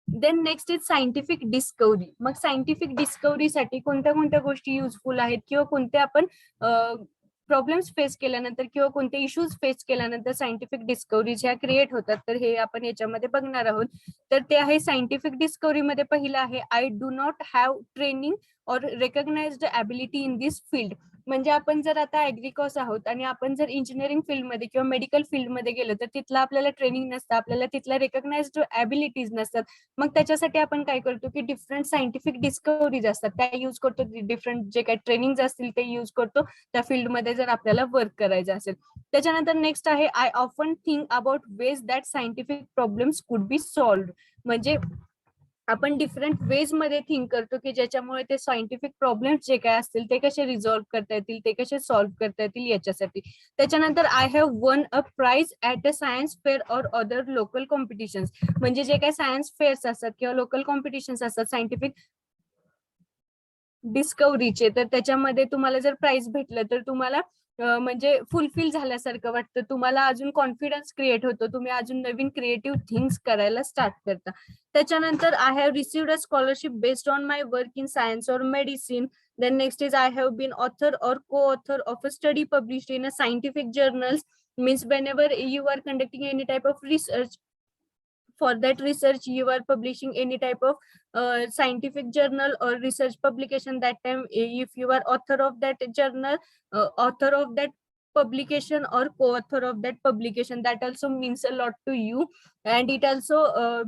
Then next is scientific discovery. मग सायंटिफिक डिस्कवरीसाठी कोणत्या कोणत्या गोष्टी युजफुल आहेत किंवा कोणत्या आपण प्रॉब्लेम्स फेस केल्यानंतर किंवा कोणते इश्यूज फेस केल्यानंतर सायंटिफिक डिस्कवरीज ह्या क्रिएट होतात, तर हे आपण याच्यामध्ये बघणार आहोत. तर ते आहे सायंटिफिक डिस्कवरी मध्ये पहिलं आहे I do not have training or recognised ability in this field. म्हणजे आपण जर आता ऍग्रिकॉस आहोत आणि आपण जर इंजिनिअरिंग फील्डमध्ये किंवा मेडिकल फील्डमध्ये गेलो तर तिथलं आपल्याला ट्रेनिंग नसतं, आपल्याला तिथल्या रेकग्नाइज्ड ॲबिलिटीज नसतात. मग त्याच्यासाठी आपण काय करतो की डिफरंट सायंटिफिक डिस्कवरीज असतात त्या युज करतो, डिफरंट जे काही ट्रेनिंग असतील ते युज करतो त्या फील्डमध्ये जर आपल्याला वर्क करायचं असेल. त्याच्यानंतर नेक्स्ट आहे I often think about ways that scientific problems could be solved. म्हणजे आपण डिफरंट वेज मध्ये थिंक करतो की ज्याच्यामुळे ते सायंटिफिक प्रॉब्लेम्स जे काय असतील ते कसे रिझॉल्व्ह करता येतील, ते कसे सॉल्व्ह करता येतील याच्यासाठी. त्याच्यानंतर I have one a prize at a science fair or other local competitions. म्हणजे जे काही सायन्स फेअर्स असतात किंवा लोकल कॉम्पिटिशन्स असतात सायंटिफिक डिस्कवरीचे, तर त्याच्यामध्ये तुम्हाला जर प्राइज भेटलं तर तुम्हाला म्हणजे फुलफिल झाल्यासारखं वाटतं, तुम्हाला अजून कॉन्फिडन्स क्रिएट होतो, तुम्ही अजून नवीन क्रिएटिव्ह थिंग्स करायला स्टार्ट करता. त्याच्यानंतर I have received a scholarship based on my work in science और medicine. Then next is I have been author or co-author of a study published in a scientific journals. Means whenever you are conducting any type of research, for that research you are publishing any type of scientific journal or research publication, that time if you are author of that journal, author of that publication or co-author of that publication, that also means a lot to you and it also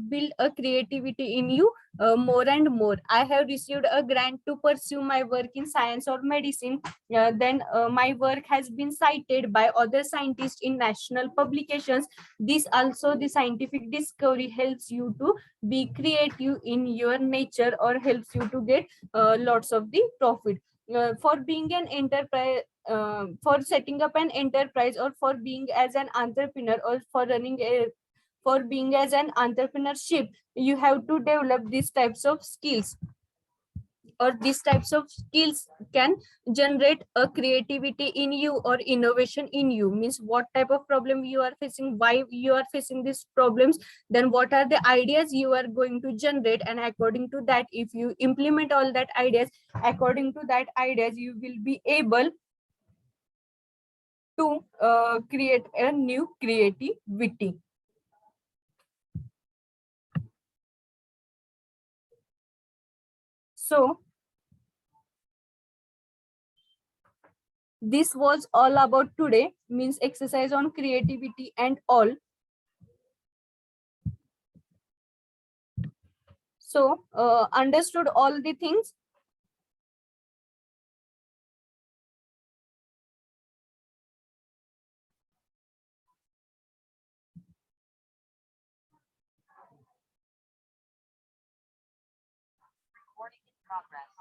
build a creativity in you more and more. I have received a grant to pursue my work in science or medicine. Then my work has been cited by other scientists in national publications. This also the scientific discovery helps you to be creative in your nature or helps you to get lots of the profit. For being an enterprise, for setting up an enterprise or for being as an entrepreneur or for being as an entrepreneurship, you have to develop these types of skills, or these types of skills can generate a creativity in you or innovation in you. Means what type of problem you are facing, why you are facing these problems, then what are the ideas you are going to generate, and according to that if you implement all that ideas, according to that ideas you will be able to create a new creativity. So this was all about today, means exercise on creativity and all. So understood all the things? Recording in progress.